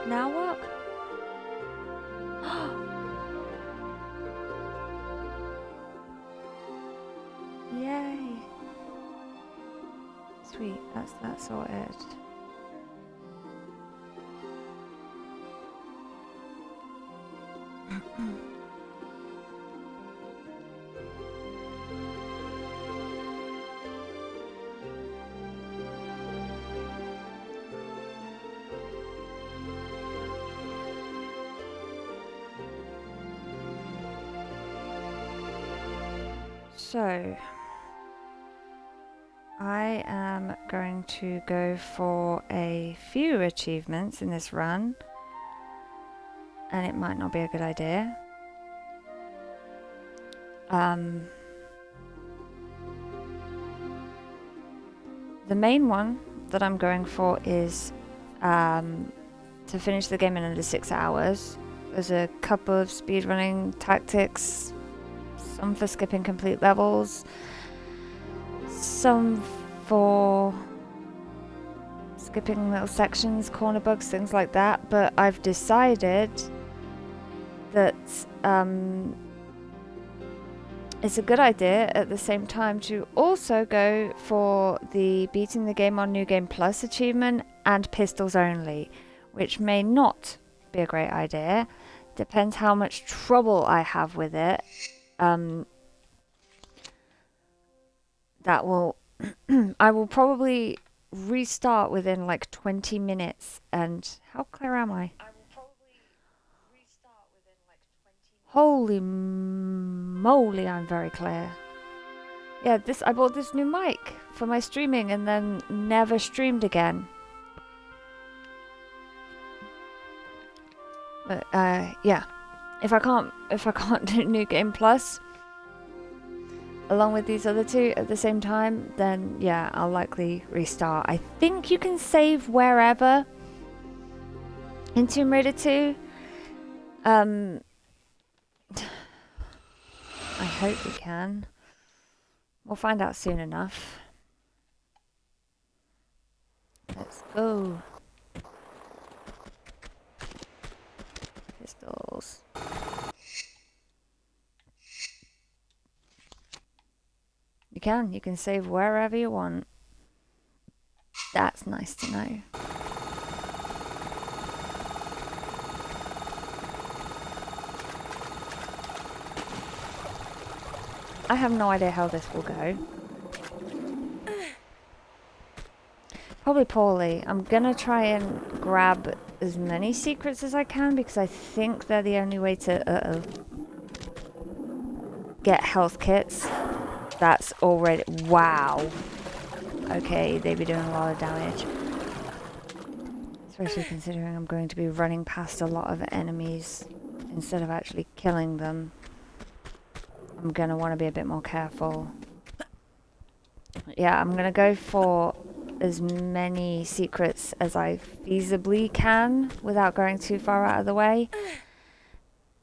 now work? Yay. Sweet, that's that sorted. So, I am going to go for a few achievements in this run, and it might not be a good idea. The main one that I'm going for is to finish the game in under 6 hours. There's a couple of speedrunning tactics, some for skipping complete levels, some for skipping little sections, corner bugs, things like that, but I've decided that it's a good idea at the same time to also go for the beating the game on New Game Plus achievement and pistols only, which may not be a great idea. Depends how much trouble I have with it. That will I will probably restart within like 20 minutes. And how clear am I? Holy moly, I'm very clear. Yeah, I bought this new mic for my streaming and then never streamed again. But yeah, if I can't do New Game Plus along with these other two at the same time, then yeah, I'll likely restart. I think you can save wherever in Tomb Raider 2. I hope we can. We'll find out soon enough. Let's go. Pistols. You can save wherever you want. That's nice to know. I have no idea how this will go. Probably poorly. I'm gonna try and grab as many secrets as I can because I think they're the only way to get health kits. That's already... Wow. Okay, they be doing a lot of damage. Especially considering I'm going to be running past a lot of enemies instead of actually killing them. I'm going to want to be a bit more careful. Yeah, I'm going to go for as many secrets as I feasibly can without going too far out of the way.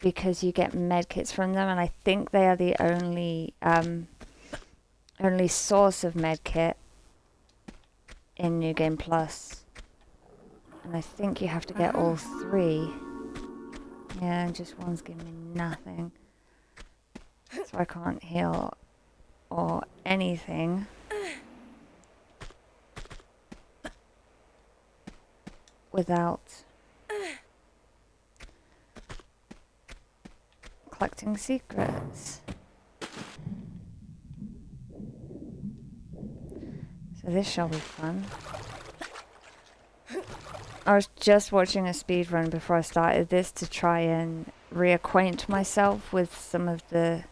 Because you get medkits from them, and I think they are the only source of medkit in New Game Plus. And I think you have to get all 3. Yeah, just one's giving me nothing. So I can't heal or anything. Without collecting secrets. So this shall be fun. I was just watching a speedrun before I started this to try and reacquaint myself with some of the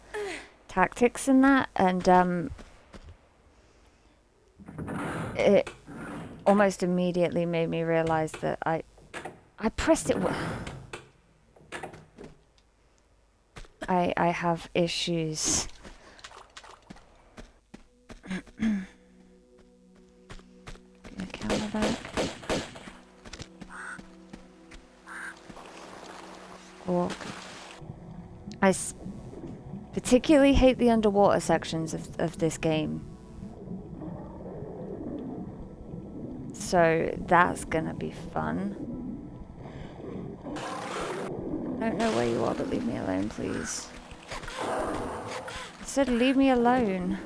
tactics in that, and it almost immediately made me realize that I pressed it. I have issues. Gonna counter that. Or I particularly hate the underwater sections of this game. So that's gonna be fun. don't know where you are, but leave me alone, please. I said leave me alone.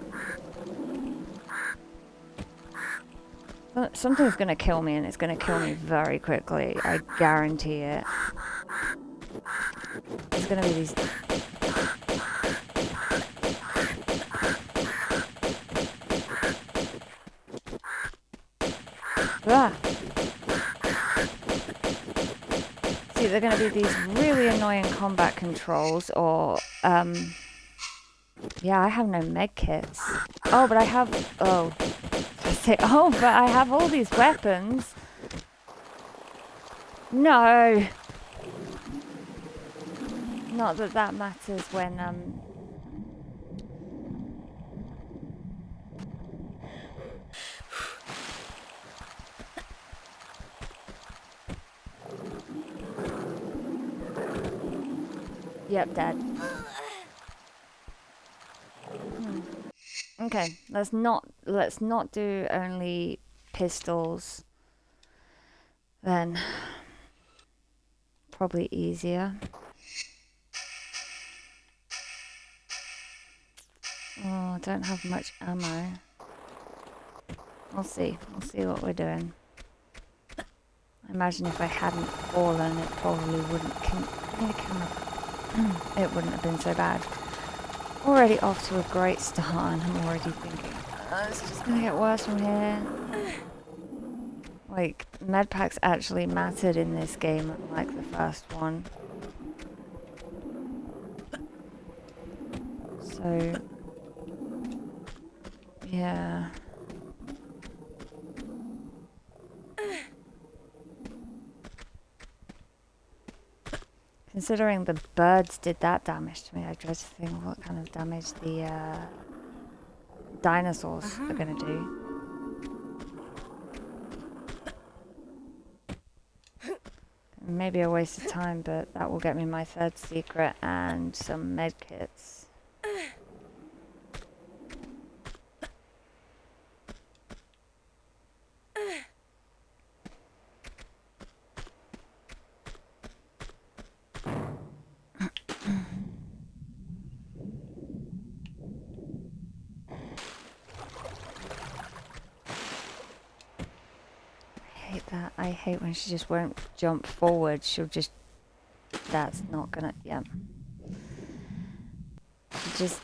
Something's gonna kill me, and it's gonna kill me very quickly. I guarantee it. There's gonna be these... Ah! See, they're gonna be these really annoying combat controls, or, yeah, I have no med kits. Oh, but I have... Oh. I say, oh, but I have all these weapons. No! Not that that matters when, Yep, dead. Okay, let's not do only pistols. Then probably easier. Oh, I don't have much ammo. We'll see. We'll see what we're doing. I imagine if I hadn't fallen, it probably wouldn't. It wouldn't have been so bad. Already off to a great start, and I'm already thinking, it's just gonna get worse from here. Like, med packs actually mattered in this game, like the first one. So, yeah. Considering the birds did that damage to me, I try to think what kind of damage the dinosaurs are gonna do. Maybe a waste of time, but that will get me my third secret and some med kits. I hate when she just won't jump forward. She'll just... That's not gonna... Yeah. She just...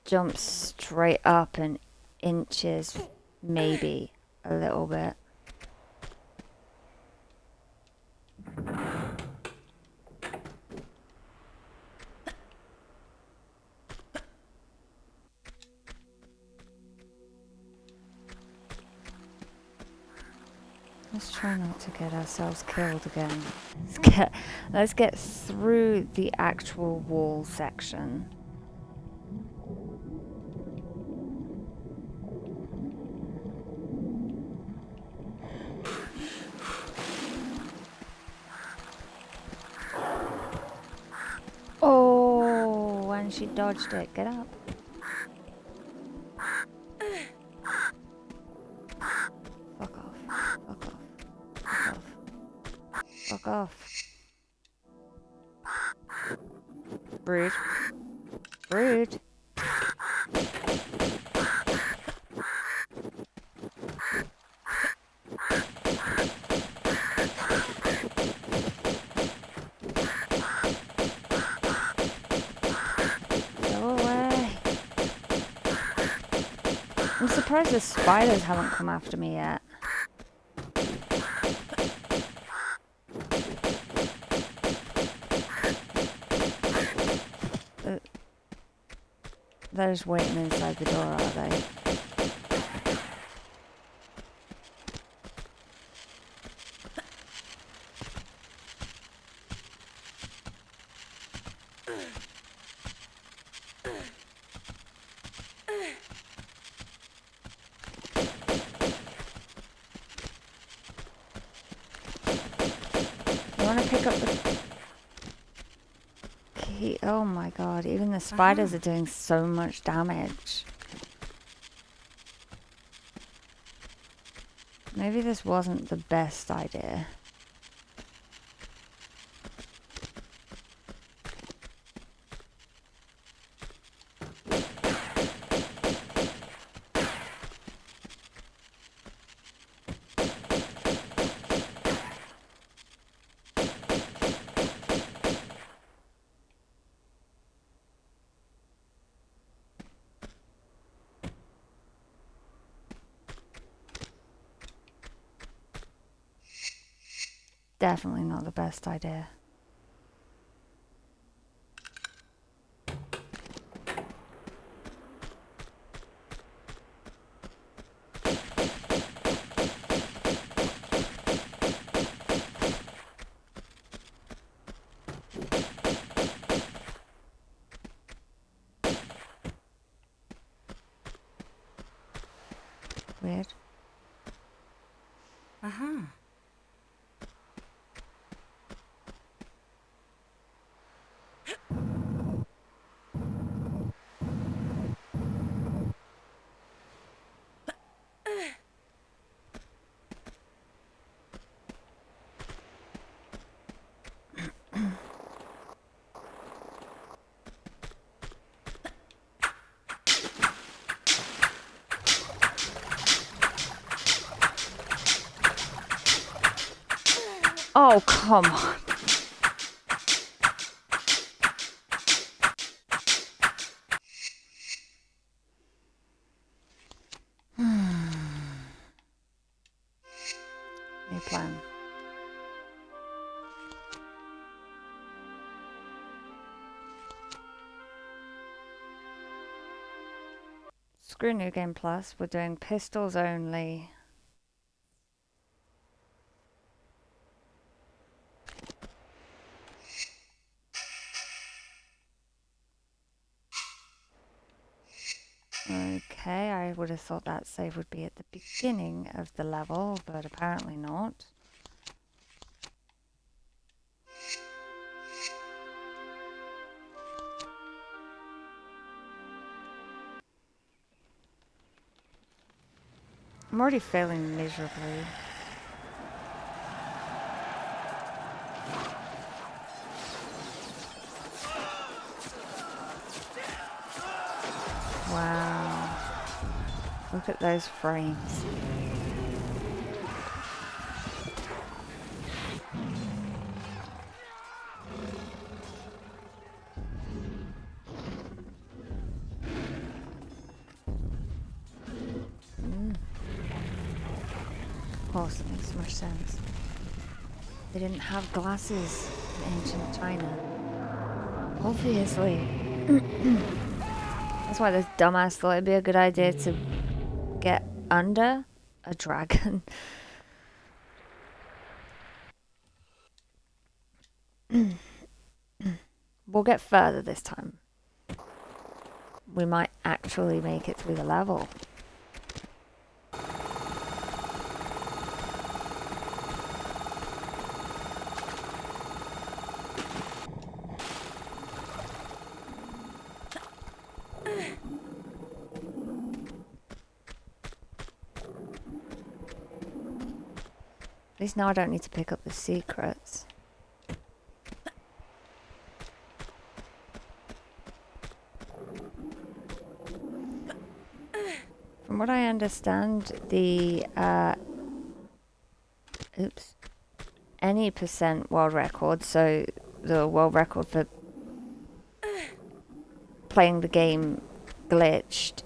jumps straight up and inches, maybe, a little bit. Let's try not to get ourselves killed again. Let's get through the actual wall section. Oh, and she dodged it. Get up. Fuck off. Fuck off. Fuck off. Fuck off. Rude. Rude. Go away. I'm surprised the spiders haven't come after me yet. They're just waiting inside the door, are they? You want to pick up the key? Oh my god, even the spiders are doing so much damage. Maybe this wasn't the best idea. definitely not the best idea. Weird. Uh-huh. Oh, come on. New plan. Screw New Game Plus. We're doing pistols only. Okay, I would have thought that save would be at the beginning of the level, but apparently not. I'm already failing miserably. Wow. Look at those frames. Of course, it makes so much sense. They didn't have glasses in ancient China. Obviously. That's why this dumbass thought it'd be a good idea to get under a dragon. We'll get further this time. We might actually make it through the level. At least now I don't need to pick up the secrets. From what I understand, the any percent world record, so the world record for playing the game glitched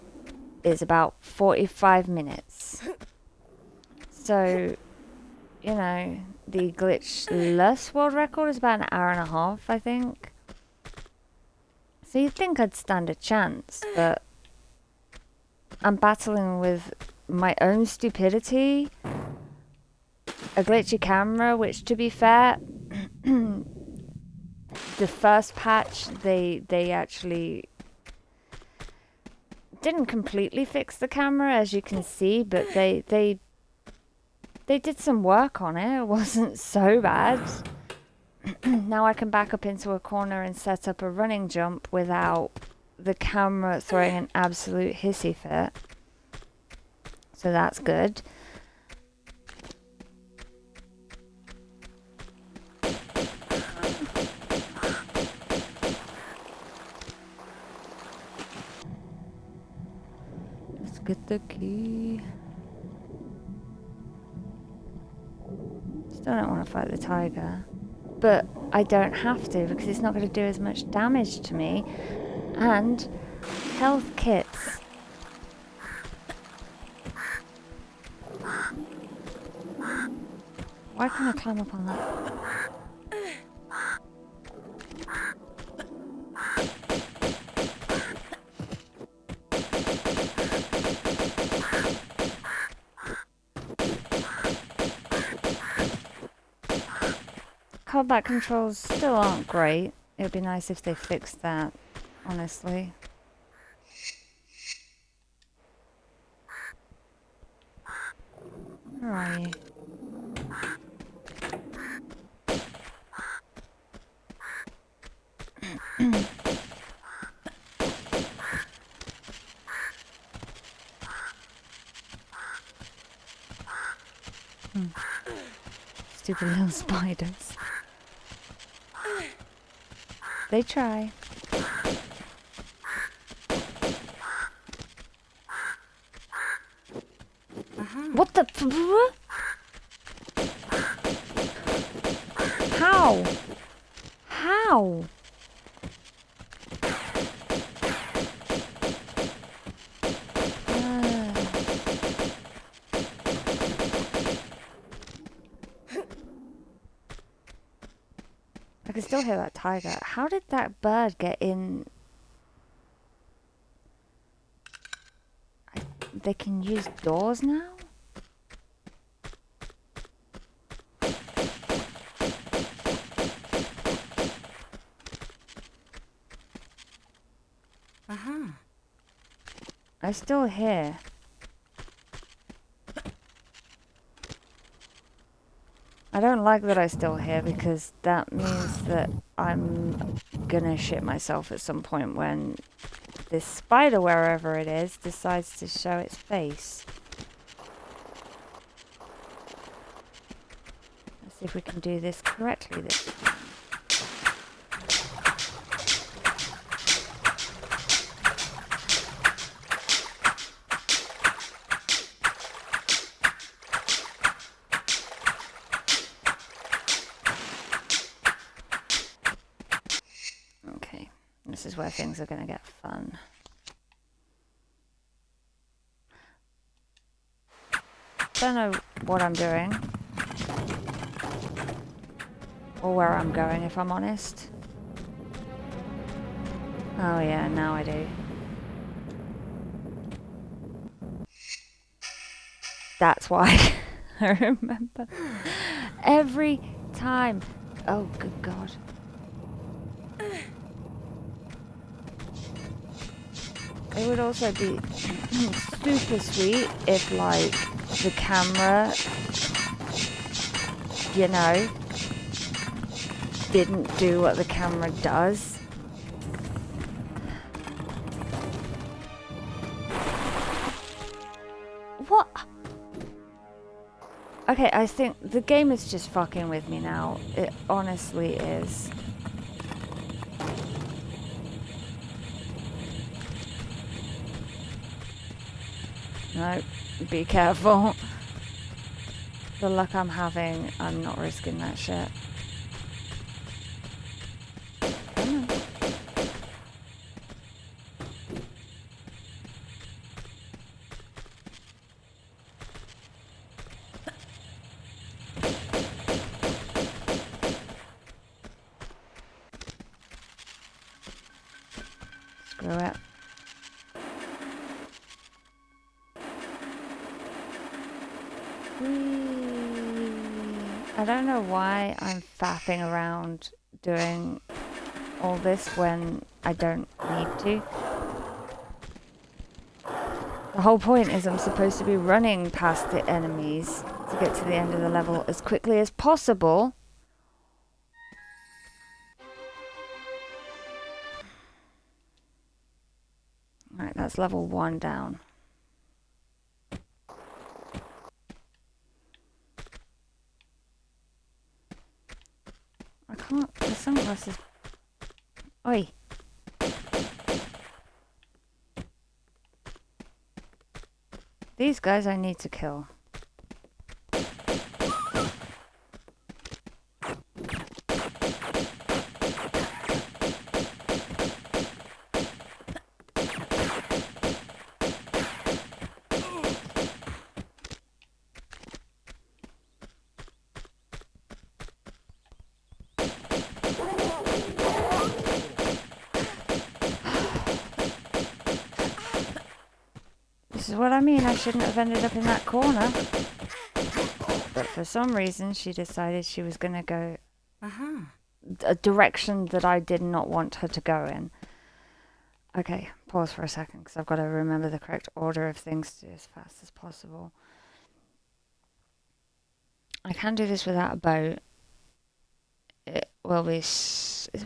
is about 45 minutes. So, you know, the glitchless world record is about an hour and a half, I think. So you'd think I'd stand a chance, but I'm battling with my own stupidity, a glitchy camera, which, to be fair, the first patch, they actually didn't completely fix the camera, as you can see, but they did some work on it. It wasn't so bad. Now I can back up into a corner and set up a running jump without the camera throwing an absolute hissy fit. So that's good. Let's get the key. Still don't want to fight the tiger. But I don't have to, because it's not going to do as much damage to me. And health kits. Why can't I climb up on that? Combat controls still aren't great. It would be nice if they fixed that, honestly. Where are you? Stupid little spiders. They try. What the? How? How? I can still hear that tiger. How did that bird get in? They can use doors now? I still hear. I don't like that I still hear because that means that I'm gonna shit myself at some point when this spider, wherever it is, decides to show its face. Let's see if we can do this correctly this time. Okay, this is where things are gonna get fun. Don't know what I'm doing. Or where I'm going, if I'm honest. Oh yeah, now I do. That's why. I remember. Every time. Oh, good God. It would also be super sweet if, like, the camera, you know, didn't do what the camera does. What? Okay, I think the game is just fucking with me now. It honestly is. No, be careful. The luck I'm having, I'm not risking that shit. Come on. Screw it. I don't know why I'm faffing around doing all this when I don't need to. The whole point is I'm supposed to be running past the enemies to get to the end of the level as quickly as possible. Alright, that's level 1 down. I can't... The sunglasses... Oi! These guys I need to kill. This is what I mean. I shouldn't have ended up in that corner. But for some reason, she decided she was going to go a direction that I did not want her to go in. Okay, pause for a second, because I've got to remember the correct order of things to do as fast as possible. I can do this without a boat. It will be...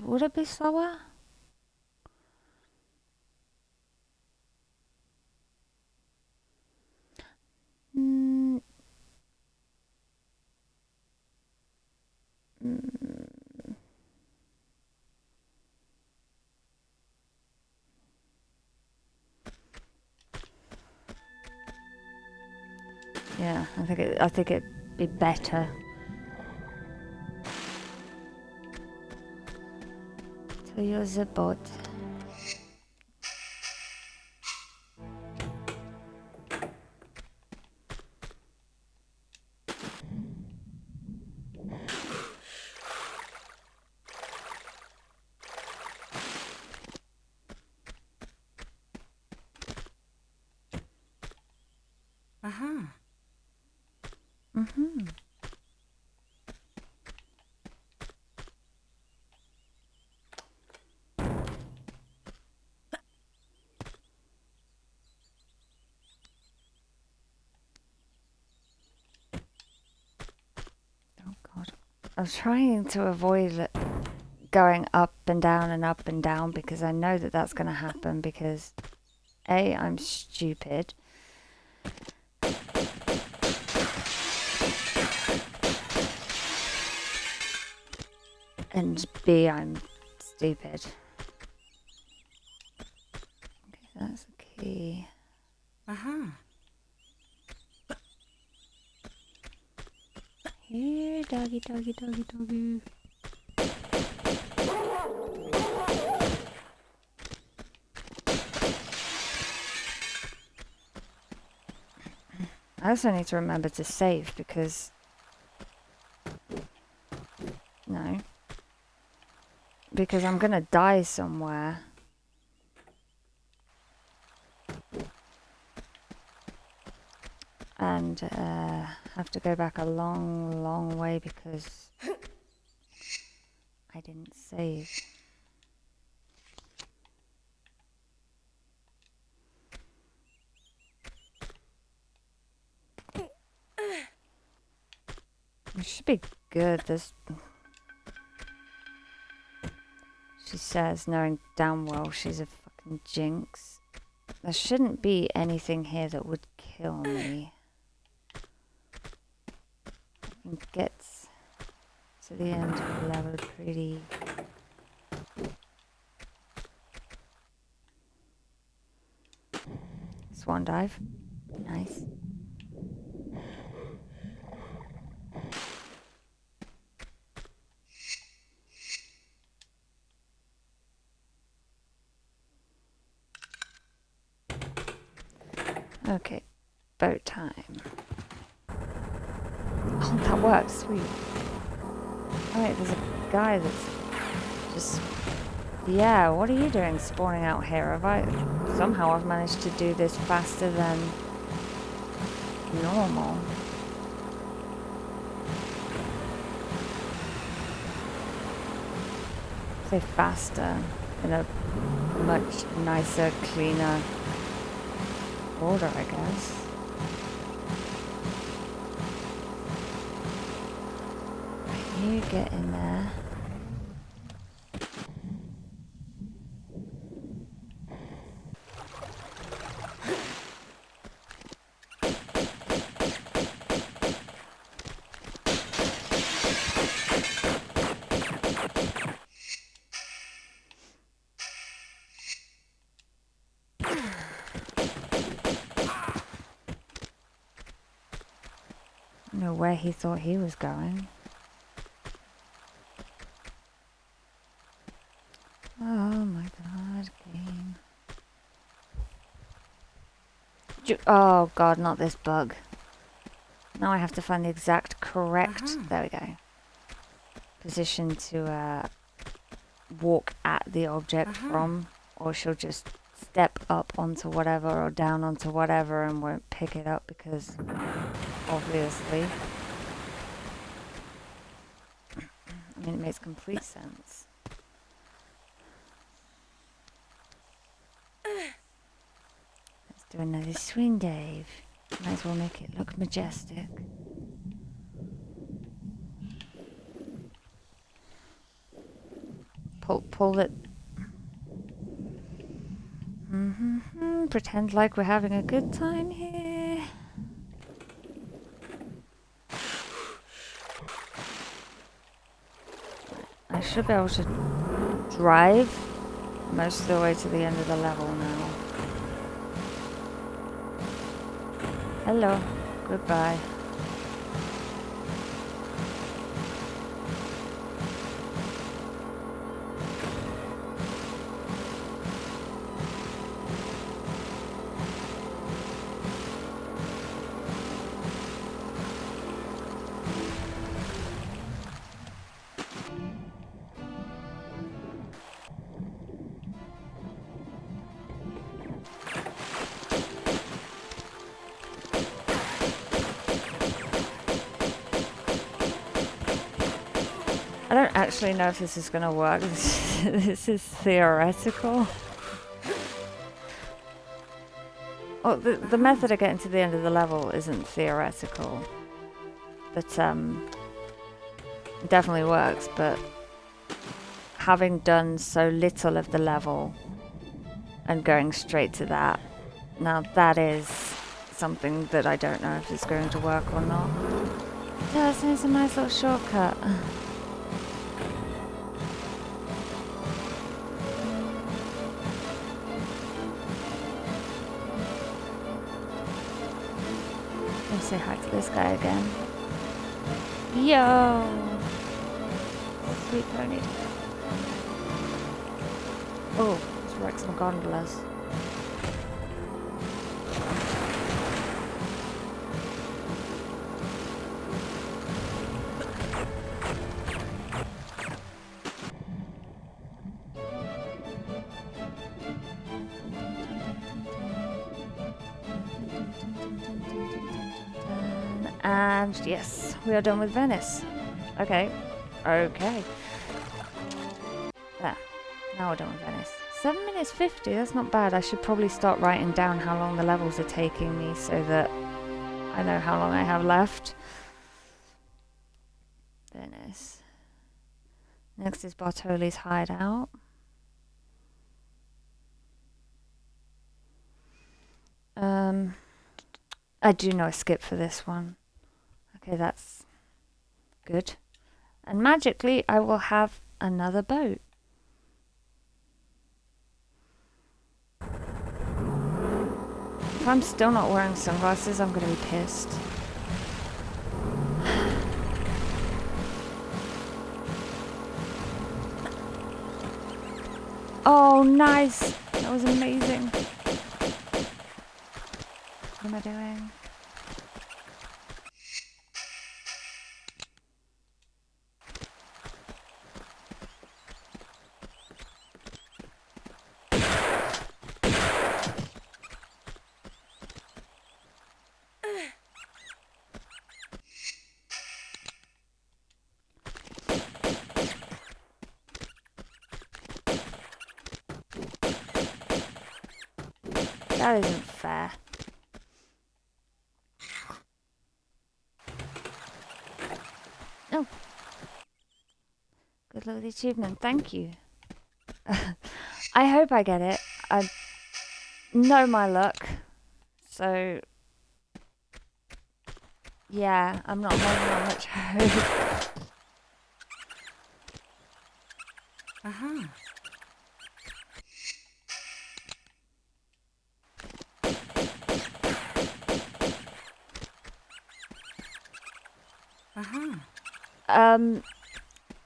would it be slower? Mm. Yeah, I think it'd be better to use a boat. Oh god. I'm trying to avoid going up and down because I know that that's going to happen because A, I'm stupid. And B, I'm stupid. Okay, that's the key. Here, doggy, doggy, doggy, doggy. I also need to remember to save because... No. Because I'm gonna die somewhere. And have to go back a long, long way because I didn't save. It should be good. This, she says, knowing damn well she's a fucking jinx. There shouldn't be anything here that would kill me. I can get to the end of the level pretty... Swan dive. Nice. Okay, boat time. Oh, that works, sweet. Oh wait, there's a guy that's just... Yeah, what are you doing spawning out here? Somehow I've managed to do this faster than normal. Say faster in a much nicer, cleaner order, I guess. You get in there. I don't know where he thought he was going. Oh my god, game. Oh god, not this bug. Now I have to find the exact correct, there we go, position to walk at the object from, or she'll just step up onto whatever or down onto whatever and won't pick it up because obviously, I mean, it makes complete sense. Let's do another swing dive. Might as well make it look majestic. Pull it. Pretend like we're having a good time here. I should be able to drive most of the way to the end of the level now. Hello. Goodbye. I don't actually know if this is going to work. This is theoretical. Oh, the method of getting to the end of the level isn't theoretical. But, it definitely works, but having done so little of the level and going straight to that, now that is something that I don't know if it's going to work or not. Yeah, it's a nice little shortcut. Let's say hi to this guy again. Yo! Sweet pony. Oh, let's wreck some gondolas. And yes, we are done with Venice. Okay. Okay. There. Now we're done with Venice. 7 minutes 50, that's not bad. I should probably start writing down how long the levels are taking me so that I know how long I have left. Venice. Next is Bartoli's hideout. I do know a skip for this one. Okay, that's good. And magically, I will have another boat. If I'm still not wearing sunglasses, I'm going to be pissed. Oh, nice! That was amazing. What am I doing? That isn't fair. Oh. Good luck with the achievement. Thank you. I hope I get it. I know my luck. So, yeah, I'm not holding on much hope. Uh-huh.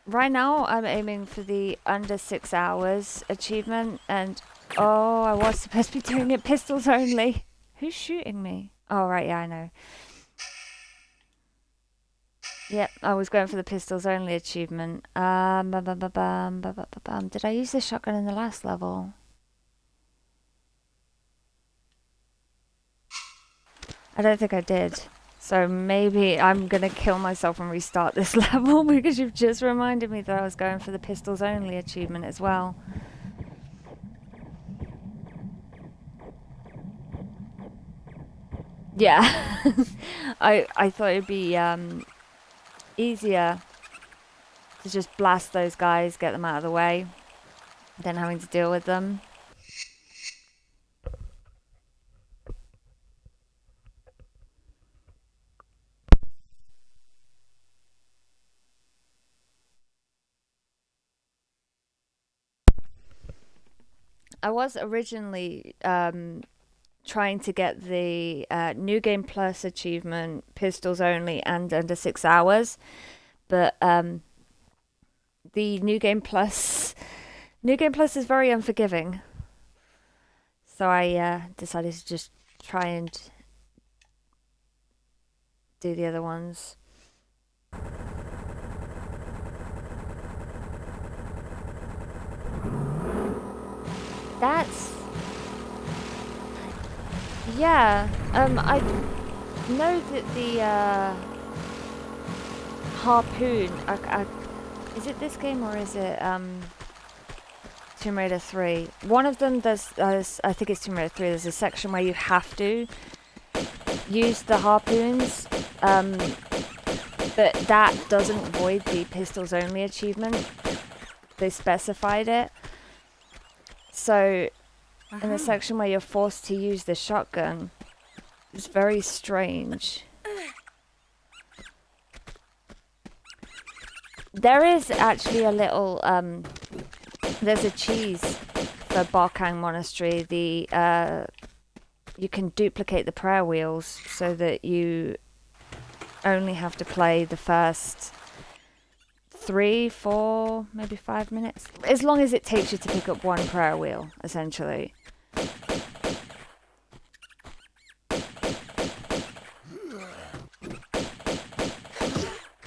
Right now I'm aiming for the under 6 hours achievement, and oh, I was supposed to be doing it pistols only. Who's shooting me? Oh, right, yeah, I know. Yep, I was going for the pistols only achievement. Did I use the shotgun in the last level? I don't think I did. So maybe I'm gonna kill myself and restart this level because you've just reminded me that I was going for the pistols only achievement as well. Yeah. I thought it'd be easier to just blast those guys, get them out of the way, than having to deal with them. I was originally trying to get the New Game Plus achievement, pistols only, and under 6 hours, but the New Game Plus is very unforgiving. So I decided to just try and do the other ones. That's... Yeah, I know that the harpoon... is it this game or is it Tomb Raider 3? One of them, there's I think it's Tomb Raider 3, there's a section where you have to use the harpoons, but that doesn't void the pistols only achievement. They specified it. So, in the section where you're forced to use the shotgun, it's very strange. There is actually a little, there's a cheese for Barkang Monastery. You can duplicate the prayer wheels so that you only have to play the first 3, 4, maybe 5 minutes. As long as it takes you to pick up one prayer wheel, essentially.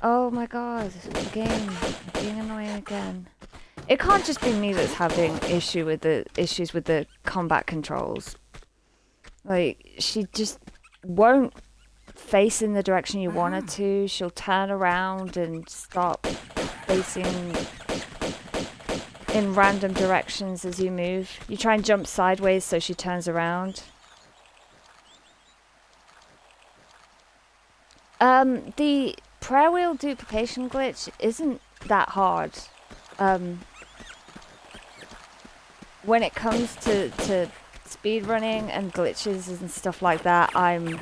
Oh my god, again, being annoying again. It can't just be me that's having issues with the combat controls. Like, she just won't face in the direction you want her to. She'll turn around and start facing in random directions as you move. You try and jump sideways so she turns around. The prayer wheel duplication glitch isn't that hard. When it comes to speed running and glitches and stuff like that, I'm...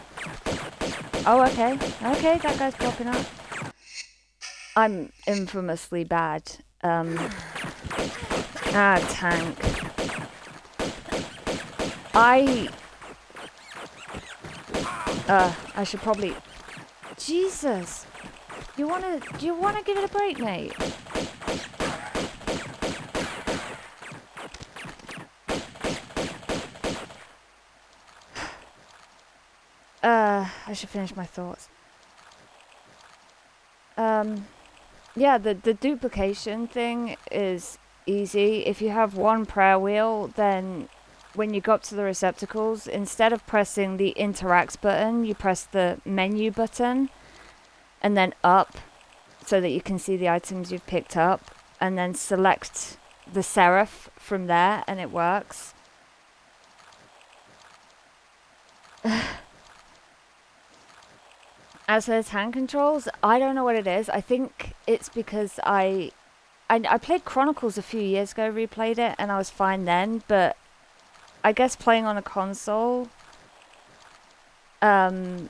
Oh, okay. Okay, that guy's popping up. I'm infamously bad. Tank. I should probably... Jesus! Do you wanna give it a break, mate? I should finish my thoughts. Yeah, the duplication thing is easy. If you have one prayer wheel, then when you go up to the receptacles, instead of pressing the interacts button, you press the menu button and then up so that you can see the items you've picked up, and then select the seraph from there and it works. As for the tank controls, I don't know what it is. I think it's because I played Chronicles a few years ago, replayed it, and I was fine then, but I guess playing on a console, I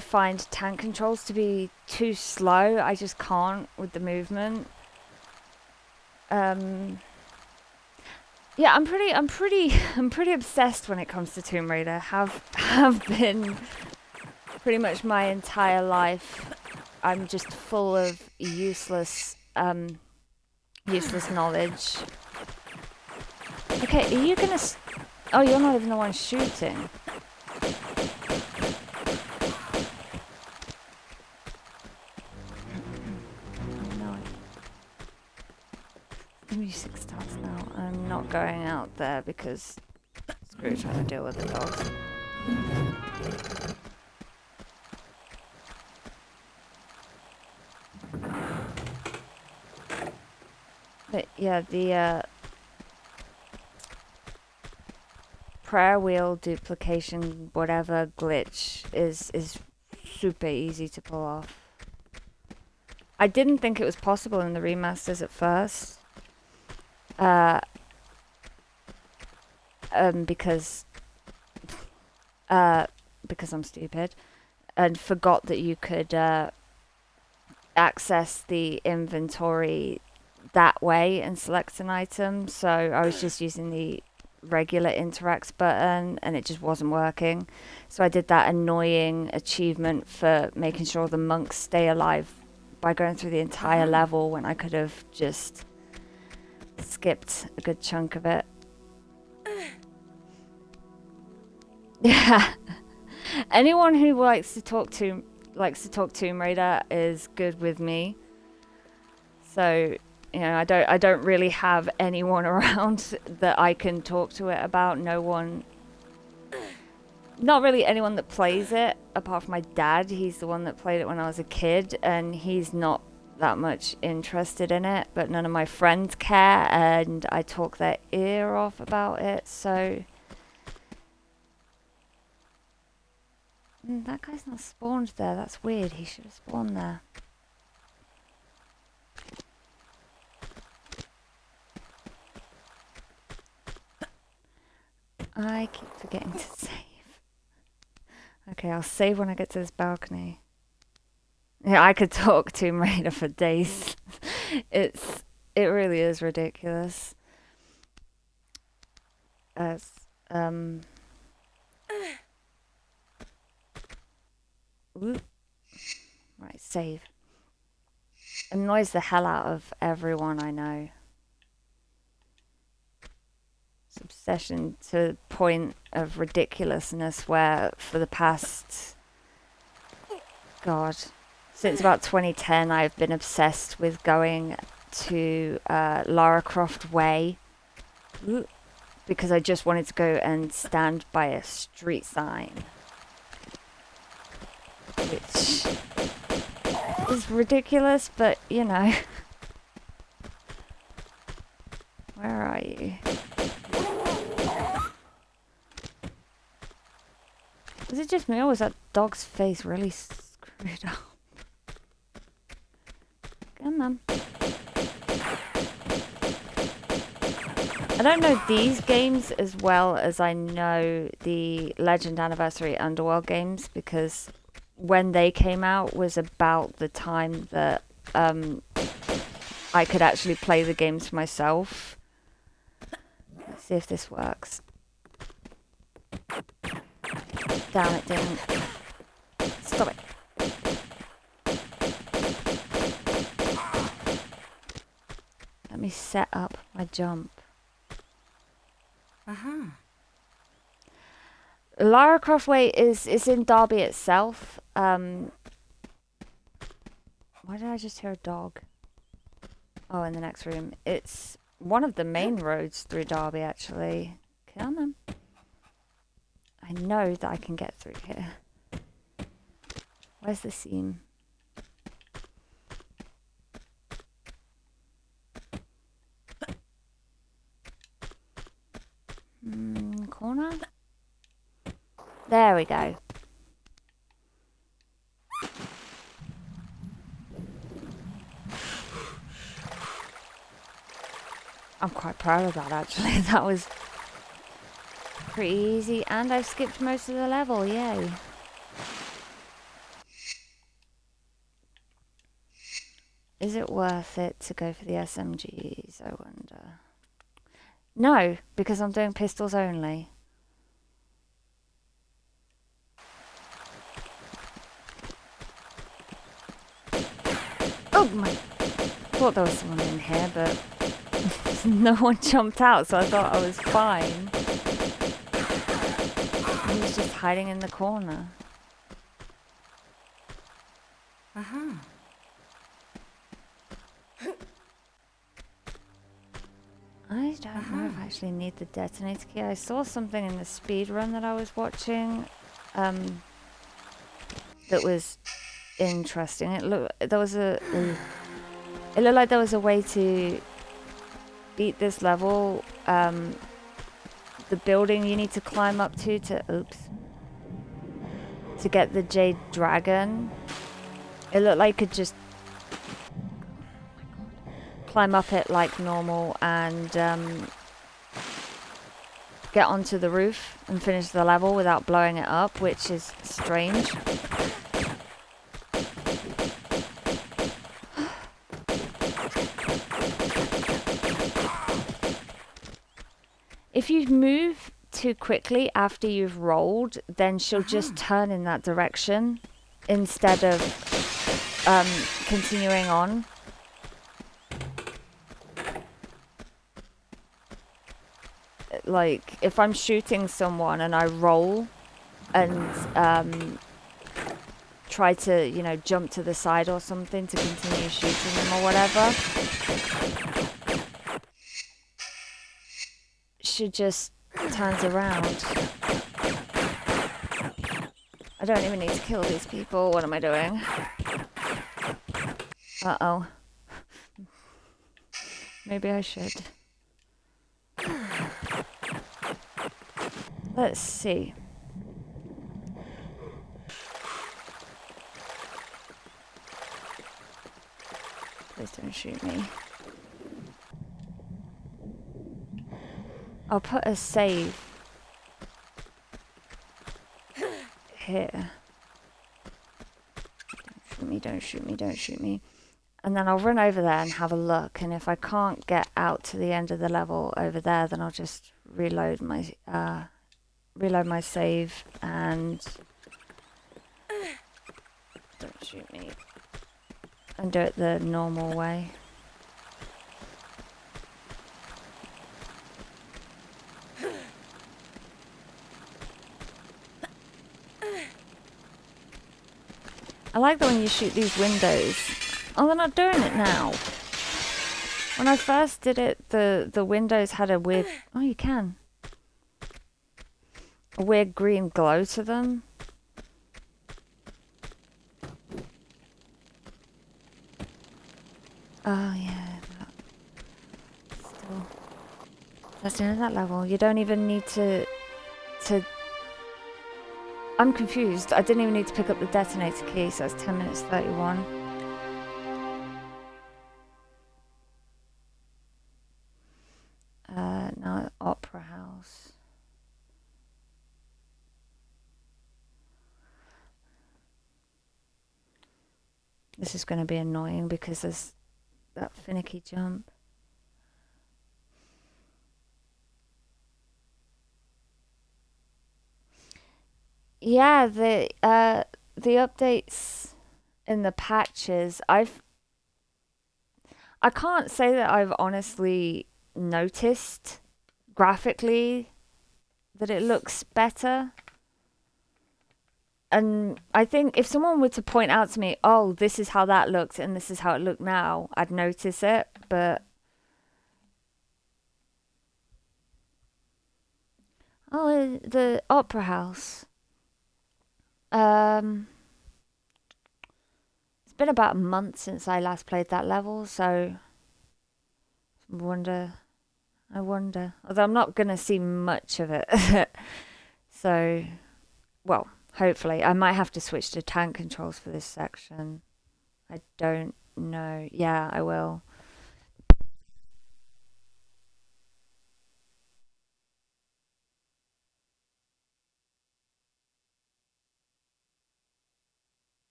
find tank controls to be too slow. I just can't with the movement. Yeah, I'm pretty obsessed when it comes to Tomb Raider. Have been pretty much my entire life. I'm just full of useless knowledge. Okay, are you gonna... Oh, you're not even the one shooting. No. The music starts now. I'm not going out there because screw trying to deal with the dogs. But yeah, the prayer wheel duplication whatever glitch is super easy to pull off. I didn't think it was possible in the remasters at first. Because I'm stupid and forgot that you could access the inventory that way and select an item. So I was just using the regular interact button and it just wasn't working. So I did that annoying achievement for making sure the monks stay alive by going through the entire level when I could have just skipped a good chunk of it. Yeah. Anyone who likes to talk Tomb Raider is good with me. So, you know, I don't really have anyone around that I can talk to it about. No one, not really anyone that plays it apart from my dad. He's the one that played it when I was a kid and he's not that much interested in it, but none of my friends care and I talk their ear off about it. So that guy's not spawned there. That's weird. He should have spawned there. I keep forgetting to save. Okay, I'll save when I get to this balcony. Yeah, I could talk Tomb Raider for days. It really is ridiculous. As Whoop. Right, save. Annoys the hell out of everyone I know. It's obsession to the point of ridiculousness where for the past, God, since about 2010 I've been obsessed with going to Lara Croft Way because I just wanted to go and stand by a street sign. Which is ridiculous, but you know. Where are you? Was it just me or was that dog's face really screwed up? Come on. I don't know these games as well as I know the Legend Anniversary Underworld games because when they came out was about the time that I could actually play the games for myself. Let's see if this works. Damn, it didn't. Stop it. Let me set up my jump. Lara Croft Way is in Derby itself. Why did I just hear a dog? Oh, in the next room. It's one of the main roads through Derby, actually. Come on. I know that I can get through here. Where's the seam? Corner? There we go. I'm quite proud of that, actually. That was pretty easy, and I've skipped most of the level, yay. Is it worth it to go for the SMGs, I wonder? No, because I'm doing pistols only. Oh my! I thought there was someone in here, but no one jumped out, so I thought I was fine. He was just hiding in the corner. I don't know if I actually need the detonator key. I saw something in the speed run that I was watching that was interesting. It looked like there was a way to beat this level. The building you need to climb up to get the Jade Dragon. It looked like you could just climb up it like normal and get onto the roof and finish the level without blowing it up, which is strange. If you move too quickly after you've rolled, then she'll just turn in that direction instead of continuing on. Like, if I'm shooting someone and I roll and try to, you know, jump to the side or something to continue shooting them or whatever, she just turns around. I don't even need to kill these people. What am I doing? Uh-oh. Maybe I should. Let's see. Please don't shoot me. I'll put a save here. Don't shoot me, don't shoot me, don't shoot me. And then I'll run over there and have a look. And if I can't get out to the end of the level over there, then I'll just reload my save and don't shoot me. And do it the normal way. I like that when you shoot these windows. Oh, they're not doing it now. When I first did it, the windows had a weird... Oh, you can. A weird green glow to them. Oh, yeah. Still. That's the end of that level. You don't even need to... I'm confused. I didn't even need to pick up the detonator key, so it's 10 minutes 31. Now Opera House. This is going to be annoying because there's that finicky jump. Yeah, the updates in the patches, I can't say that I've honestly noticed graphically that it looks better. And I think if someone were to point out to me, oh, this is how that looked and this is how it looked now, I'd notice it. But oh, the Opera House. It's been about a month since I last played that level, so I wonder. Although I'm not gonna see much of it. So, well, hopefully. I might have to switch to tank controls for this section. I don't know. Yeah, I will.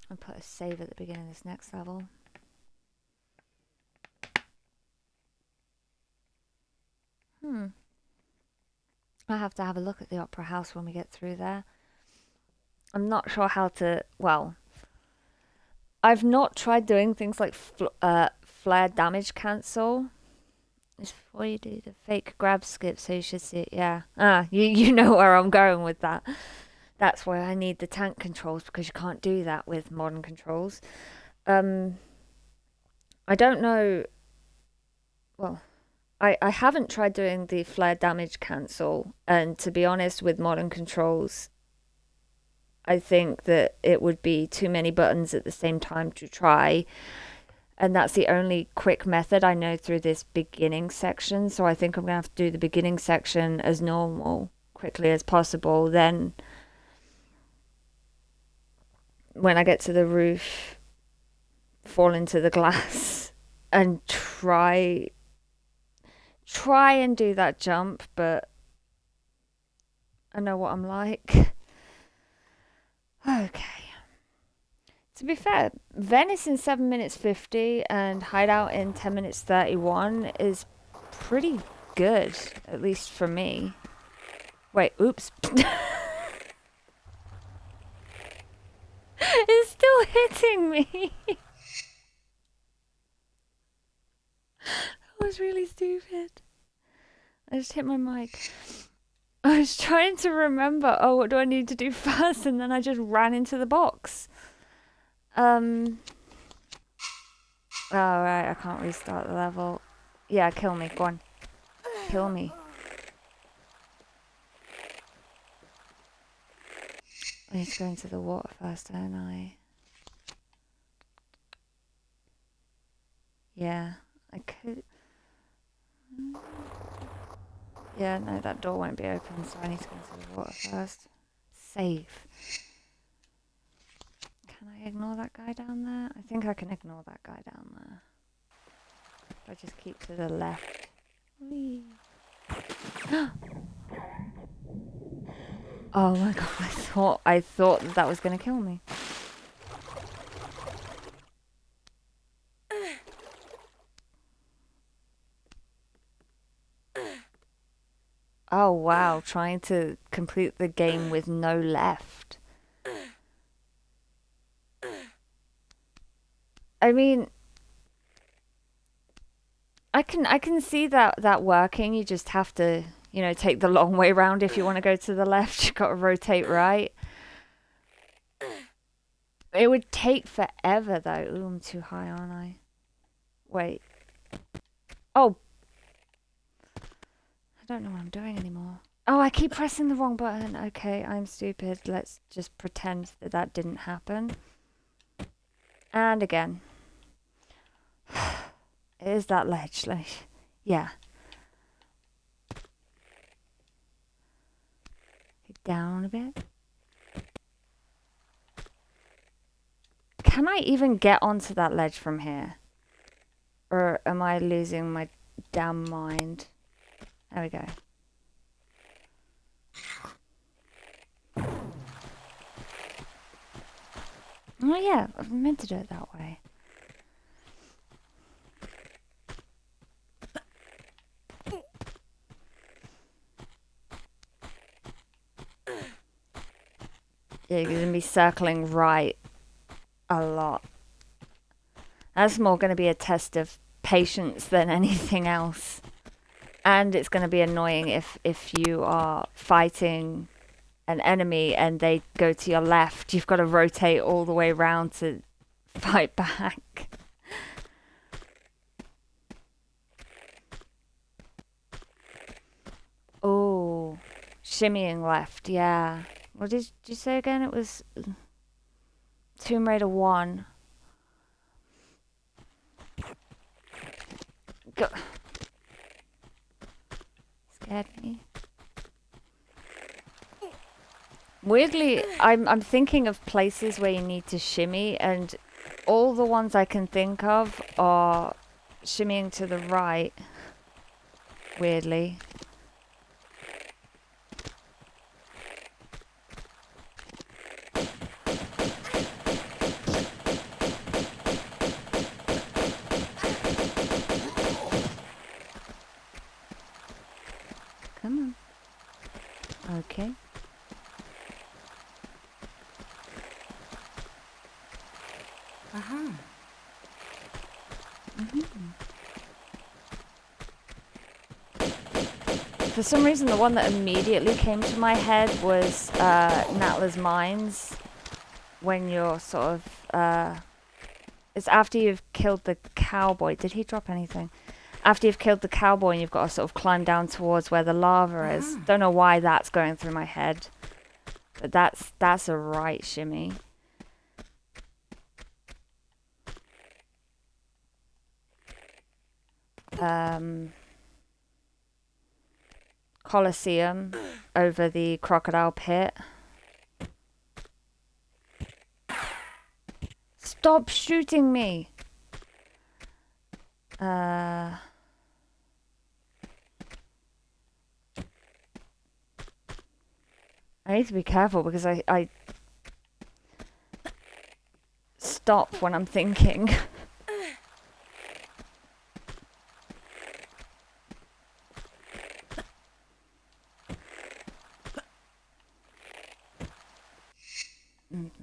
I'll put a save at the beginning of this next level. I have to have a look at the Opera House when we get through there. I'm not sure how to... Well, I've not tried doing things like flare damage cancel. It's before you do the fake grab skip, so you should see it. Yeah. You know where I'm going with that. That's why I need the tank controls, because you can't do that with modern controls. I don't know... Well, I haven't tried doing the flare damage cancel, and to be honest, with modern controls, I think that it would be too many buttons at the same time to try. And that's the only quick method I know through this beginning section. So I think I'm going to have to do the beginning section as normal, quickly as possible. Then when I get to the roof, fall into the glass and try and do that jump, but I know what I'm like. Okay. To be fair, Venice in 7 minutes 50 and Hideout in 10 minutes 31 is pretty good, at least for me. Wait, oops. It's still hitting me. That was really stupid. I just hit my mic. I was trying to remember, oh, what do I need to do first? And then I just ran into the box. Oh, right, I can't restart the level. Yeah, kill me, go on. Kill me. I need to go into the water first, don't I? Yeah, I could... Yeah, no, that door won't be open, so I need to go into the water first. Save. Can I ignore that guy down there? I think I can ignore that guy down there. If I just keep to the left. Whee. Oh my god, I thought that was gonna kill me. Oh wow, trying to complete the game with no left. I mean, I can see that working. You just have to, you know, take the long way round if you want to go to the left. You've got to rotate right. It would take forever though. Ooh, I'm too high, aren't I? Wait. Oh. I don't know what I'm doing anymore. Oh, I keep pressing the wrong button. Okay, I'm stupid. Let's just pretend that that didn't happen. And again. Is that ledge? Yeah. Down a bit. Can I even get onto that ledge from here? Or am I losing my damn mind? There we go. Oh yeah, I meant to do it that way. Yeah, you're going to be circling right a lot. That's more going to be a test of patience than anything else. And it's going to be annoying if you are fighting an enemy and they go to your left. You've got to rotate all the way around to fight back. Oh, shimmying left, yeah. What did you say again? It was Tomb Raider 1. Go. Scared me. Weirdly, I'm thinking of places where you need to shimmy, and all the ones I can think of are shimmying to the right. Weirdly. Come on. Okay. Uh-huh. For some reason, the one that immediately came to my head was Natla's Mines. When you're sort of... it's after you've killed the cowboy. Did he drop anything? After you've killed the cowboy, and you've got to sort of climb down towards where the lava is. Don't know why that's going through my head, but that's a right shimmy. Colosseum over the crocodile pit. Stop shooting me! I need to be careful because I stop when I'm thinking.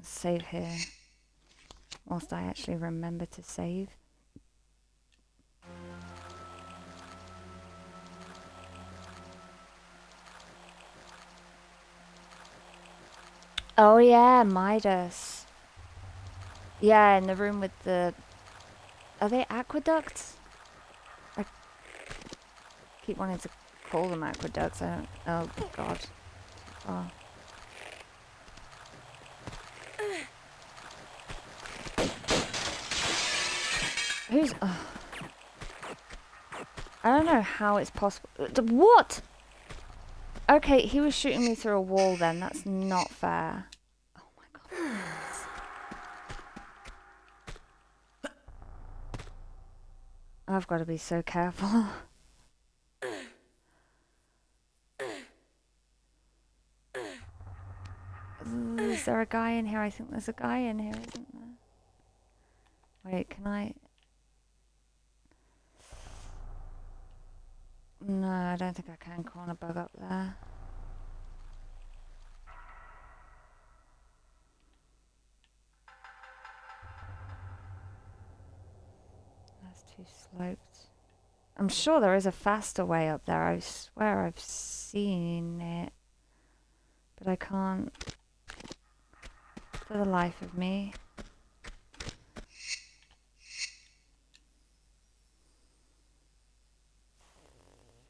Save here. Whilst I actually remember to save. Oh yeah, Midas. Yeah, in the room with the... Are they aqueducts? I keep wanting to call them aqueducts. I don't... Oh god. Oh. Who's... Oh. I don't know how it's possible... What?! Okay, he was shooting me through a wall then. That's not fair. Oh my god. I've got to be so careful. Ooh, is there a guy in here? I think there's a guy in here, isn't there? Wait, can I... No, I don't think I can corner bug up there. That's too sloped. I'm sure there is a faster way up there. I swear I've seen it. But I can't... For the life of me.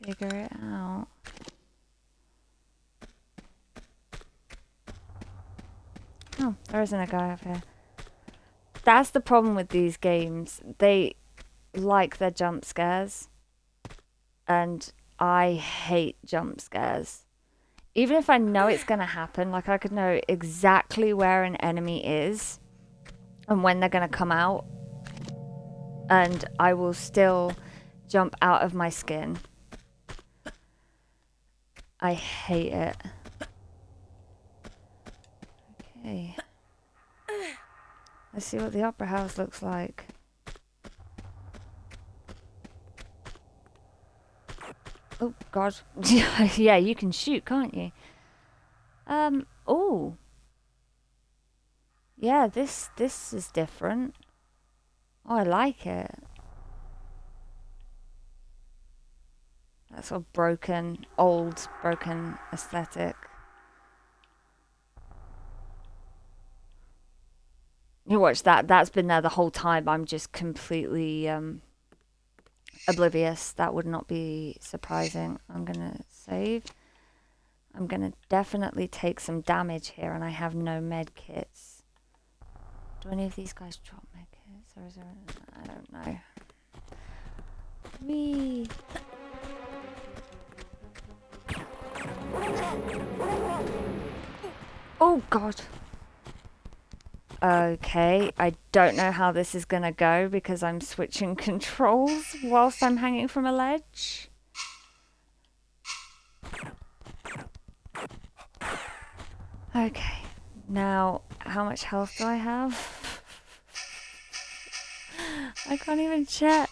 Figure it out. Oh, there isn't a guy up here. That's the problem with these games. They like their jump scares. And I hate jump scares. Even if I know it's going to happen, like I could know exactly where an enemy is and when they're going to come out. And I will still jump out of my skin. I hate it. Okay. Let's see what the opera house looks like. Oh, God. Yeah, you can shoot, can't you? Oh. Yeah, this is different. Oh, I like it. That sort of broken, old, broken aesthetic. You watch that. That's been there the whole time. I'm just completely oblivious. That would not be surprising. I'm going to save. I'm going to definitely take some damage here, and I have no med kits. Do any of these guys drop med kits? Or is there... I don't know. Whee! Oh, God. Okay, I don't know how this is gonna go because I'm switching controls whilst I'm hanging from a ledge. Okay, now how much health do I have? I can't even check.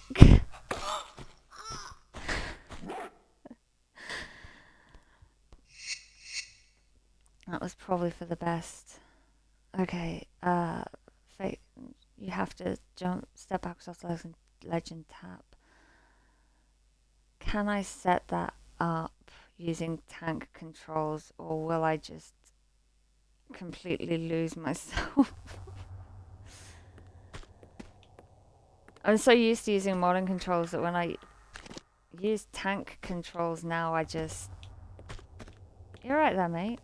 That was probably for the best. Okay, you have to step backwards off the ledge and tap. Can I set that up using tank controls, or will I just completely lose myself? I'm so used to using modern controls that when I use tank controls now. You're right there, mate.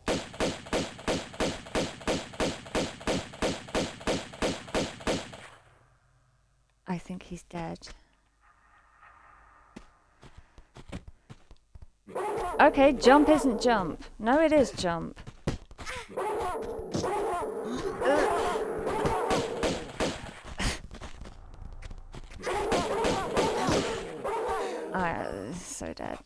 I think he's dead. Okay, jump isn't jump. No, it is jump. So dead.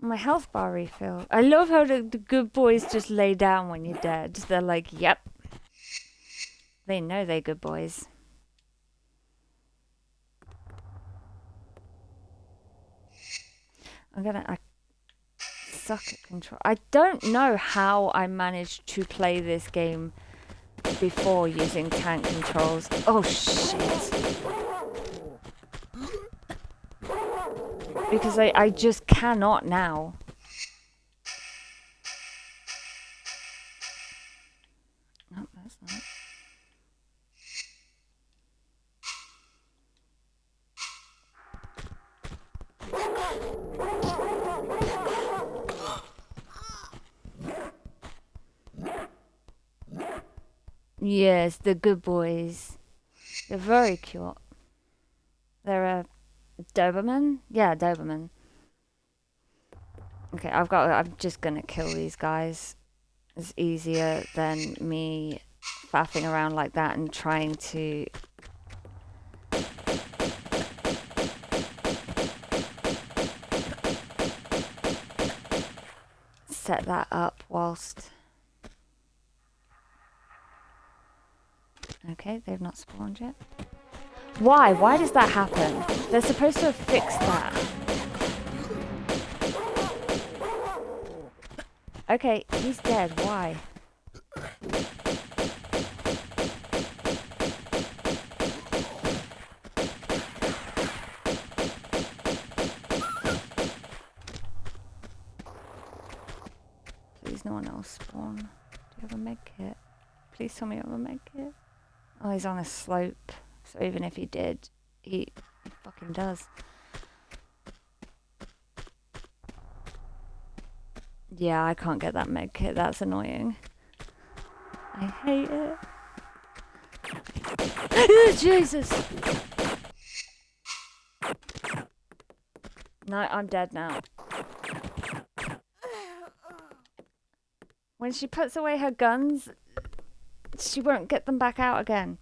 My health bar refilled. I love how the good boys just lay down when you're dead. They're like, yep. They know they're good boys. I suck at control. I don't know how I managed to play this game before using tank controls. Oh shit. Because I just cannot now. Oh, that's not. Yes, the good boys. They're very cute. They're a Doberman? Yeah, Doberman. Okay, I'm just gonna kill these guys. It's easier than me faffing around like that and trying to set that up whilst... Okay, they've not spawned yet. Why? Why does that happen? They're supposed to have fixed that. Okay, he's dead. Why? Please, no one else spawn. Do you have a med kit? Please tell me you have a med kit. Oh, he's on a slope. So even if he did, he fucking does. Yeah, I can't get that med kit. That's annoying. I hate it. Jesus! No, I'm dead now. When she puts away her guns, she won't get them back out again.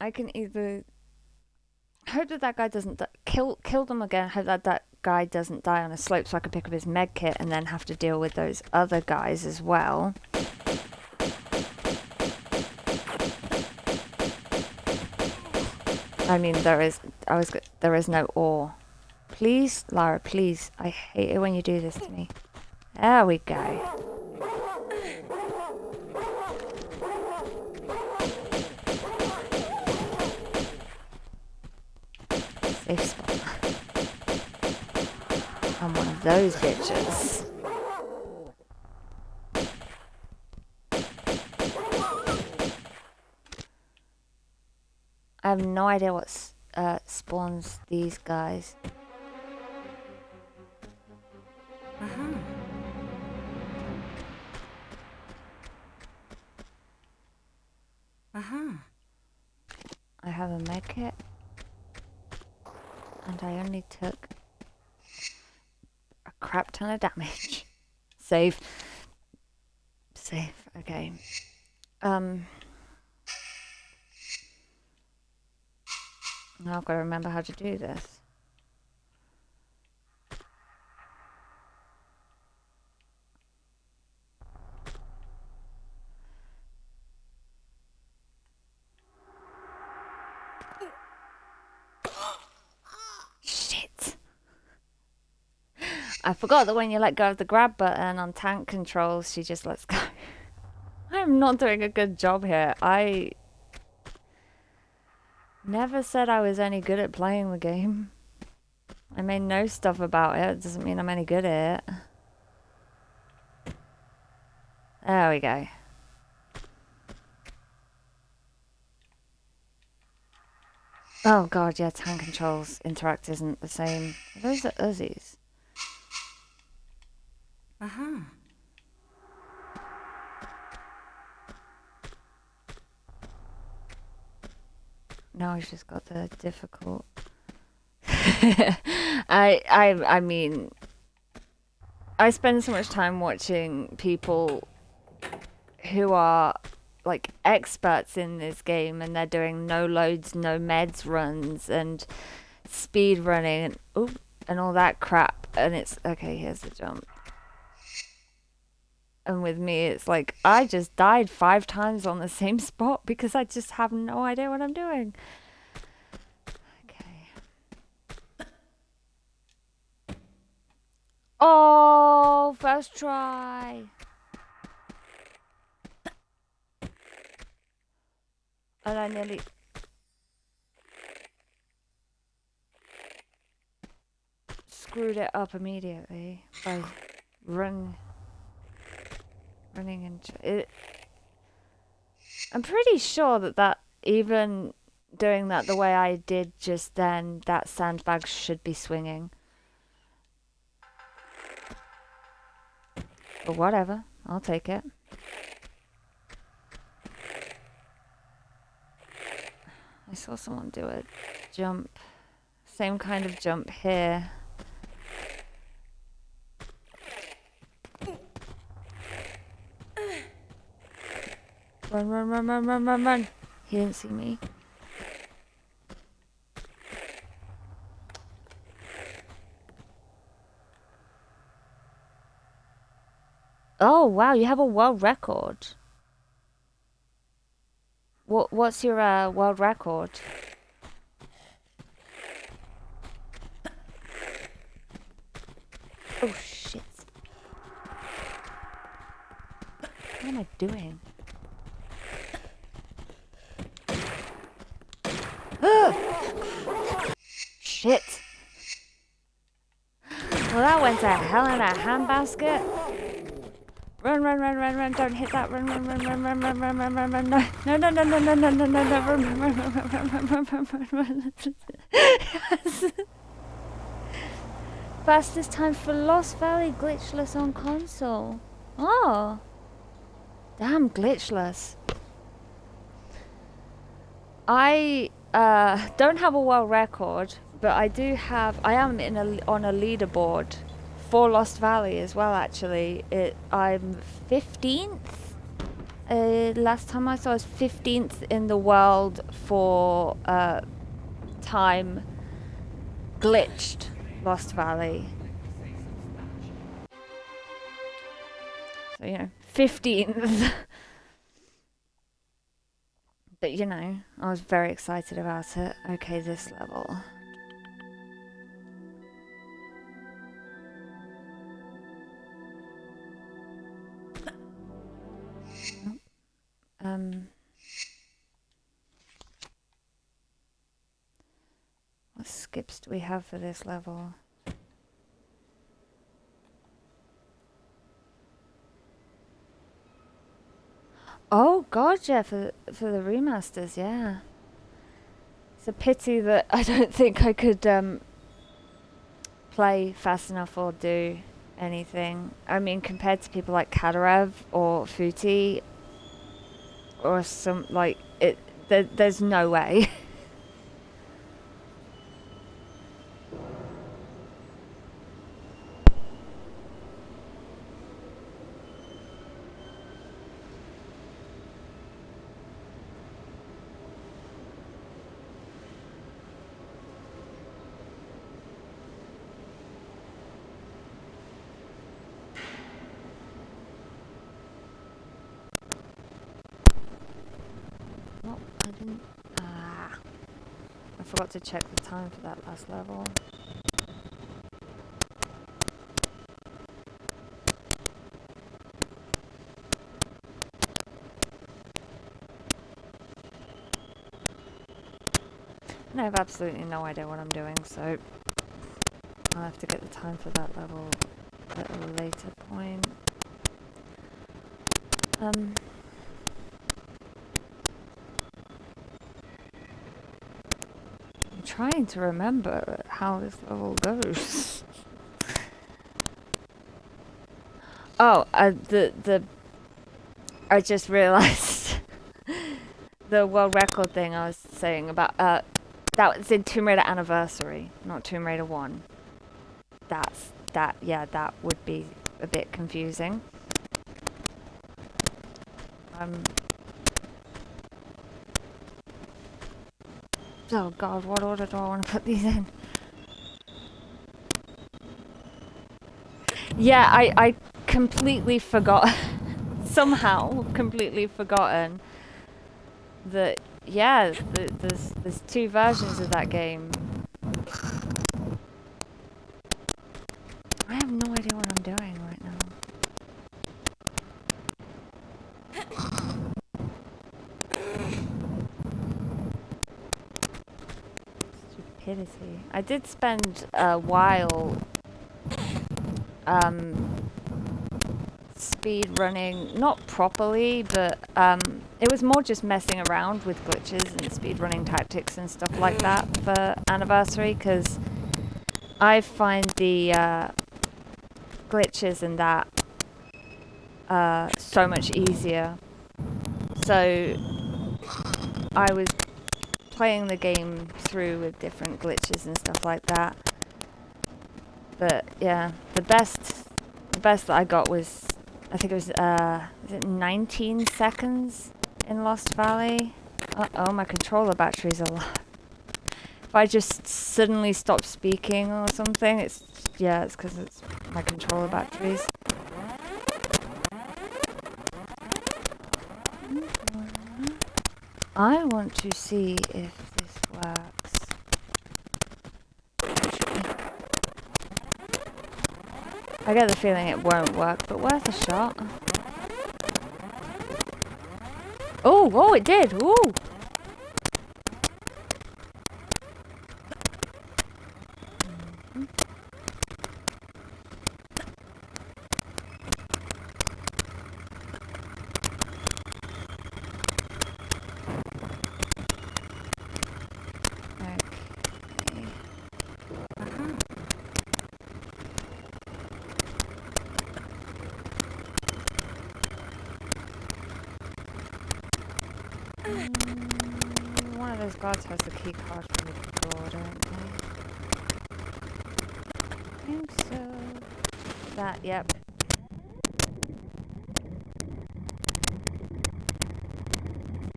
I can either hope that guy doesn't kill them again. Hope that guy doesn't die on a slope, so I can pick up his med kit and then have to deal with those other guys as well. I mean, there is no ore. Please, Lara, please. I hate it when you do this to me. There we go. Safe spot. I'm one of those bitches. I have no idea what spawns these guys. I have a med kit. And I only took a crap ton of damage. Save. Okay. Now I've got to remember how to do this. Shit. I forgot that when you let go of the grab button on tank controls, she just lets go. I I'm not doing a good job here. I never said I was any good at playing the game. I may know stuff about it. It doesn't mean I'm any good at it. There we go. Oh god, yeah, tank controls interact isn't the same. Those are Uzzies. Aha. Now he's just got the difficult. I mean, I spend so much time watching people who are like experts in this game, and they're doing no loads, no meds runs, and speed running, and all that crap. And it's okay. Here's the jump. And with me, it's like I just died 5 times on the same spot because I just have no idea what I'm doing. Okay. Oh, first try. And I nearly... screwed it up immediately by running into it. I'm pretty sure that even doing that the way I did just then, that sandbag should be swinging. But whatever, I'll take it. I saw someone do a jump. Same kind of jump here. Run, run, run, run, run, run, run. He didn't see me. Oh, wow, you have a world record. What's your world record? Oh, shit. What am I doing? Shit. Well, that went to hell in a handbasket. Run, run, run, run, run, don't hit that. Run, run, run, run, run, run, run, run, run, run, no, no, no, no, no, no, no, no, no, run, run, run, run, run, run, run, run, run. Yes. Fastest time for Lost Valley glitchless on console. Oh. Damn, glitchless. I don't have a world record, but I do have. I am on a leaderboard for Lost Valley as well. Actually, I'm 15th. Last time I saw, I was 15th in the world for time glitched Lost Valley. So 15th. But I was very excited about it. Okay, this level. What skips do we have for this level? Oh god, yeah, for the remasters, yeah. It's a pity that I don't think I could play fast enough or do anything. I mean, compared to people like Kadarev or Futi or some there's no way. I forgot to check the time for that last level. And I have absolutely no idea what I'm doing, so I'll have to get the time for that level at a later point. I'm trying to remember how this level goes. Oh, I just realised the world record thing I was saying about, that was in Tomb Raider Anniversary, not Tomb Raider 1. That would be a bit confusing. Oh god, what order do I want to put these in? Yeah, I completely forgot, somehow completely forgotten that, yeah, there's two versions of that game. I have no idea what I'm doing right now. Stupidity. I did spend a while speed running, not properly, but it was more just messing around with glitches and speed running tactics and stuff like that for Anniversary, because I find the glitches and that so much easier. So I was playing the game through with different glitches and stuff like that. But yeah, the best that I got was, I think it was 19 seconds in Lost Valley. Oh, my controller battery's a lot. If I just suddenly stop speaking or something, it's because it's my controller batteries. I want to see if this works. I get the feeling it won't work, but worth a shot. Oh, it did! Ooh! One of those guards has the key card for the door, don't they? I think so. That, yep.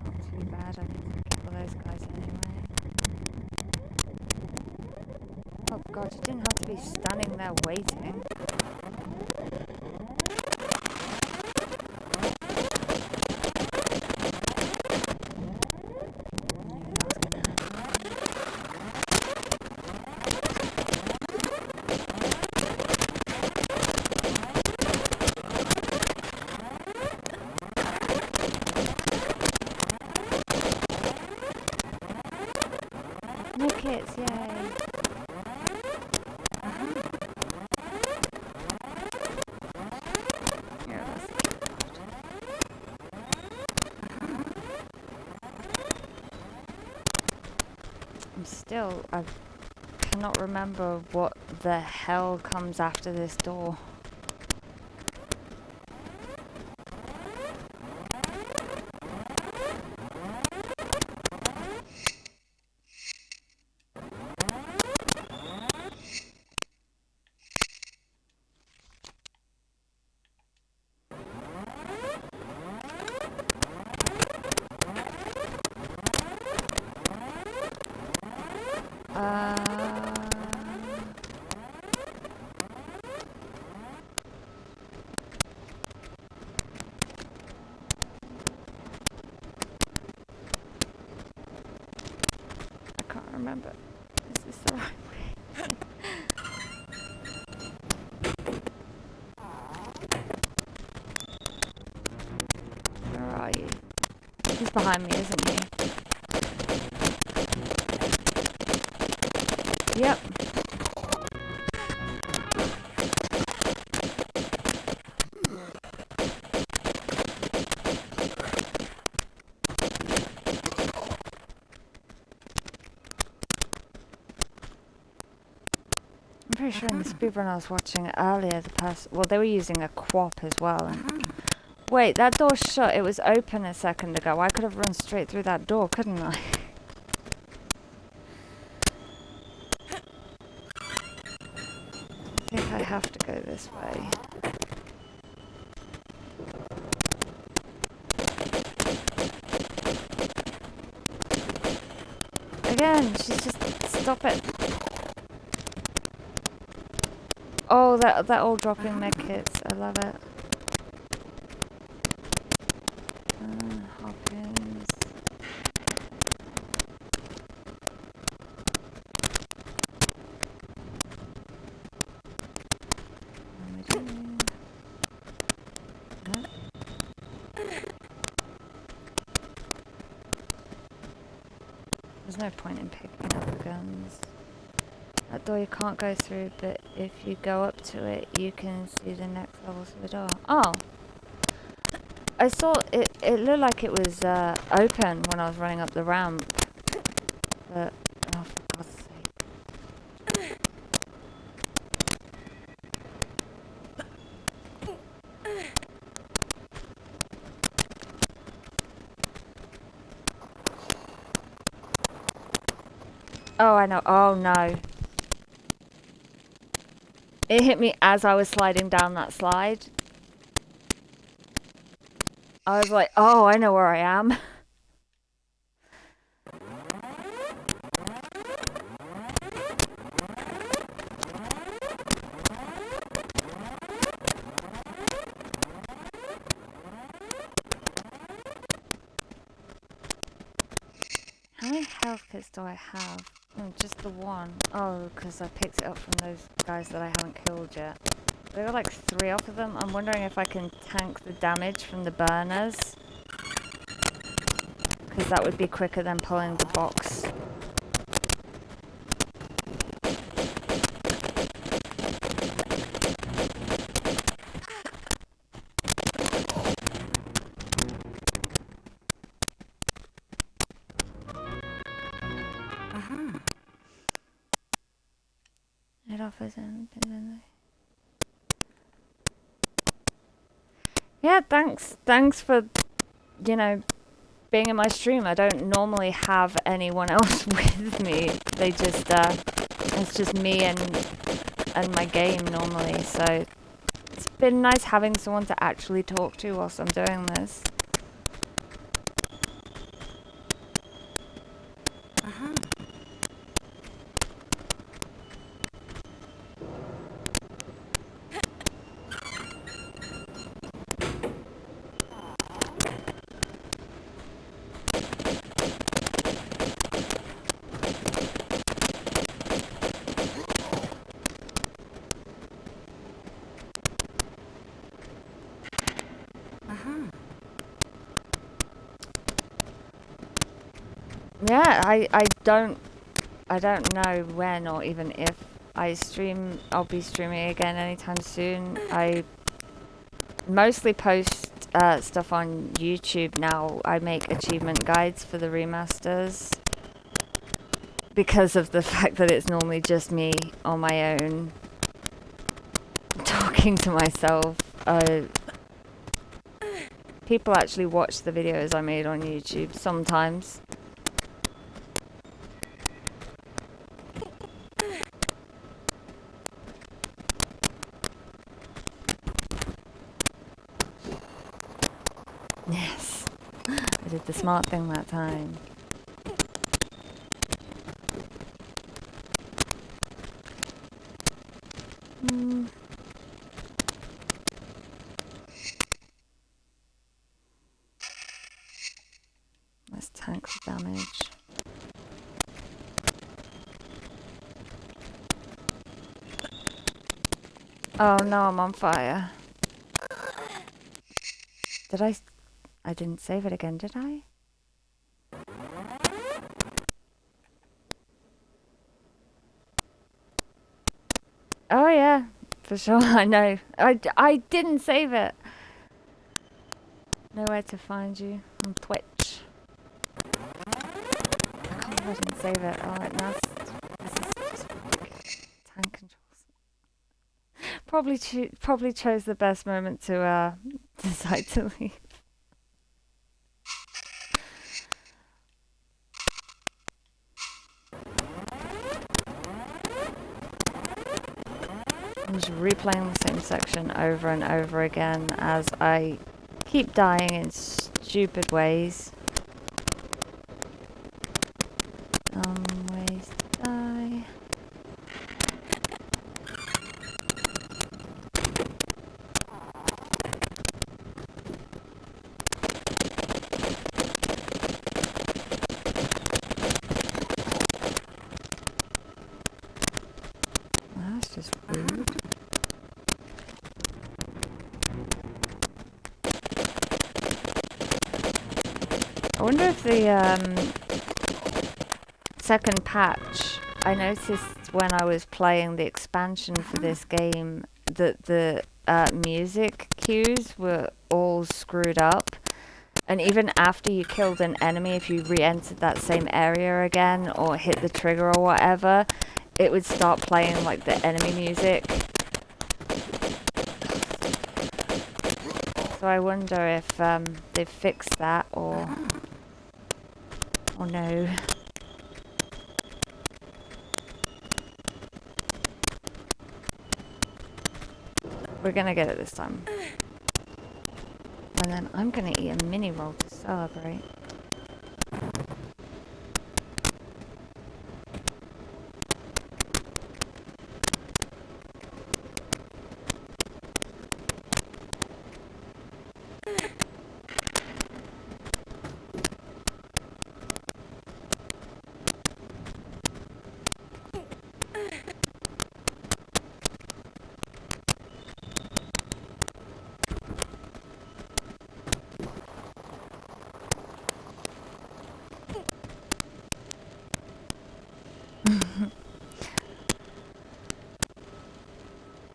Not too bad, I need to kill those guys anyway. Oh god, you didn't have to be standing there waiting. No kits, yay! Here, that's the key card. I cannot remember what the hell comes after this door. I can't remember. Is this the right way? Where are you? He's behind me, isn't he? Yep. I'm pretty sure in the speedrun I was watching earlier, well, they were using a quap as well. And wait, that door's shut. It was open a second ago. I could have run straight through that door, couldn't I? I think I have to go this way. Again, she's just... Stop it. Oh, that all dropping med kits. I love it. Hopkins. What am I doing? No. There's no point in picking up the guns. That door you can't go through, but if you go up to it, you can see the next levels of the door. Oh! I saw it looked like it was open when I was running up the ramp. But, oh, for God's sake. Oh, I know. Oh, no. It hit me as I was sliding down that slide. I was like, oh, I know where I am. How many health kits do I have? Just the one. Oh, because I picked it up from those guys that I haven't killed yet. There are like 3 off of them. I'm wondering if I can tank the damage from the burners. Because that would be quicker than pulling the box. It offers anything. Yeah, thanks for, you know, being in my stream. I don't normally have anyone else with me. They just, it's just me and my game normally. So it's been nice having someone to actually talk to whilst I'm doing this. Yeah, I don't know when or even if I stream. I'll be streaming again anytime soon. I mostly post stuff on YouTube now. I make achievement guides for the remasters because of the fact that it's normally just me on my own talking to myself. People actually watch the videos I made on YouTube sometimes. Yes, I did the smart thing that time. Let's tank the damage. Oh no, I'm on fire. Did I didn't save it again, did I? Oh yeah, for sure. I know. I didn't save it. Nowhere to find you on Twitch. I can't believe I didn't save it. Oh, now this is just ridiculous. Tank controls. Probably chose the best moment to decide to leave. I'm just replaying the same section over and over again as I keep dying in stupid ways. Ways to die. Well, that's just rude. I wonder if the second patch, I noticed when I was playing the expansion for this game that the music cues were all screwed up. And even after you killed an enemy, if you re-entered that same area again or hit the trigger or whatever, it would start playing like the enemy music. So I wonder if they've fixed that or no. We're gonna get it this time. And then I'm gonna eat a mini roll to celebrate.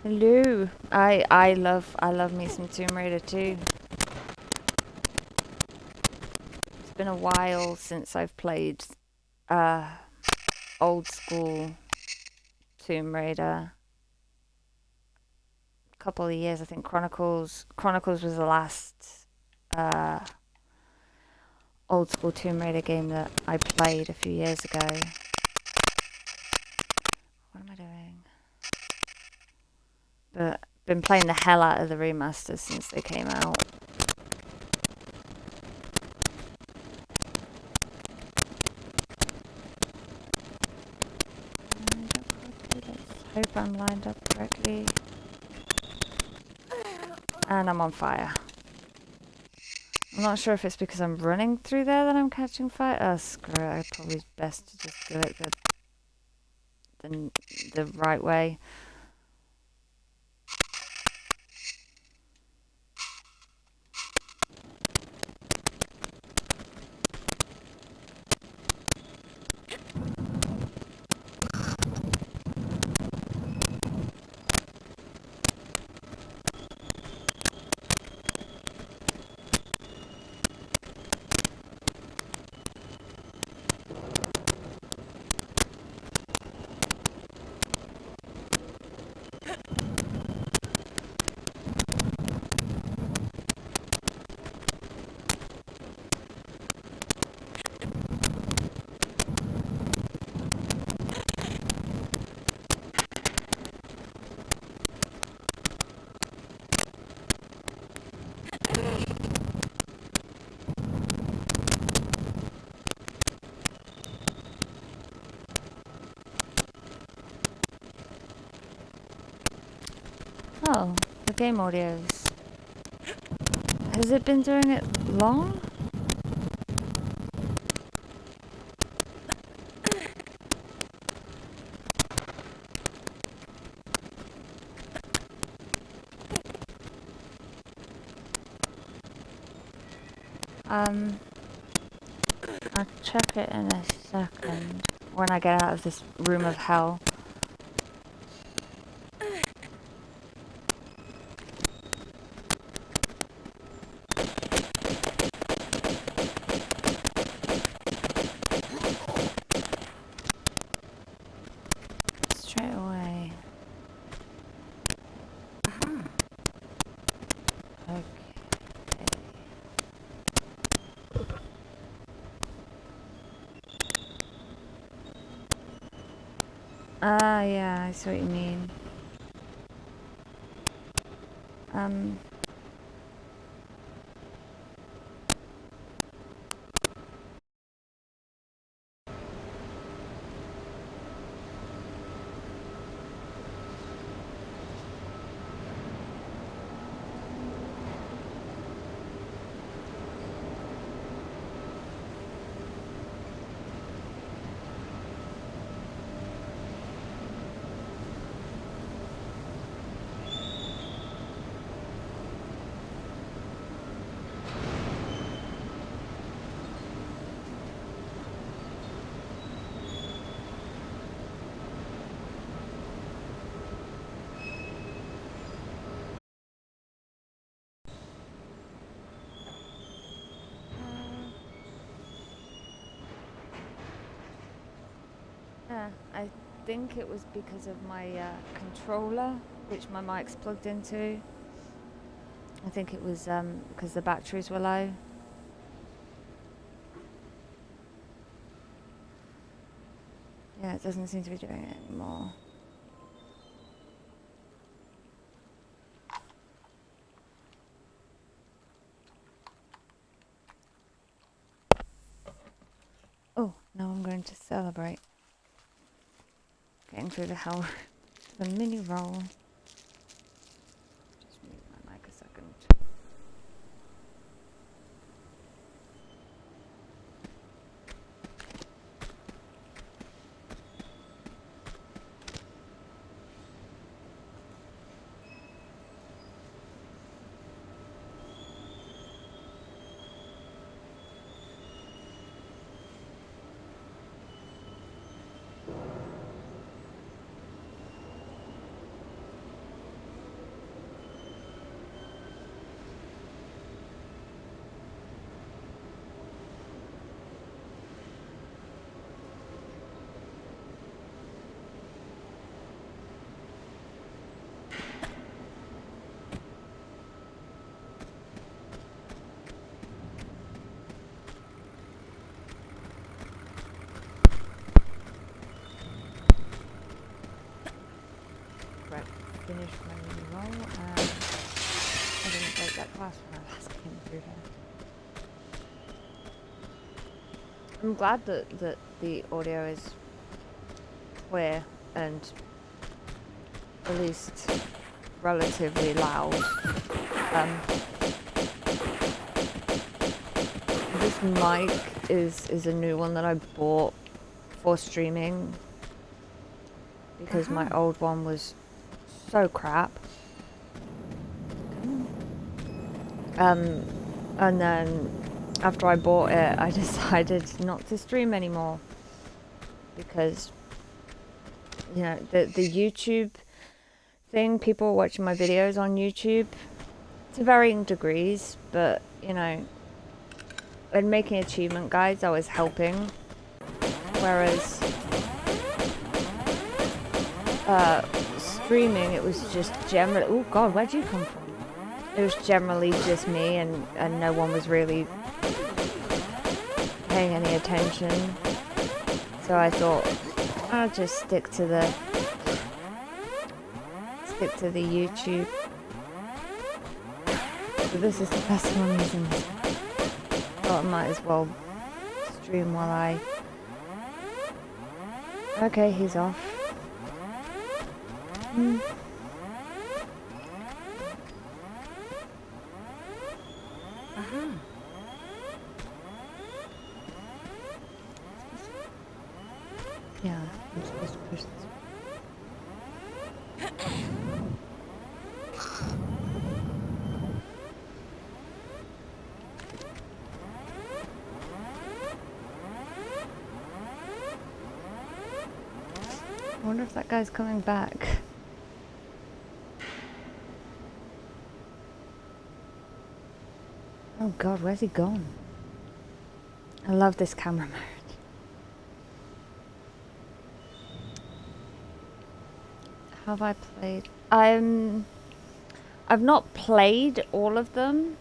Hello. I love me some Tomb Raider too. It's been a while since I've played old school Tomb Raider. A couple of years, I think Chronicles was the last old school Tomb Raider game that I played a few years ago. What am I doing? But been playing the hell out of the remasters since they came out. Let's hope I'm lined up correctly. And I'm on fire. I'm not sure if it's because I'm running through there that I'm catching fire. Oh, screw it. It's probably best to just do it the right way. Oh, the game audios. Has it been doing it long? I'll check it in a second when I get out of this room of hell. Ah, yeah, I see what you mean. Yeah, I think it was because of my controller, which my mic's plugged into. I think it was because the batteries were low. Yeah, it doesn't seem to be doing it anymore. Oh, now I'm going to celebrate. Getting through the hell, the mini roll. Just mute my mic a second. Right, finished my mini roll and I didn't break that glass when I last came through here. I'm glad that the audio is clear and at least relatively loud. This mic is a new one that I bought for streaming because my old one was so crap. And then after I bought it, I decided not to stream anymore because, you know, the YouTube thing, people watching my videos on YouTube to varying degrees, but, you know, in making achievement guides, I was helping, whereas streaming, it was just generally, oh god, where'd you come from? It was generally just me and no one was really paying any attention. So I thought I'll just stick to the YouTube. So this is the best one using this. Thought I might as well stream while I... Okay, he's off. Yeah, I'm supposed to push this. I wonder if that guy's coming back. Oh god, where's he gone? I love this camera mode. Have I played? I've not played all of them.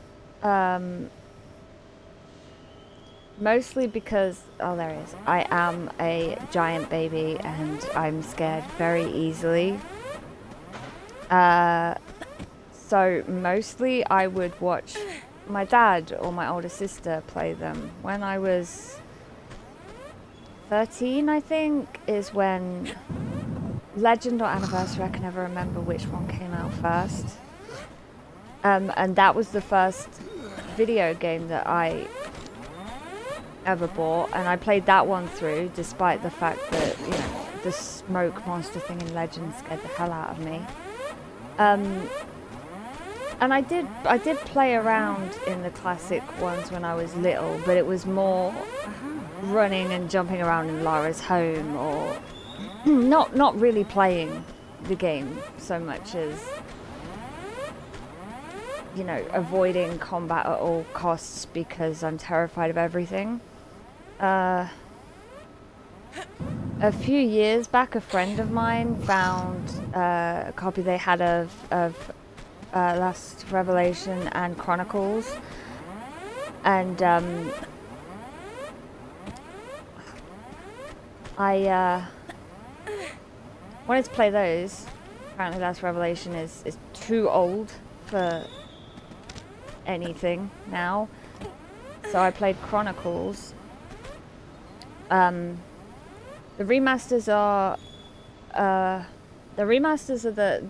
Mostly because, oh, there he is. I am a giant baby and I'm scared very easily. So mostly I would watch my dad or my older sister play them. When I was 13, I think, is when Legend or Anniversary, I can never remember which one came out first. And that was the first video game that I ever bought, and I played that one through, despite the fact that, you know, the smoke monster thing in Legend scared the hell out of me. And I did play around in the classic ones when I was little, but it was more running and jumping around in Lara's home, or not really playing the game so much as, you know, avoiding combat at all costs because I'm terrified of everything. A few years back, a friend of mine found a copy they had of Last Revelation and Chronicles, and I wanted to play those. Apparently Last Revelation is too old for anything now, so I played Chronicles. The remasters are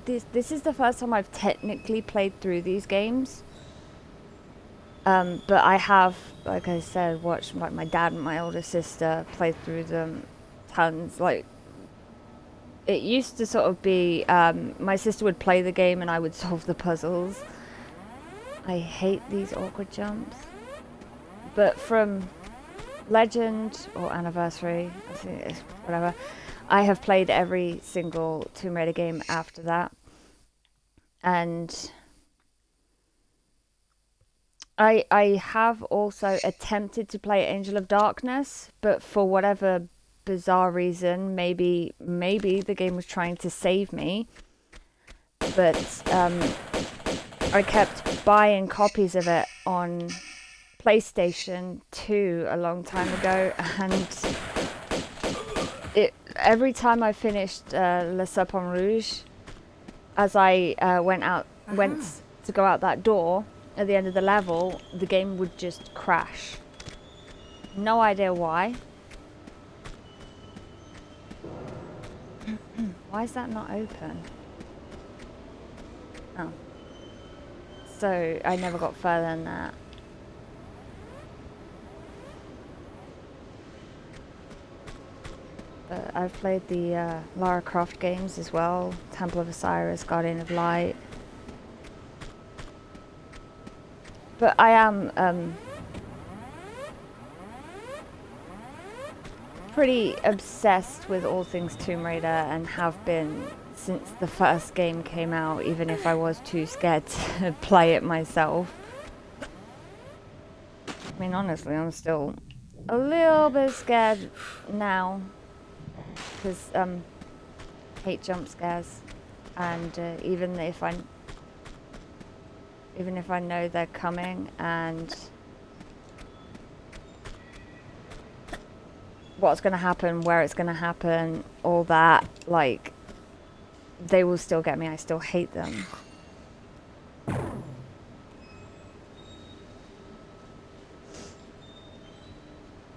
this is the first time I've technically played through these games. But I have, like I said, watched like my dad and my older sister play through them tons. Like, it used to sort of be, my sister would play the game and I would solve the puzzles. I hate these awkward jumps. But from Legend or Anniversary, I think it's whatever, I have played every single Tomb Raider game after that. And I have also attempted to play Angel of Darkness, but for whatever bizarre reason, maybe the game was trying to save me, but I kept buying copies of it on PlayStation 2 a long time ago, and every time I finished Le Serpent Rouge, as I went to go out that door at the end of the level, the game would just crash. No idea why. Why is that not open? Oh. So I never got further than that. I've played the Lara Croft games as well. Temple of Osiris, Guardian of Light. But I am pretty obsessed with all things Tomb Raider, and have been since the first game came out, even if I was too scared to play it myself. I mean, honestly, I'm still a little bit scared now, because hate jump scares, and even if I know they're coming and what's going to happen, where it's going to happen, all that, like, they will still get me. I still hate them.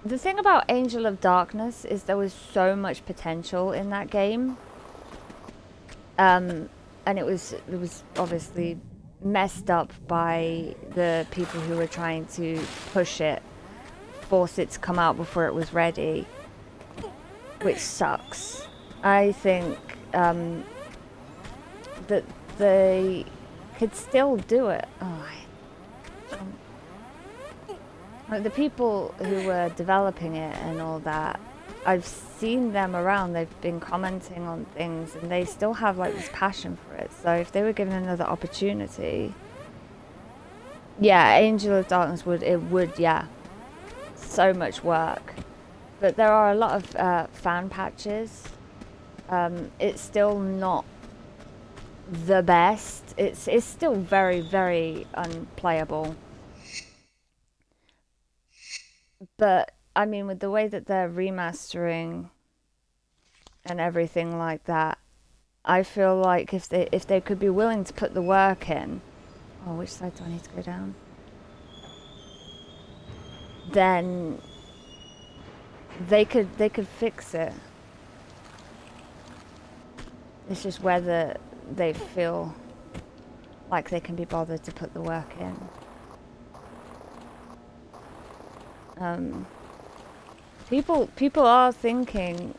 The thing about Angel of Darkness is there was so much potential in that game. And it was obviously messed up by the people who were trying to push it, force it to come out before it was ready, which sucks. I think that they could still do it. Like, the people who were developing it and all that, I've seen them around. They've been commenting on things, and they still have like this passion for it. So if they were given another opportunity, yeah, Angel of Darkness would, yeah, so much work. But there are a lot of fan patches. It's still not the best. It's still very, very unplayable. But I mean, with the way that they're remastering and everything like that, I feel like if they could be willing to put the work in, oh, which side do I need to go down? Then they could fix it. It's just whether they feel like they can be bothered to put the work in. People are thinking,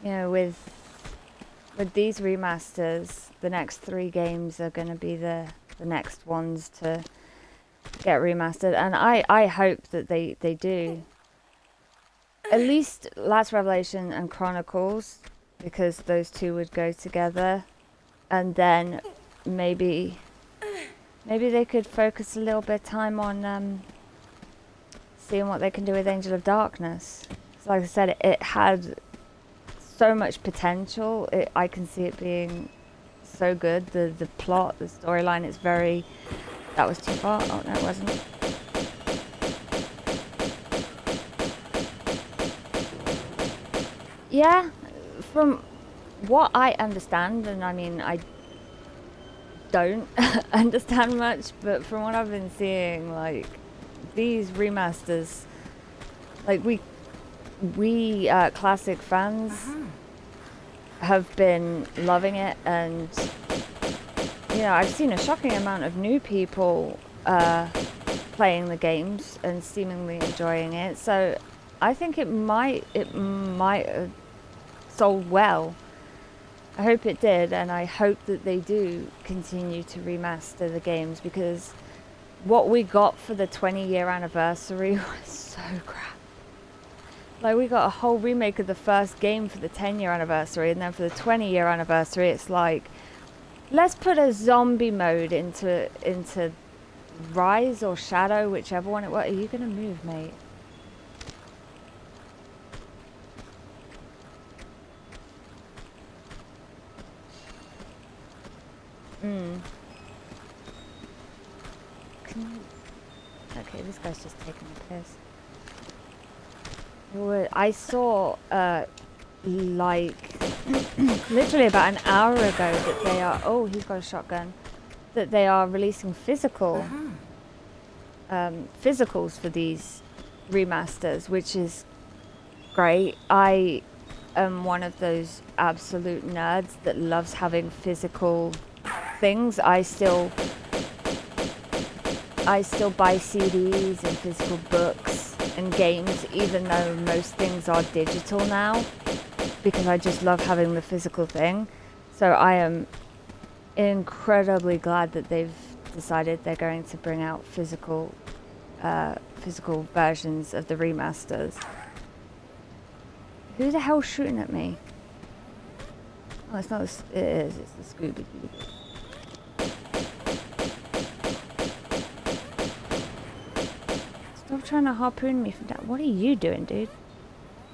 you know, with these remasters, the next 3 games are going to be the next ones to get remastered, and I hope that they do. At least Last Revelation and Chronicles, because those 2 would go together, and then maybe they could focus a little bit of time on seeing what they can do with Angel of Darkness. So like I said, it had so much potential. I can see it being so good. The plot, the storyline, it's very... That was too far. Oh, no, it wasn't. Yeah, from what I understand, and I mean, I don't understand much, but from what I've been seeing, like, these remasters, like, we classic fans have been loving it, and, you know, I've seen a shocking amount of new people playing the games and seemingly enjoying it, so I think it might have sold well. I hope it did, and I hope that they do continue to remaster the games, because what we got for the 20-year anniversary was so crap. Like, we got a whole remake of the first game for the 10-year anniversary, and then for the 20-year anniversary, it's like, let's put a zombie mode into Rise or Shadow, whichever one it was. Are you gonna move, mate? Okay, this guy's just taking a piss. I saw, like, literally about an hour ago that they are... Oh, he's got a shotgun. That they are releasing physicals for these remasters, which is great. I am one of those absolute nerds that loves having physical things. I still buy CDs and physical books and games, even though most things are digital now, because I just love having the physical thing. So I am incredibly glad that they've decided they're going to bring out physical versions of the remasters. Who the hell's shooting at me? Oh, it's not. It is. It's the Scooby-Doo. Stop trying to harpoon me from down. What are you doing, dude?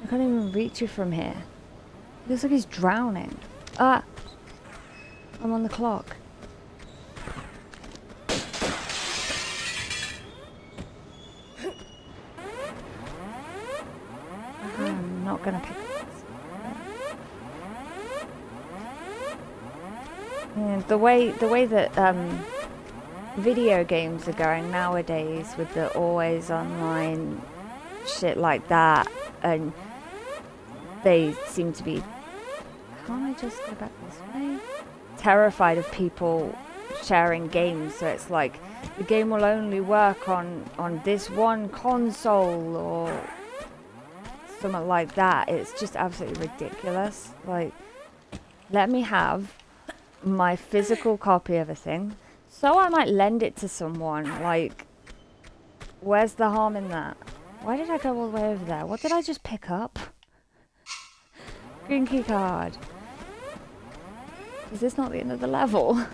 I can't even reach you from here. It looks like he's drowning. Ah! I'm on the clock. I'm not gonna pick this. Yeah, the way that video games are going nowadays, with the always online shit like that, and they seem to be... Can't I just go back this way? Terrified of people sharing games, so it's like the game will only work on this one console or something like that. It's just absolutely ridiculous. Like, let me have my physical copy of a thing, so I might lend it to someone. Like, where's the harm in that? Why did I go all the way over there? What did I just pick up? Green key card. Is this not the end of the level?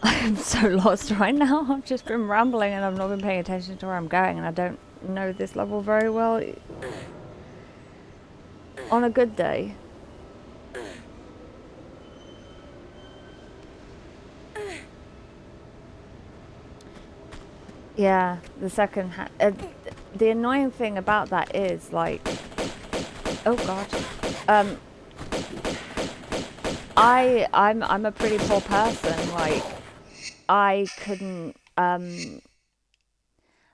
I am so lost right now. I've just been rambling and I've not been paying attention to where I'm going, and I don't know this level very well. On a good day. Yeah, the second hand. The annoying thing about that is like, oh god, um, I'm a pretty poor person. Like, I couldn't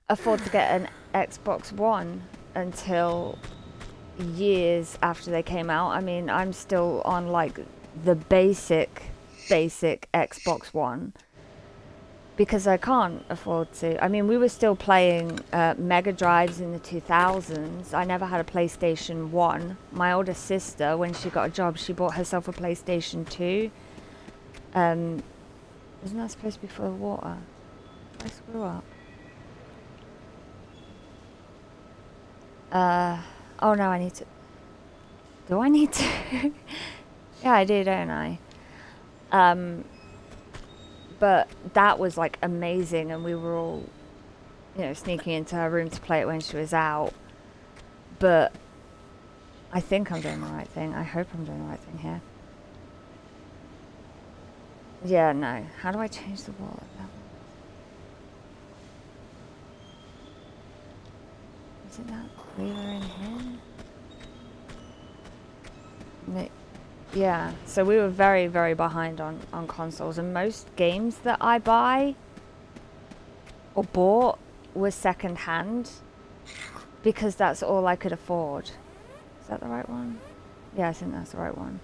afford to get an Xbox One until years after they came out. I mean, I'm still on like the basic Xbox One because I can't afford to. I mean, we were still playing Mega Drives in the 2000s. I never had a PlayStation 1. My older sister, when she got a job, she bought herself a PlayStation 2. Um, isn't that supposed to be full of water? I screw up. Oh no, I need to. Do I need to? Yeah, I do, don't I? Um, but that was like amazing, and we were all, sneaking into her room to play it when she was out. But I think I'm doing the right thing. I hope I'm doing the right thing here. Yeah, no. How do I change the water level? Is it that lever in here? Yeah, so we were very, very behind on consoles, and most games that I buy or bought was second hand because that's all I could afford. Is that the right one? Yeah, I think that's the right one.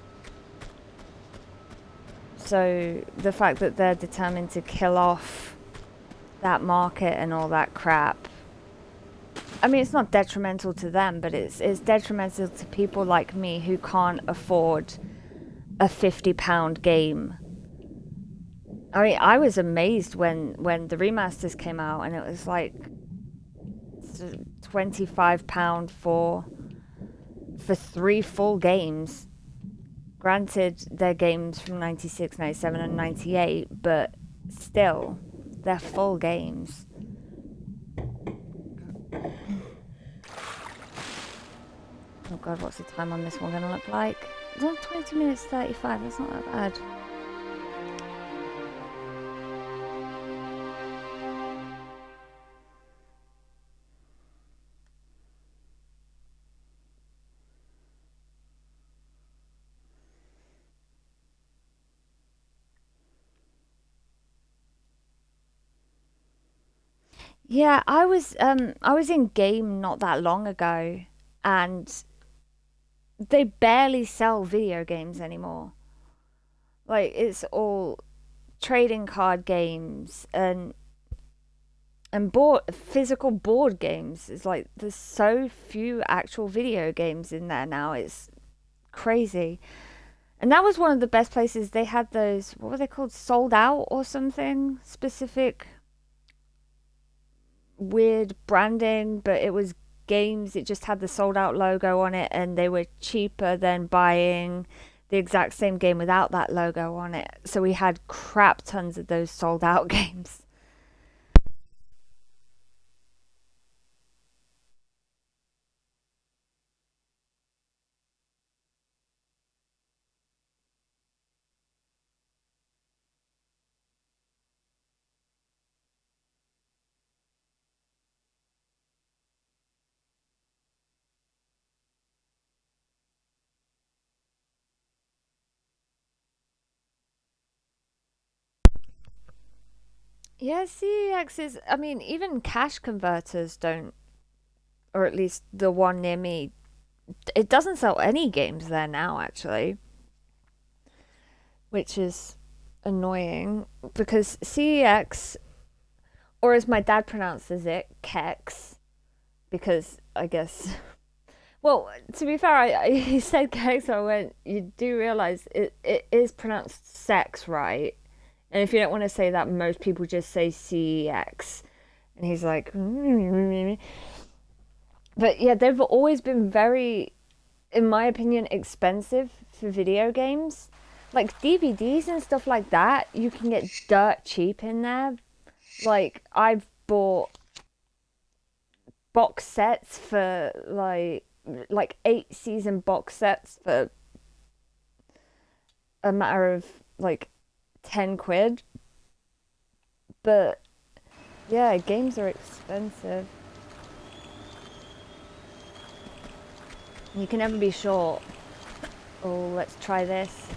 So the fact that they're determined to kill off that market and all that crap, I mean, it's not detrimental to them, but it's detrimental to people like me who can't afford a £50 game. I mean, I was amazed when the remasters came out, and it was like £25 for 3 full games. Granted, they're games from 96, 97, and 98, but still, they're full games. Oh god, what's the time on this one going to look like? 22 minutes 35, that's not that bad. Yeah, I was in game not that long ago, and they barely sell video games anymore. Like, it's all trading card games and physical board games. It's like there's so few actual video games in there now. It's crazy. And that was one of the best places. They had those, what were they called, sold out or something, specific weird branding, but it was games. It just had the sold out logo on it, and they were cheaper than buying the exact same game without that logo on it. So we had crap tons of those sold out games. Yeah, CEX is, I mean, even cash converters don't, or at least the one near me, it doesn't sell any games there now, actually, which is annoying because CEX, or as my dad pronounces it, Kex, because I guess, well, to be fair, he said Kex, I went, you do realize it is pronounced sex, right? And if you don't want to say that, most people just say CEX. And he's like, but yeah, they've always been very, in my opinion, expensive for video games. Like DVDs and stuff like that, you can get dirt cheap in there. Like I've bought box sets for like 8 season box sets for a matter of like 10 quid. But Yeah, games are expensive. You can never be sure. Oh, let's try this.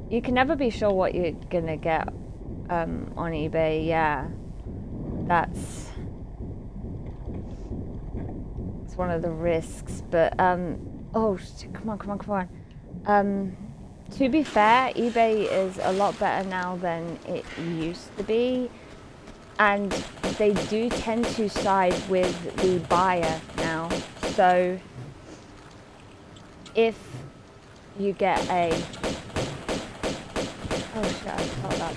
You can never be sure what you're gonna get on eBay. Yeah, that's it's one of the risks. But oh, come on, come on, come on. To be fair, eBay is a lot better now than it used to be, and they do tend to side with the buyer now. So if you get a oh shit, I felt that.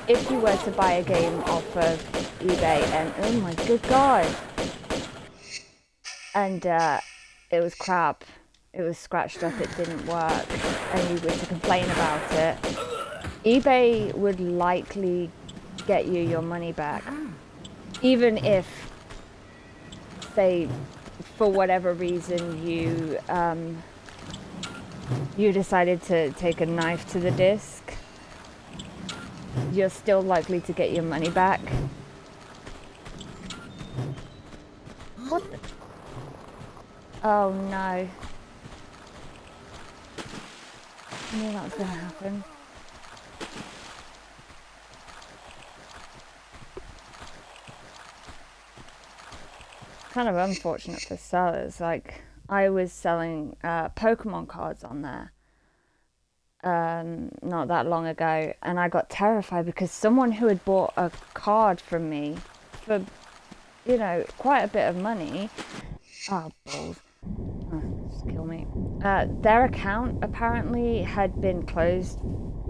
If you were to buy a game off of eBay and oh my good god, and it was crap, it was scratched up, it didn't work, and you were to complain about it, eBay would likely get you your money back. Even if, say, for whatever reason you you decided to take a knife to the disc, you're still likely to get your money back. What the? Oh no. I knew that was going to happen. Kind of unfortunate for sellers. Like, I was selling Pokemon cards on there not that long ago, and I got terrified because someone who had bought a card from me for, you know, quite a bit of money. Oh, balls. Oh, just kill me. Their account apparently had been closed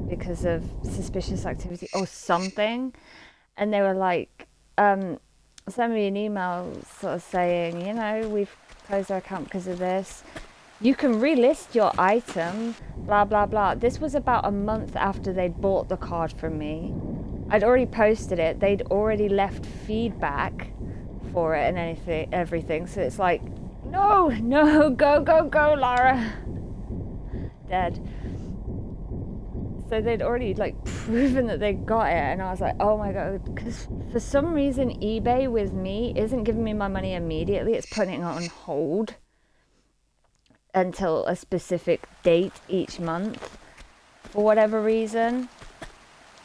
because of suspicious activity or something, and they were like, send me an email sort of saying, you know, we've closed our account because of this. You can relist your item, blah, blah, blah. This was about a month after they'd bought the card from me. I'd already posted it. They'd already left feedback for it and everything. So it's like, no, no, go, go, go, Lara. Dead. So they'd already like proven that they got it, and I was like, oh my god, because for some reason eBay with me isn't giving me my money immediately. It's putting it on hold until a specific date each month for whatever reason.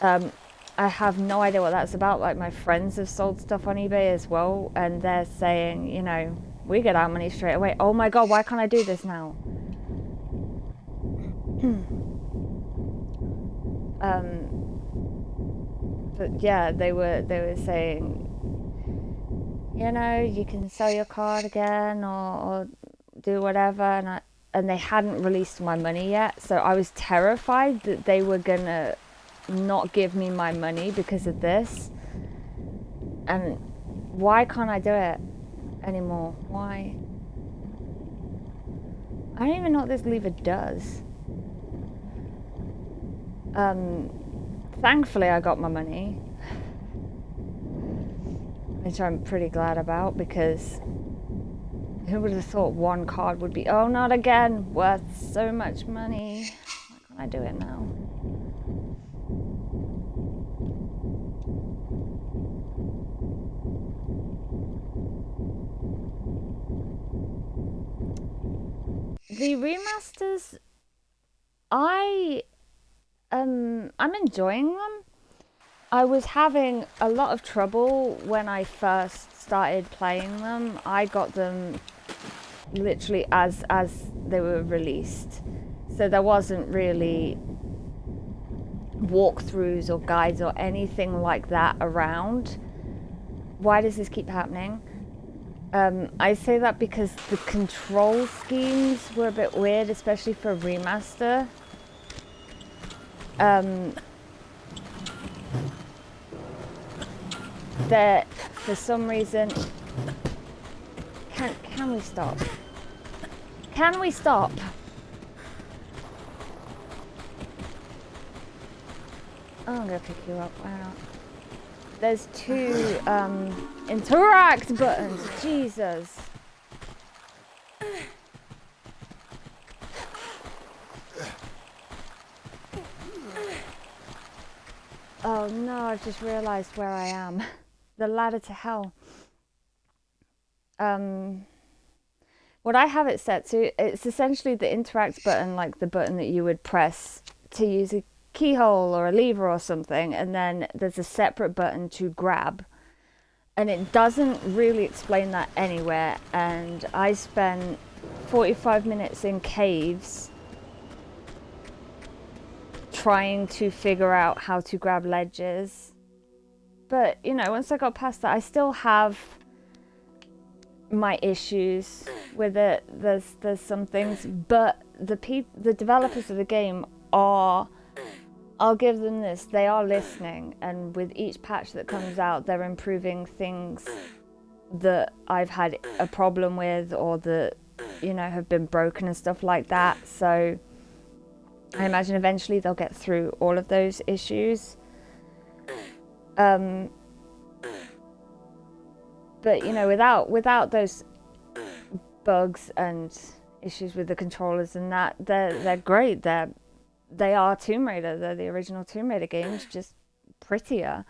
I have no idea what that's about. Like, my friends have sold stuff on eBay as well, and they're saying, you know, we get our money straight away. Oh my god, why can't I do this now? But yeah, they were saying, you know, you can sell your card again or do whatever, and they hadn't released my money yet, so I was terrified that they were gonna not give me my money because of this. And why can't I do it anymore? Why? I don't even know what this lever does. Thankfully I got my money, which I'm pretty glad about, because who would have thought one card would be, oh not again, worth so much money. Why can't I do it now? The remasters, I'm enjoying them. I was having a lot of trouble when I first started playing them. I got them literally as they were released, so there wasn't really walkthroughs or guides or anything like that around. Why does this keep happening? I say that because the control schemes were a bit weird, especially for remaster. That for some reason, can we stop? Can we stop? Oh, I'm gonna pick you up. Why not? There's two interact buttons. Jesus. Oh no, I've just realised where I am. The ladder to hell. What I have it set to, it's essentially the interact button, like the button that you would press to use a keyhole or a lever or something, and then there's a separate button to grab. And it doesn't really explain that anywhere, and I spent 45 minutes in caves trying to figure out how to grab ledges. But, you know, once I got past that, I still have my issues with it. There's some things, but the developers of the game are, I'll give them this, they are listening, and with each patch that comes out, they're improving things that I've had a problem with, or that, you know, have been broken and stuff like that. So I imagine eventually they'll get through all of those issues. But, you know, without those bugs and issues with the controllers and that, they're great. They are Tomb Raider. They're the original Tomb Raider games, just prettier.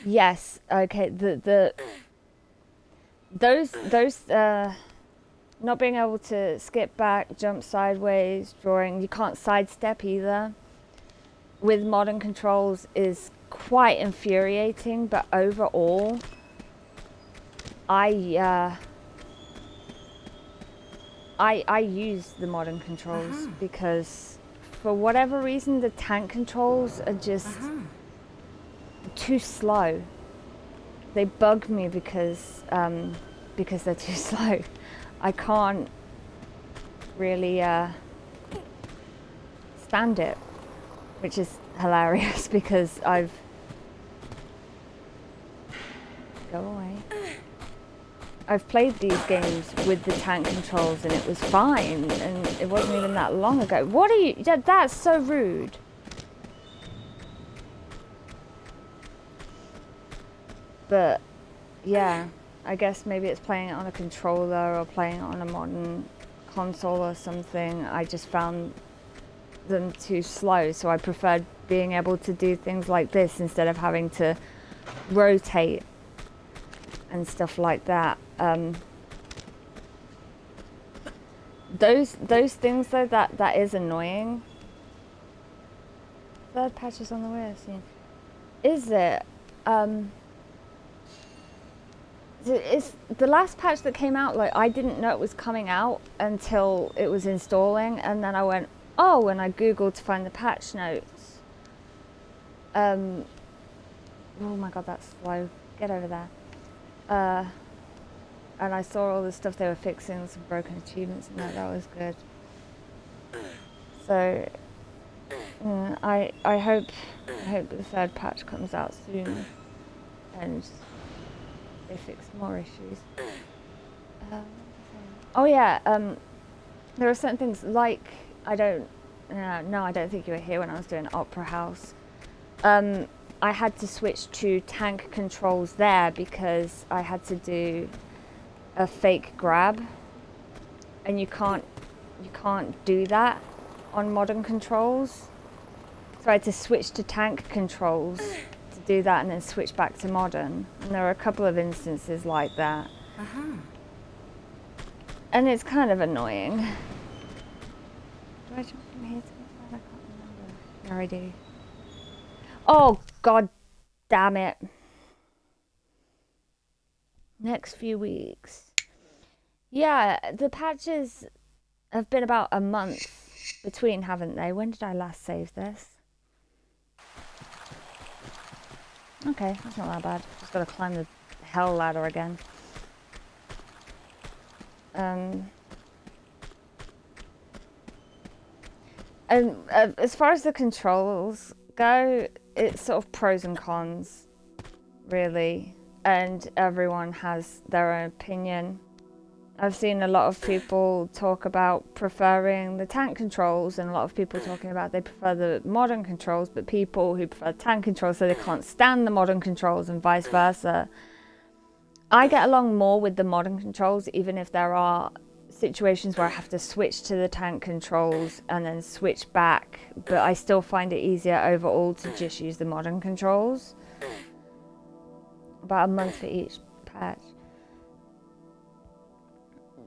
Yes. Okay. Those not being able to skip back, jump sideways, drawing. You can't sidestep either. With modern controls is quite infuriating, but overall, I use the modern controls because for whatever reason the tank controls are just too slow. They bug me because they're too slow. I can't really stand it, which is hilarious because I've played these games with the tank controls and it was fine, and it wasn't even that long ago. What are you? That's so rude. But yeah, I guess maybe it's playing it on a controller or playing it on a modern console or something. I just found them too slow, so I preferred being able to do things like this instead of having to rotate and stuff like that. Those things though, that is annoying. Third patch is on the way, I've seen. Is it? It's the last patch that came out, like, I didn't know it was coming out until it was installing, and then I went, oh, and I googled to find the patch notes. Oh my god, that's slow. Get over there. And I saw all the stuff they were fixing, some broken achievements, and that was good. So I hope the third patch comes out soon and they fix more issues. Oh yeah, there are certain things like, I don't think you were here when I was doing Opera House. I had to switch to tank controls there because I had to do a fake grab, and you can't do that on modern controls. So I had to switch to tank controls to do that, and then switch back to modern. And there were a couple of instances like that. And it's kind of annoying. Do I jump from here to that? I can't remember. There I do. Oh, god damn it. Next few weeks. Yeah, the patches have been about a month between, haven't they? When did I last save this? Okay, that's not that bad. Just gotta climb the hell ladder again. And as far as the controls go, it's sort of pros and cons, really, and everyone has their own opinion. I've seen a lot of people talk about preferring the tank controls, and a lot of people talking about they prefer the modern controls, but people who prefer tank controls so they can't stand the modern controls, and vice versa. I get along more with the modern controls, even if there are situations where I have to switch to the tank controls and then switch back, but I still find it easier overall to just use the modern controls. About a month for each patch.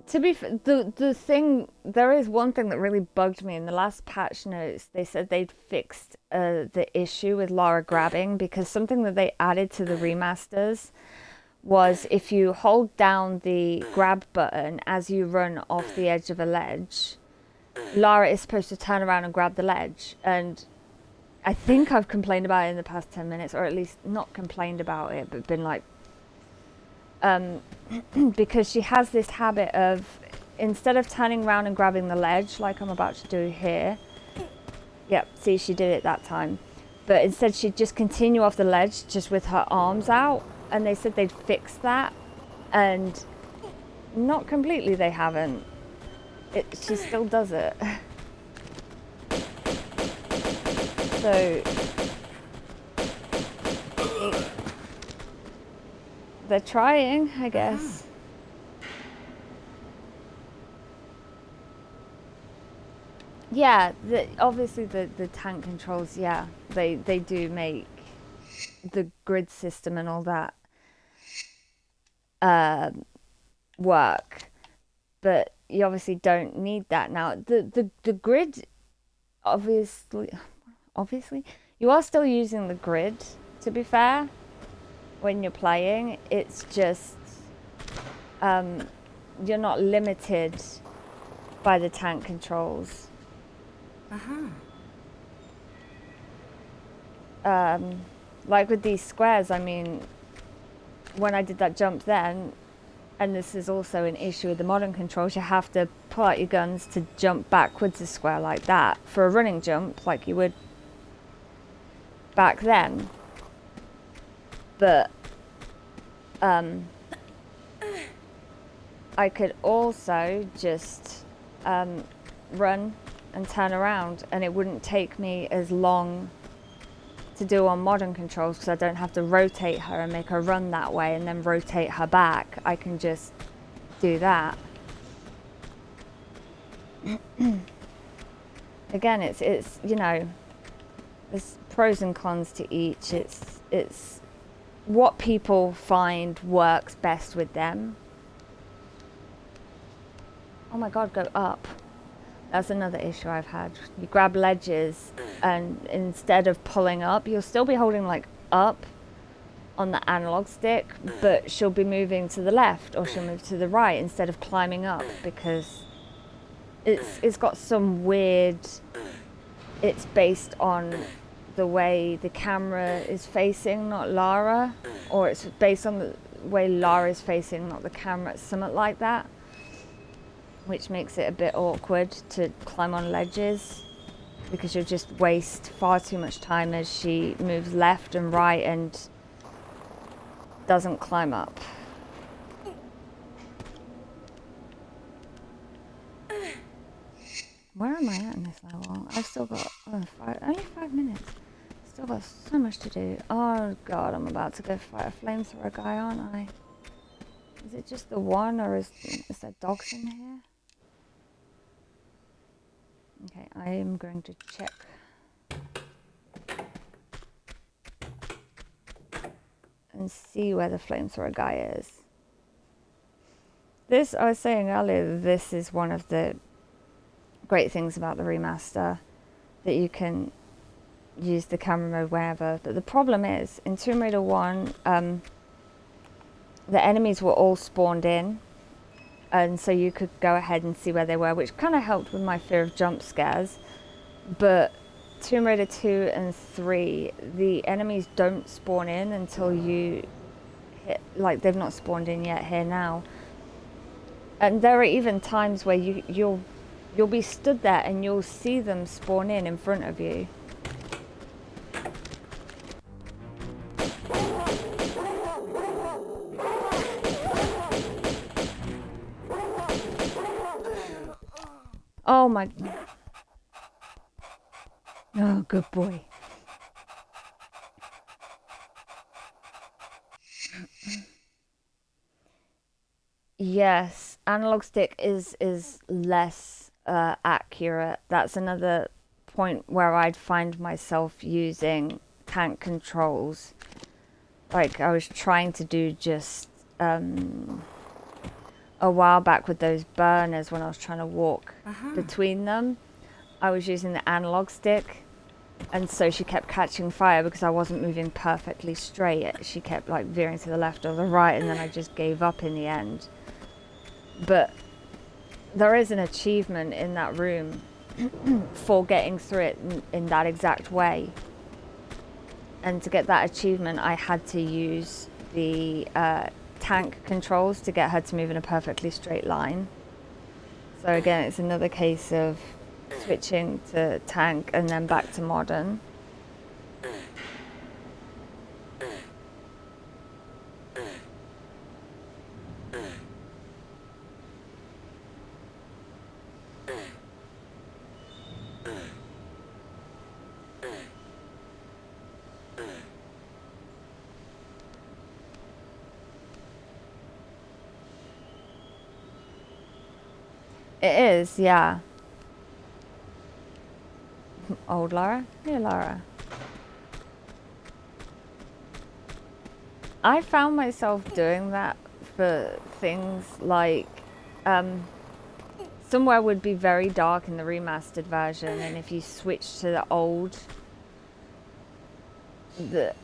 To be the thing, there is one thing that really bugged me in the last patch notes. They said they'd fixed the issue with Lara grabbing, because something that they added to the remasters was if you hold down the grab button as you run off the edge of a ledge, Lara is supposed to turn around and grab the ledge. And I think I've complained about it in the past 10 minutes, or at least not complained about it, but been like, because she has this habit of, instead of turning around and grabbing the ledge like I'm about to do here, yep, see, she did it that time, but instead she'd just continue off the ledge just with her arms out, and they said they'd fix that, and not completely, they haven't. She still does it. So they're trying, I guess. Yeah, obviously the tank controls, yeah, they do make the grid system and all that work, but you obviously don't need that now. The grid, obviously you are still using the grid, to be fair, when you're playing. It's just you're not limited by the tank controls. Like with these squares, I mean, when I did that jump then, and this is also an issue with the modern controls, you have to pull out your guns to jump backwards a square like that for a running jump, like you would back then. But I could also just run and turn around, and it wouldn't take me as long to do on modern controls, because I don't have to rotate her and make her run that way and then rotate her back. I can just do that. Again, it's you know, there's pros and cons to each. It's what people find works best with them. Oh my god, go up. That's another issue I've had. You grab ledges, and instead of pulling up, you'll still be holding like up on the analog stick, but she'll be moving to the left or she'll move to the right instead of climbing up, because it's got some weird, it's based on the way the camera is facing, not Lara, or it's based on the way Lara is facing, not the camera, something like that, which makes it a bit awkward to climb on ledges, because you'll just waste far too much time as she moves left and right and doesn't climb up. Where am I at in this level? I've still got only 5 minutes. Still got so much to do. Oh god, I'm about to go fight a flamethrower guy, aren't I? Is it just the one, or is there dogs in here? Okay, I am going to check. And see where the flamethrower guy is. This, I was saying earlier, this is one of the great things about the remaster, that you can use the camera mode wherever. But the problem is, in Tomb Raider 1, the enemies were all spawned in, and so you could go ahead and see where they were, which kind of helped with my fear of jump scares. But Tomb Raider 2 and 3, the enemies don't spawn in until you hit, like they've not spawned in yet here now. And there are even times where you'll be stood there and you'll see them spawn in front of you. Oh my... Oh, good boy. Yes, analog stick is less accurate. That's another point where I'd find myself using tank controls. Like I was trying to do just a while back with those burners when I was trying to walk between them. I was using the analog stick, and so she kept catching fire because I wasn't moving perfectly straight. She kept like veering to the left or the right, and then I just gave up in the end. But there is an achievement in that room for getting through it in that exact way. And to get that achievement, I had to use the tank controls to get her to move in a perfectly straight line. So again, it's another case of switching to tank and then back to modern. It is, yeah. Old Lara? New Lara. I found myself doing that for things like somewhere would be very dark in the remastered version, and if you switch to the old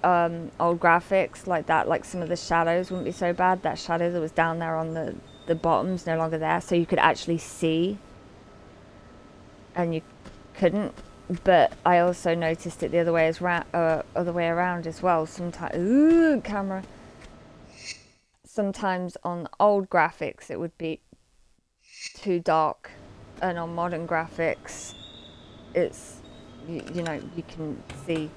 graphics like that, like some of the shadows wouldn't be so bad. That shadow that was down there on the bottom's no longer there, so you could actually see, and you couldn't. But I also noticed it the other way around as well. Sometimes, camera. Sometimes on old graphics it would be too dark, and on modern graphics, it's you know, you can see.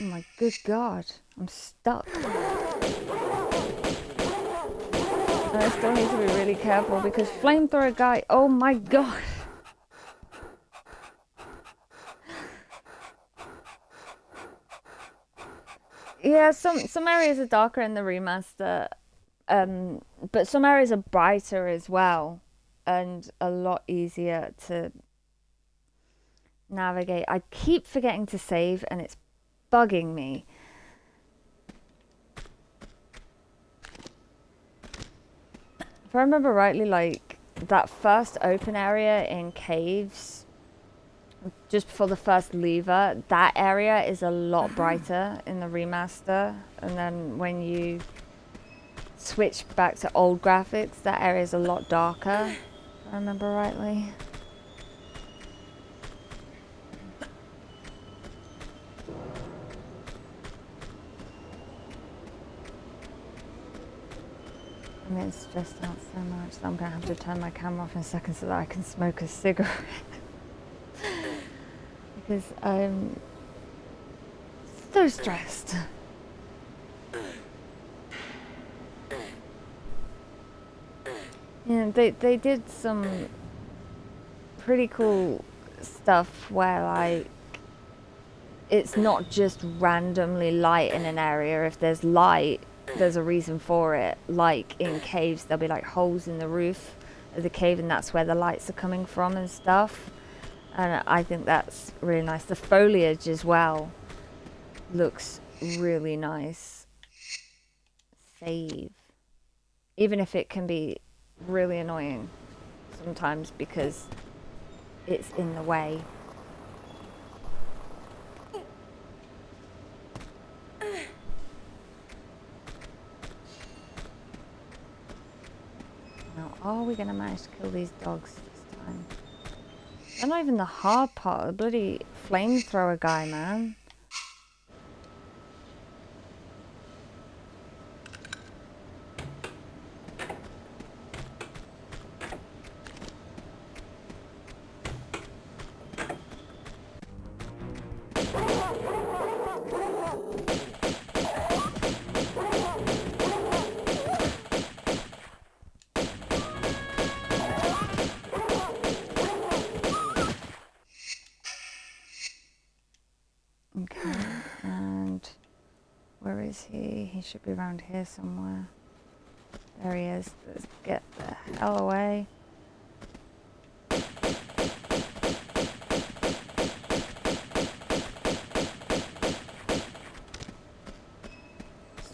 Oh my good God, I'm stuck. And I still need to be really careful because flamethrower guy, oh my God. Yeah, some areas are darker in the remaster, but some areas are brighter as well, and a lot easier to navigate. I keep forgetting to save, and it's bugging me. If I remember rightly, like that first open area in caves, just before the first lever, that area is a lot brighter in the remaster, and then when you switch back to old graphics, that area is a lot darker, if I remember rightly. I'm getting stressed out so much that I'm going to have to turn my camera off in a second so that I can smoke a cigarette. Because I'm so stressed. Yeah, they did some pretty cool stuff where like it's not just randomly light in an area. If there's light, there's a reason for it. Like in caves, there'll be like holes in the roof of the cave, and that's where the lights are coming from and stuff. And I think that's really nice. The foliage as well looks really nice. Save. Even if it can be really annoying sometimes because it's in the way. Now, are we going to manage to kill these dogs this time? They're not even the hard part. The bloody flamethrower guy, man. is he? He should be around here somewhere. There he is. Let's get the hell away.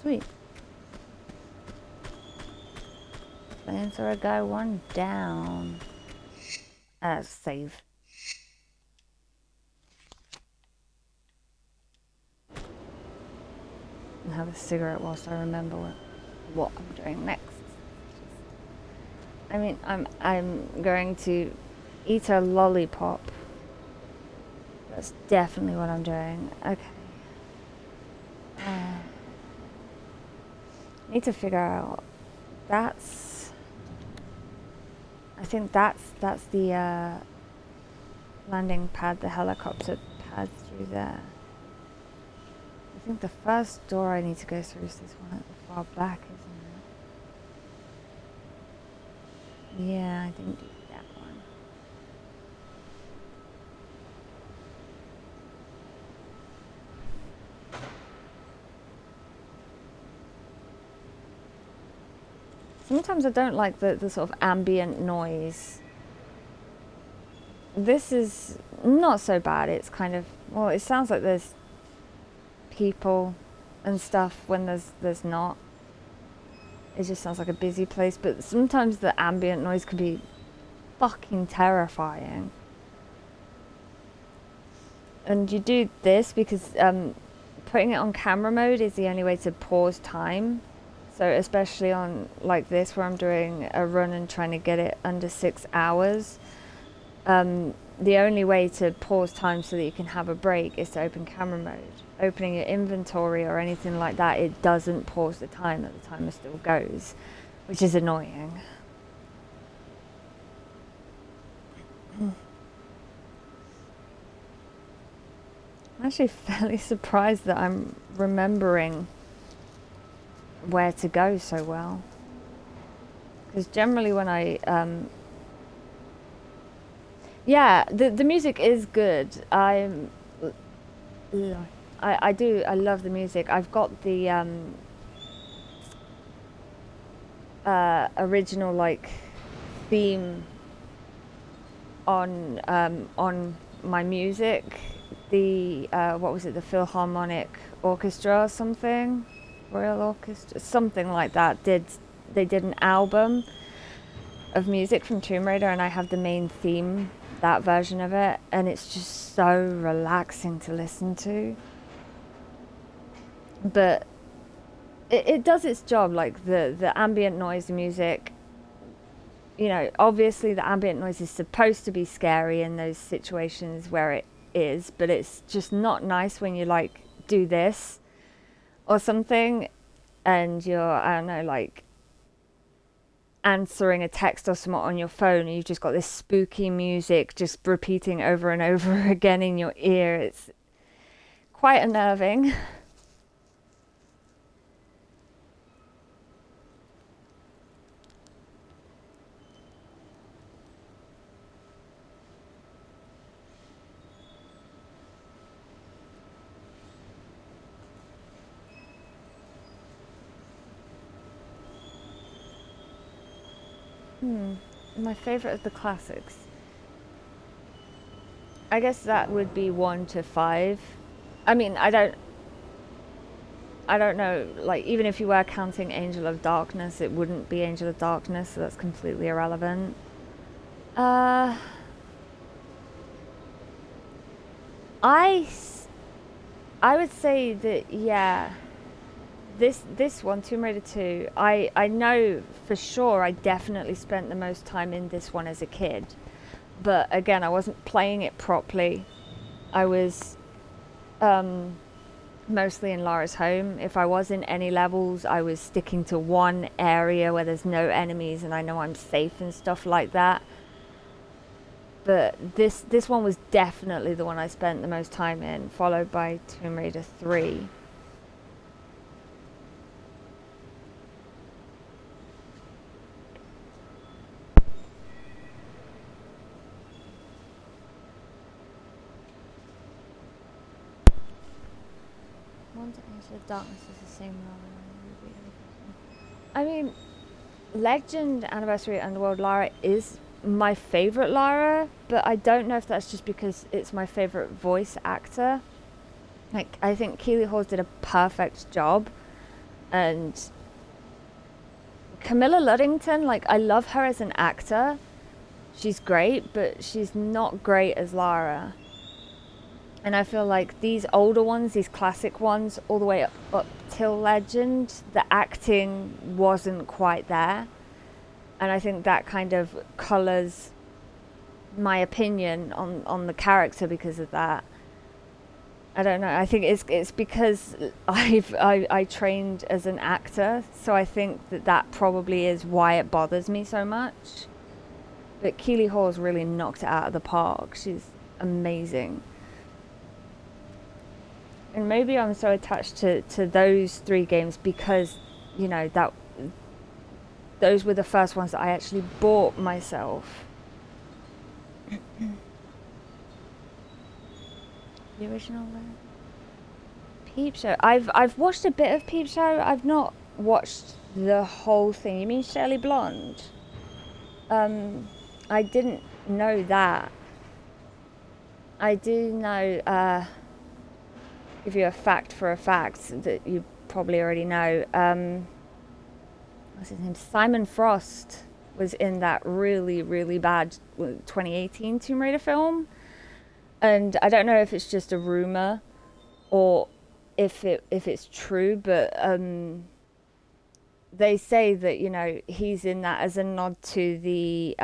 Sweet. Flamethrower guy 1 down. Save. And have a cigarette whilst I remember what I'm doing next. I mean, I'm going to eat a lollipop. That's definitely what I'm doing. Okay. Need to figure out. I think that's the landing pad, the helicopter pad through there. I think the first door I need to go through is this one at the far back, isn't it? Yeah, I didn't do that one. Sometimes I don't like the sort of ambient noise. This is not so bad. It's kind of, well, it sounds like there's people and stuff when there's not. It just sounds like a busy place, but sometimes the ambient noise can be fucking terrifying. And you do this because putting it on camera mode is the only way to pause time. So especially on like this where I'm doing a run and trying to get it under 6 hours, the only way to pause time so that you can have a break is to open camera mode. Opening your inventory or anything like that, it doesn't pause the time, that the timer still goes, which is annoying. I'm actually fairly surprised that I'm remembering where to go so well. Because generally when I yeah, the music is good. I love the music. I've got the original like theme on my music. The what was it, the Philharmonic Orchestra or something, Royal Orchestra, something like that. They did an album of music from Tomb Raider, and I have the main theme, that version of it, and it's just so relaxing to listen to. But it does its job, like the ambient noise music. You know, obviously the ambient noise is supposed to be scary in those situations where it is, but it's just not nice when you like do this or something and you're, I don't know, like answering a text or something on your phone and you've just got this spooky music just repeating over and over again in your ear. It's quite unnerving. My favorite of the classics, I guess that would be 1 to 5. I mean, I don't know, like, even if you were counting Angel of Darkness, it wouldn't be Angel of Darkness, so that's completely irrelevant. I would say that, yeah, this one, Tomb Raider 2, I know for sure I definitely spent the most time in this one as a kid. But again, I wasn't playing it properly. I was mostly in Lara's home. If I was in any levels, I was sticking to one area where there's no enemies and I know I'm safe and stuff like that. But this one was definitely the one I spent the most time in, followed by Tomb Raider 3. Into the Darkness is the same Lara. I mean, Legend, Anniversary, Underworld Lara is my favorite Lara, but I don't know if that's just because it's my favorite voice actor. Like, I think Keely Hawes did a perfect job, and Camilla Luddington, like, I love her as an actor. She's great, but she's not great as Lara. And I feel like these older ones, these classic ones, all the way up till Legend, the acting wasn't quite there. And I think that kind of colours my opinion on the character because of that. I don't know. I think it's because I trained as an actor, so I think that probably is why it bothers me so much. But Keely Hawes really knocked it out of the park. She's amazing. And maybe I'm so attached to those 3 games because, you know, those were the first ones that I actually bought myself. The original Peep Show. I've watched a bit of Peep Show. I've not watched the whole thing. You mean Shirley Blonde? I didn't know that. I do know, give you a fact for a fact that you probably already know. What's his name? Simon Frost was in that really, really bad 2018 Tomb Raider film. And I don't know if it's just a rumor or if it's true, but they say that, you know, he's in that as a nod to the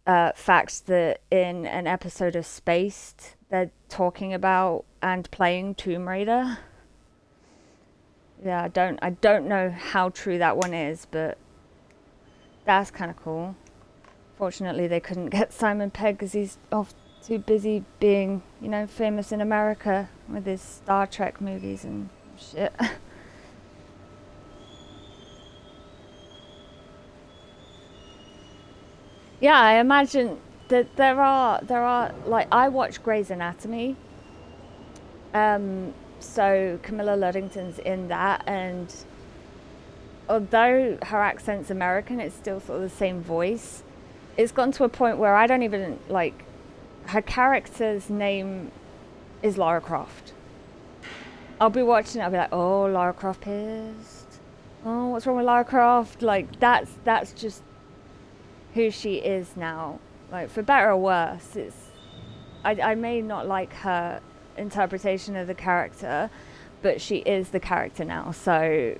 fact that in an episode of Spaced, they're talking about and playing Tomb Raider. Yeah, I don't know how true that one is, but that's kind of cool. Fortunately, they couldn't get Simon Pegg because he's off too busy being, you know, famous in America with his Star Trek movies and shit. Yeah, I imagine that there are like, I watch Grey's Anatomy. So Camilla Luddington's in that, and although her accent's American, it's still sort of the same voice. It's gotten to a point where I don't even, like, her character's name is Lara Croft. I'll be watching it, I'll be like, oh, Lara Croft pissed. Oh, what's wrong with Lara Croft? Like, that's just who she is now. Like, for better or worse, I may not like her interpretation of the character, but she is the character now. So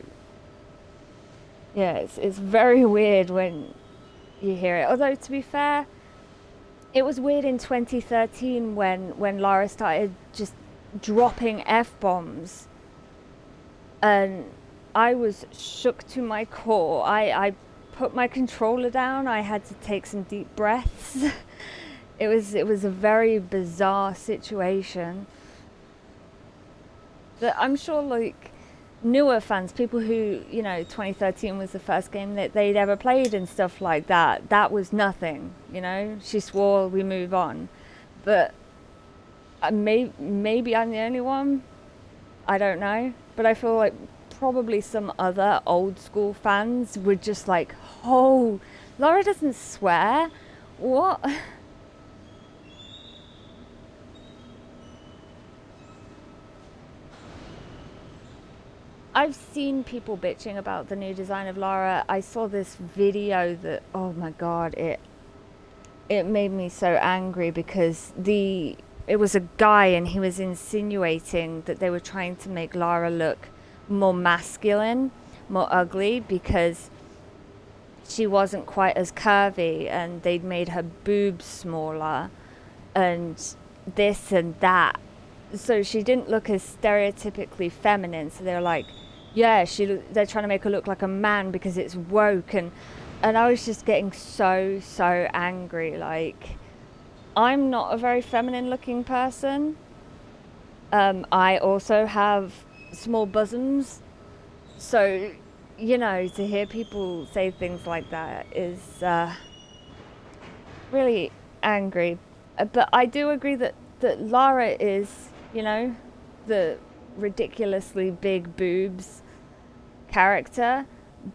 yeah, it's very weird when you hear it. Although, to be fair, it was weird in 2013 when Lara started just dropping F-bombs, and I was shook to my core. I put my controller down. I had to take some deep breaths. It was a very bizarre situation. But I'm sure, like, newer fans, people who, you know, 2013 was the first game that they'd ever played and stuff like that, that was nothing, you know. She swore, we move on. But maybe I'm the only one. I don't know. But I feel like probably some other old school fans were just like, oh, Laura doesn't swear? What? I've seen people bitching about the new design of Lara. I saw this video that, oh my god, it made me so angry because it was a guy and he was insinuating that they were trying to make Lara look more masculine, more ugly, because she wasn't quite as curvy and they'd made her boobs smaller and this and that. So she didn't look as stereotypically feminine. So they were like, yeah, they're trying to make her look like a man because it's woke. And I was just getting so angry. Like, I'm not a very feminine looking person. I also have small bosoms. So, you know, to hear people say things like that is really angry. But I do agree that Lara is, you know, ridiculously big boobs character,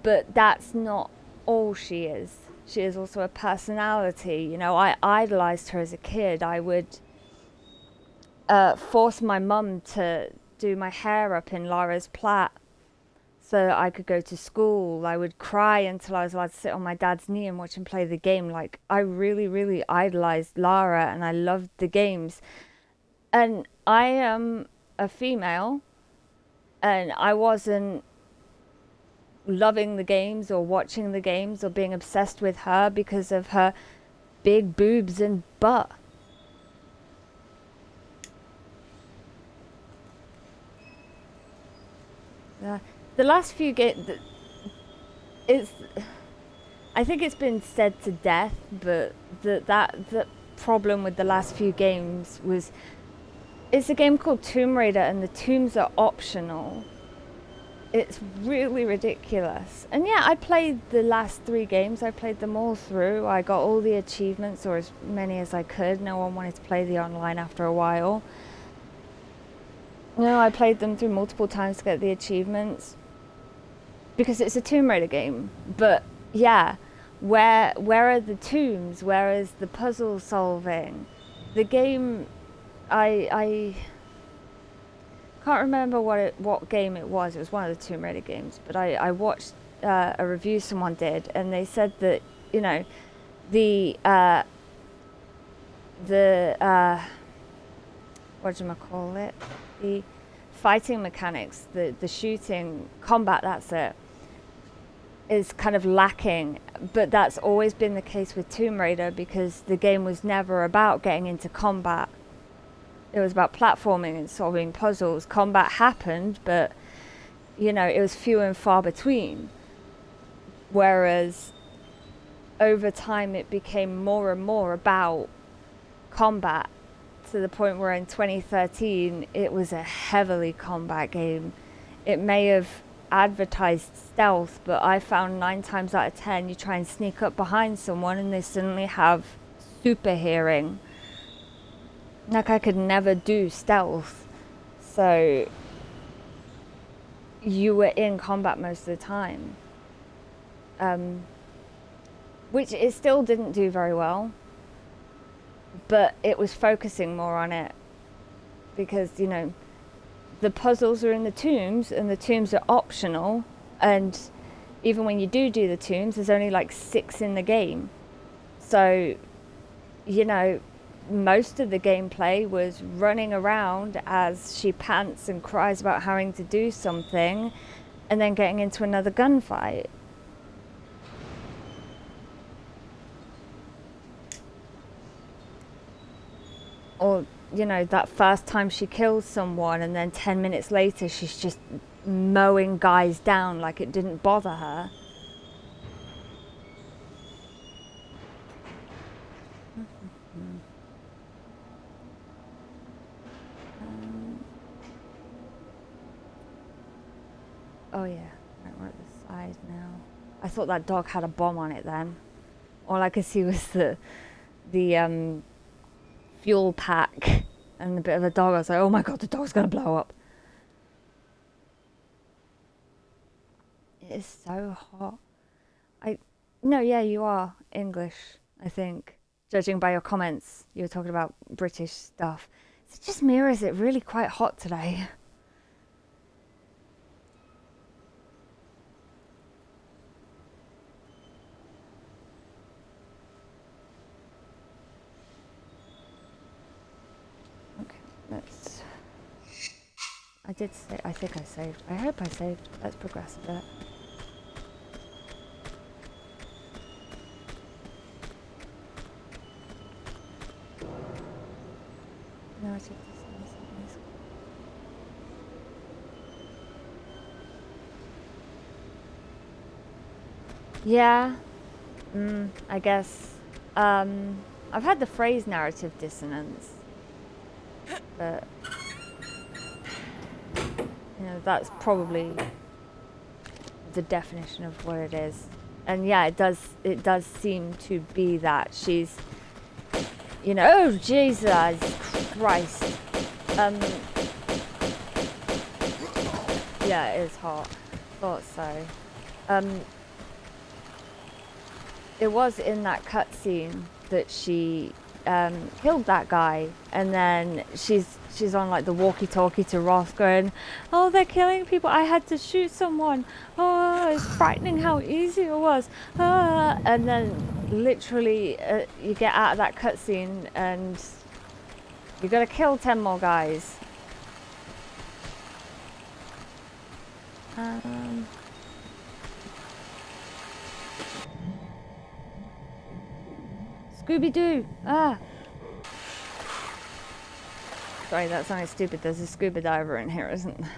but that's not all she is. She is also a personality. You know, I idolized her as a kid. I would force my mum to do my hair up in Lara's plait so I could go to school. I would cry until I was allowed to sit on my dad's knee and watch him play the game. Like, I really, really idolized Lara, and I loved the games. And I am a female, and I wasn't loving the games or watching the games or being obsessed with her because of her big boobs and butt. The last few games, I think it's been said to death, but the problem with the last few games was, it's a game called Tomb Raider and the tombs are optional. It's really ridiculous. And yeah, I played the last 3 games. I played them all through. I got all the achievements, or as many as I could. No one wanted to play the online after a while. No, I played them through multiple times to get the achievements because it's a Tomb Raider game. But yeah, where are the tombs? Where is the puzzle solving? The game, I can't remember what game it was. It was one of the Tomb Raider games. But I watched a review someone did, and they said that, you know, the whatchamacallit, the fighting mechanics, the shooting, combat, that's it, is kind of lacking. But that's always been the case with Tomb Raider because the game was never about getting into combat. It was about platforming and solving puzzles. Combat happened, but, you know, it was few and far between. Whereas over time it became more and more about combat, to the point where in 2013 it was a heavily combat game. It may have advertised stealth, but I found 9 times out of 10 you try and sneak up behind someone and they suddenly have super hearing. Like, I could never do stealth, so you were in combat most of the time, which it still didn't do very well, but it was focusing more on it because, you know, the puzzles are in the tombs and the tombs are optional, and even when you do the tombs, there's only like 6 in the game. So, you know, most of the gameplay was running around as she pants and cries about having to do something and then getting into another gunfight. Or, you know, that first time she kills someone and then 10 minutes later she's just mowing guys down like it didn't bother her. Oh yeah, right, we're at the side now. I thought that dog had a bomb on it then. All I could see was the fuel pack and a bit of a dog. I was like, oh my god, the dog's gonna blow up. It is so hot. No, yeah, you are English, I think. Judging by your comments, you were talking about British stuff. Is it just me or is it really quite hot today? I think I saved. I hope I saved. Let's progress a bit. Narrative distance. Yeah. I guess. I've had the phrase narrative dissonance, but you know, that's probably the definition of what it is. And yeah, it does seem to be that she's, you know, oh Jesus Christ. Yeah, it is hot. Thought so. It was in that cutscene that she killed that guy, and then she's on like the walkie-talkie to Roth, going, "Oh, they're killing people. I had to shoot someone. Oh, it's frightening how easy it was." And then literally, you get out of that cutscene, and you gotta kill 10 more guys. Scooby-Doo! Ah! Sorry, that sounded stupid. There's a scuba diver in here, isn't there?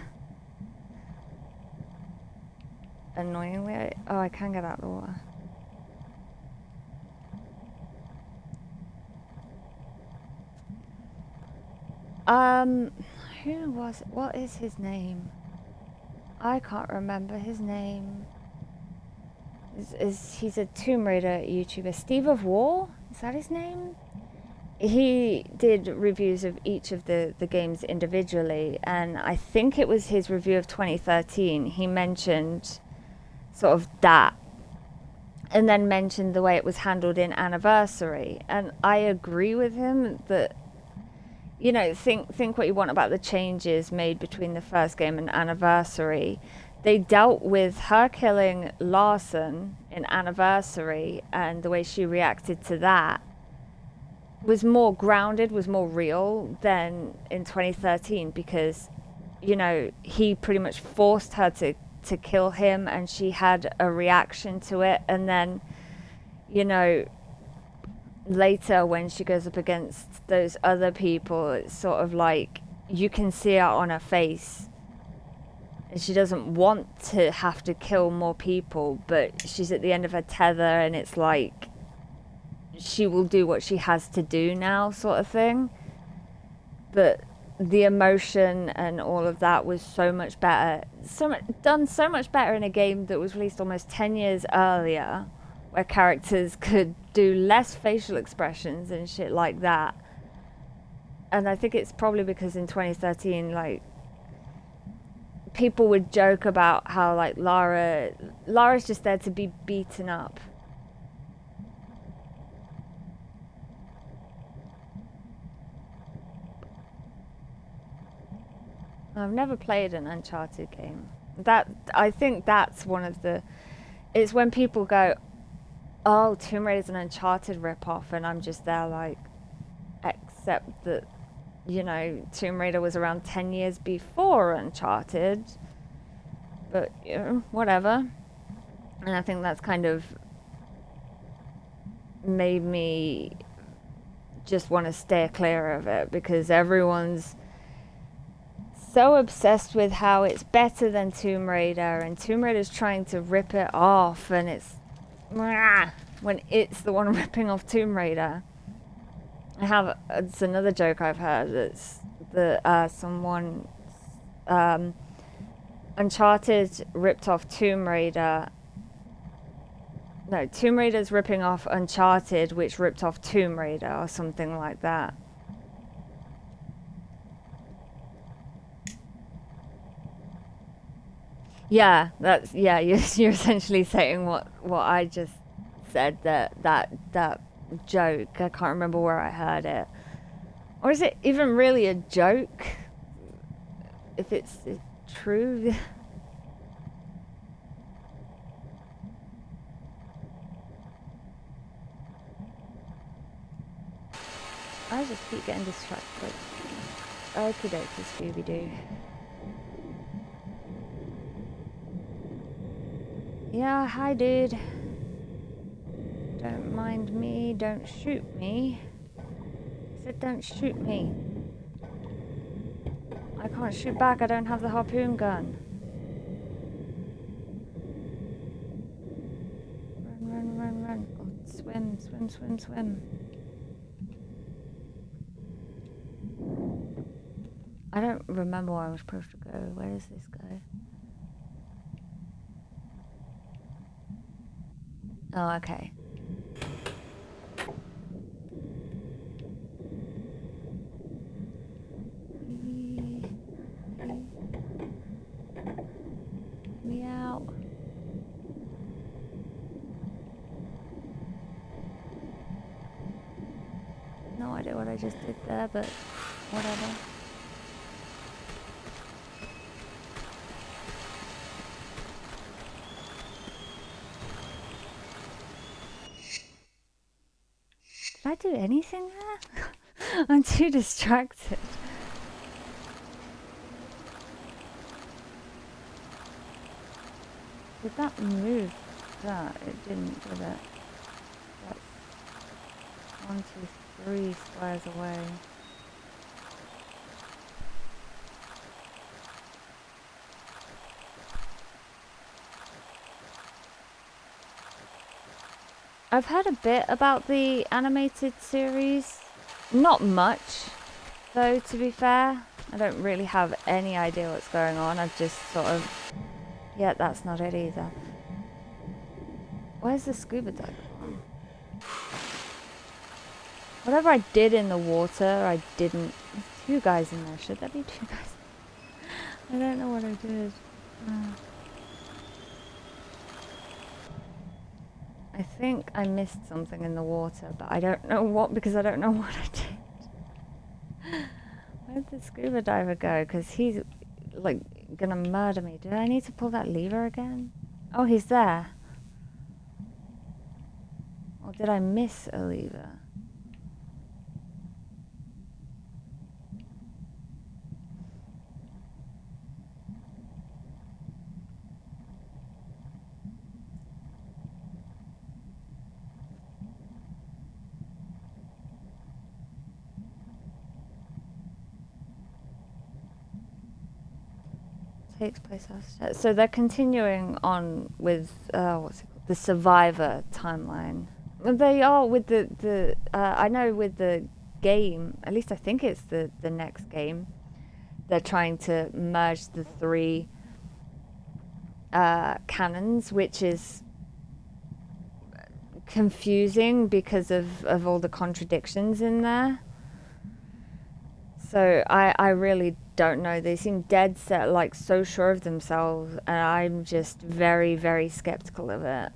Annoyingly, oh, I can get out of the water. Who was it? What is his name? I can't remember his name. He's a Tomb Raider YouTuber. Steve of War? Is that his name? He did reviews of each of the games individually, and I think it was his review of 2013. He mentioned sort of that, and then mentioned the way it was handled in Anniversary. And I agree with him that, you know, think what you want about the changes made between the first game and Anniversary. They dealt with her killing Larson in Anniversary, and the way she reacted to that was more grounded, was more real than in 2013, because, you know, he pretty much forced her to kill him, and she had a reaction to it. And then, you know, later when she goes up against those other people, it's sort of like you can see it on her face, and she doesn't want to have to kill more people, but she's at the end of her tether, and it's like she will do what she has to do now, sort of thing. But the emotion and all of that was so much better, done so much better in a game that was released almost 10 years earlier, where characters could do less facial expressions and shit like that. And I think it's probably because in 2013, like, people would joke about how, like, Lara's just there to be beaten up. I've never played an Uncharted game. I think that's one of the... It's when people go, "Oh, Tomb Raider's an Uncharted ripoff," and I'm just there like, except that, you know, Tomb Raider was around 10 years before Uncharted. But, you know, whatever. And I think that's kind of made me just want to steer clear of it, because everyone's so obsessed with how it's better than Tomb Raider, and Tomb Raider's trying to rip it off, and it's when it's the one ripping off Tomb Raider. It's another joke I've heard. It's someone Uncharted ripped off Tomb Raider. No, Tomb Raider's ripping off Uncharted, which ripped off Tomb Raider, or something like that. Yeah, you're essentially saying what I just said, that joke. I can't remember where I heard it. Or is it even really a joke? If it's true. I just keep getting distracted. Okie dokie, Scooby-Doo. Yeah, hi dude. Don't mind me, don't shoot me. I said don't shoot me. I can't shoot back, I don't have the harpoon gun. Run. Oh, swim. I don't remember where I was supposed to go. Where does this go? Oh, okay. idea what I just did there, but whatever. Did I do anything there? I'm too distracted. Did that move that? It didn't, did it? That's 1, 2, 3 squares away. I've heard a bit about the animated series. Not much, though, to be fair. I don't really have any idea what's going on. I've just sort of... Yeah, that's not it either. Where's the scuba diver gone? Whatever I did in the water, I didn't... There's 2 guys in there. Should there be 2 guys? I don't know what I did. I think I missed something in the water, but I don't know what, because I don't know what I did. Where'd the scuba diver go? Because he's, like, gonna murder me. Did I need to pull that lever again? Oh, he's there. Or did I miss a lever? Takes place after. So they're continuing on with what's it called? The Survivor timeline. They are with the I know with the game. At least I think it's the next game. They're trying to merge the 3 canons, which is confusing because of all the contradictions in there. So I really don't know. They seem dead set, like so sure of themselves, and I'm just very, very skeptical of it.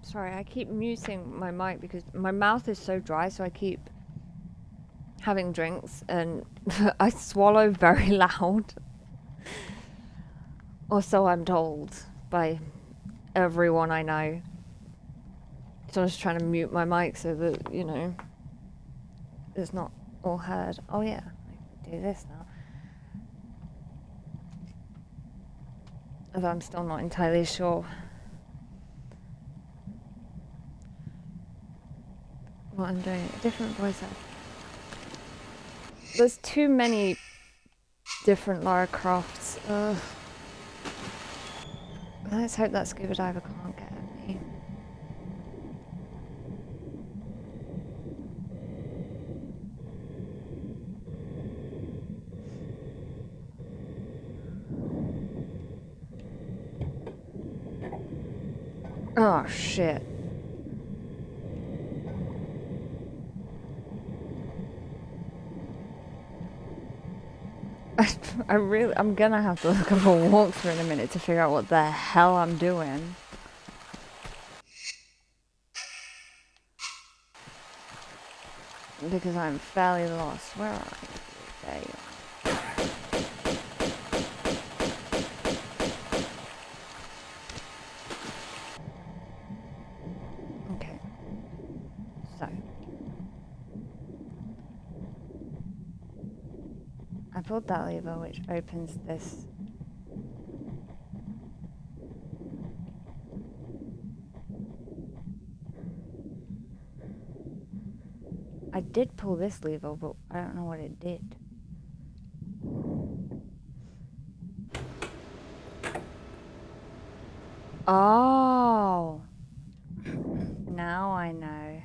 Sorry, I keep muting my mic because my mouth is so dry, so I keep having drinks and I swallow very loud. Or so I'm told by everyone I know. So I was trying to mute my mic so that, you know, it's not all heard. Oh yeah, I can do this now. Although I'm still not entirely sure what I'm doing. A different voice actor. There's too many different Lara Crofts. Ugh. Let's hope that scuba diver can't get at me. Oh shit. I'm gonna have to look up a walkthrough in a minute to figure out what the hell I'm doing. Because I'm fairly lost. Where are you? There you are. Okay. So. I pulled that lever, which opens this. I did pull this lever, but I don't know what it did. Oh! Now I know.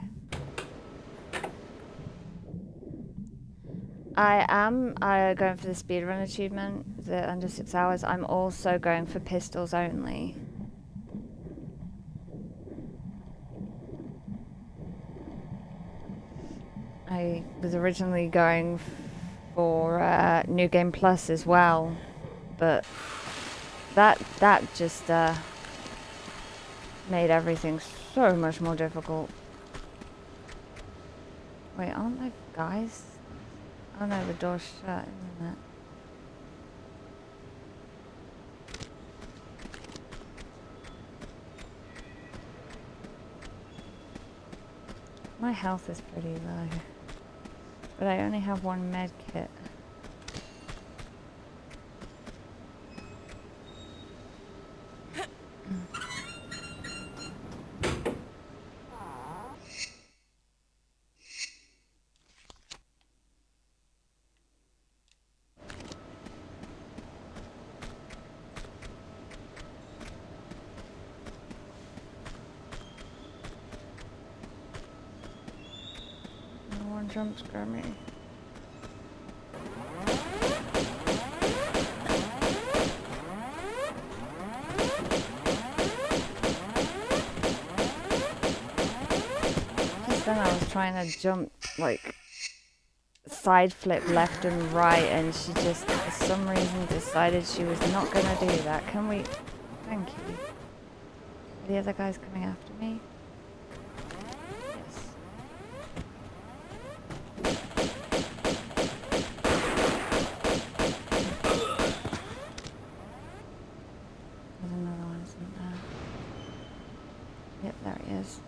I am going for the speedrun achievement, the under 6 hours. I'm also going for pistols only. I was originally going for New Game Plus as well, but that just made everything so much more difficult. Wait, aren't there guys? Oh no, the door's shut, isn't it? My health is pretty low, but I only have one med kit. No one jump scare me. Just then I was trying to jump, like, side flip left and right, and she just, for some reason, decided she was not gonna do that. Can we... Thank you. Are the other guys coming after me? Yes. There's another one, isn't there? Yep, there he is.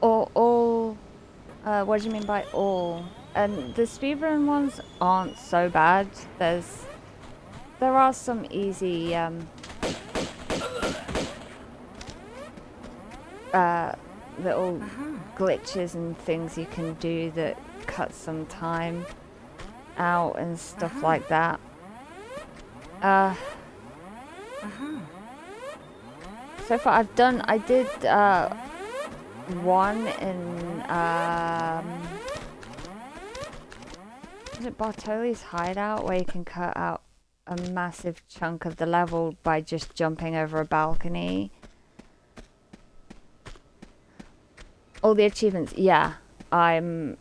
All, what do you mean by all? And the speedrun ones aren't so bad. There are some easy, little glitches and things you can do that cut some time out and stuff like that. So far I did one in is it Bartoli's hideout, where you can cut out a massive chunk of the level by just jumping over a balcony. All the achievements, yeah. I'm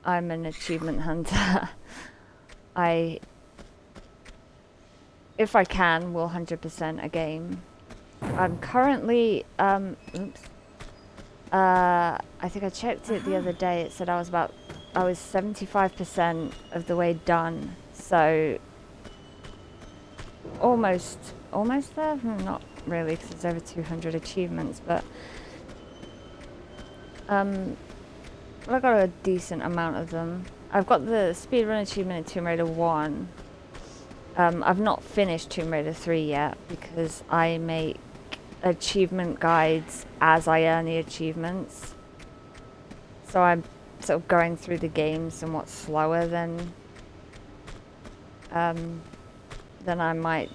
an achievement hunter. If I can, will 100% a game. I'm currently, oops. I think I checked it the other day. It said I was 75% of the way done. So, almost there? Not really, because there's over 200 achievements, but I got a decent amount of them. I've got the speedrun achievement in Tomb Raider 1. I've not finished Tomb Raider 3 yet, because I make achievement guides as I earn the achievements. So I'm sort of going through the game somewhat slower than I might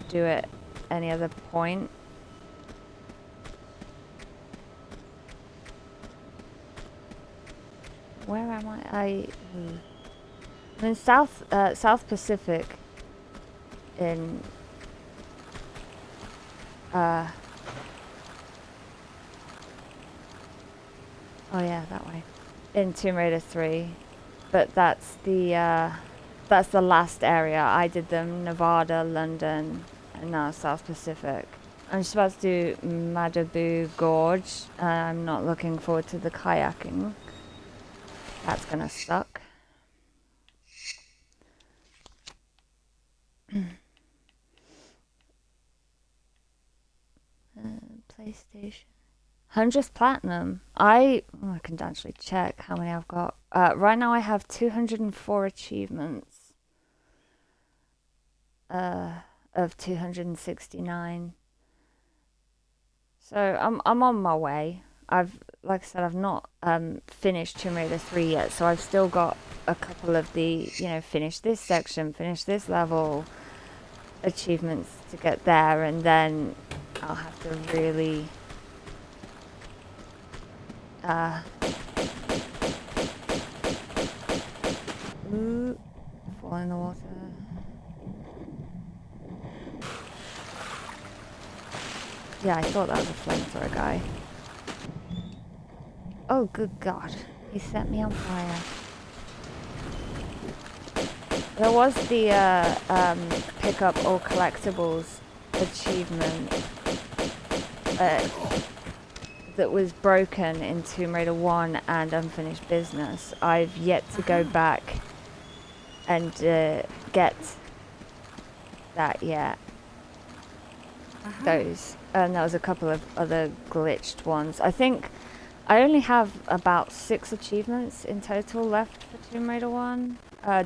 do at any other point. Where am I? I'm in South Pacific. In oh yeah, that way. In Tomb Raider 3, but that's the last area. I did them Nevada, London, and now South Pacific. I'm just about to do Malibu Gorge. I'm not looking forward to the kayaking. That's gonna suck. PlayStation. 100th Platinum. I can actually check how many I've got. Right now I have 204 achievements. Of 269. So I'm on my way. Like I said, I've not finished Tomb Raider 3 yet, so I've still got a couple of the, finish this section, finish this level achievements to get there, and then I'll have to really ooh, fall in the water. Yeah, I thought that was a flamethrower guy. Oh, good God. He set me on fire. There was the pick up all collectibles achievement that was broken in Tomb Raider 1 and Unfinished Business. I've yet to go back and get that yet. Those. And there was a couple of other glitched ones. I think I only have about 6 achievements in total left for Tomb Raider 1.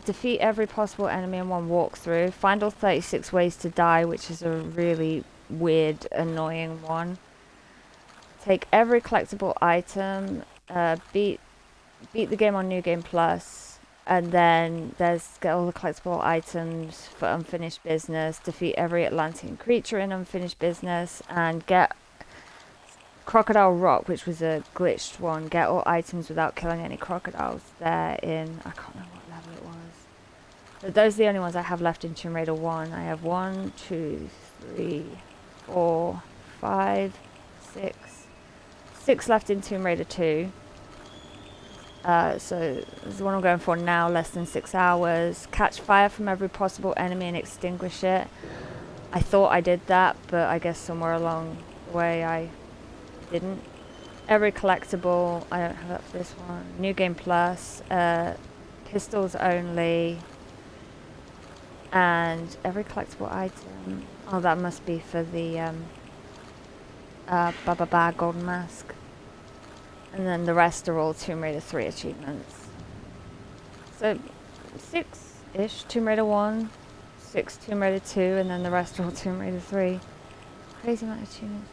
Defeat every possible enemy in one walkthrough. Find all 36 ways to die, which is a really weird, annoying one. Take every collectible item. Beat the game on New Game Plus. And then there's get all the collectible items for Unfinished Business. Defeat every Atlantean creature in Unfinished Business. And get Crocodile Rock, which was a glitched one. Get all items without killing any crocodiles there in... I can't remember what level it was. But those are the only ones I have left in Tomb Raider 1. I have 1, 2, 3, 4, 5, 6. 6 left in Tomb Raider 2. So this is the one I'm going for now, less than 6 hours. Catch fire from every possible enemy and extinguish it. I thought I did that, but I guess somewhere along the way I didn't. Every collectible, I don't have that for this one. New Game Plus, pistols only, and every collectible item. Oh, that must be for the Golden Mask. And then the rest are all Tomb Raider 3 achievements. So 6-ish Tomb Raider 1, 6 Tomb Raider 2, and then the rest are all Tomb Raider 3. Crazy amount of achievements.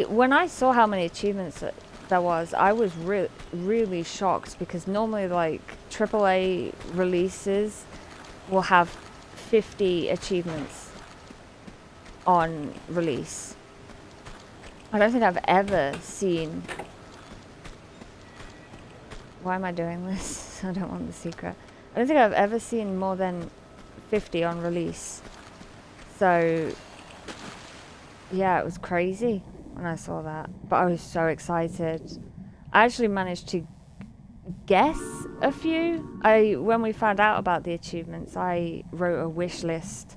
When I saw how many achievements there was, I was really shocked, because normally like AAA releases will have 50 achievements on release. I don't think I've ever seen... Why am I doing this? I don't want the secret. I don't think I've ever seen more than 50 on release. So, yeah, it was crazy when I saw that. But I was so excited. I actually managed to guess a few. When we found out about the achievements, I wrote a wish list.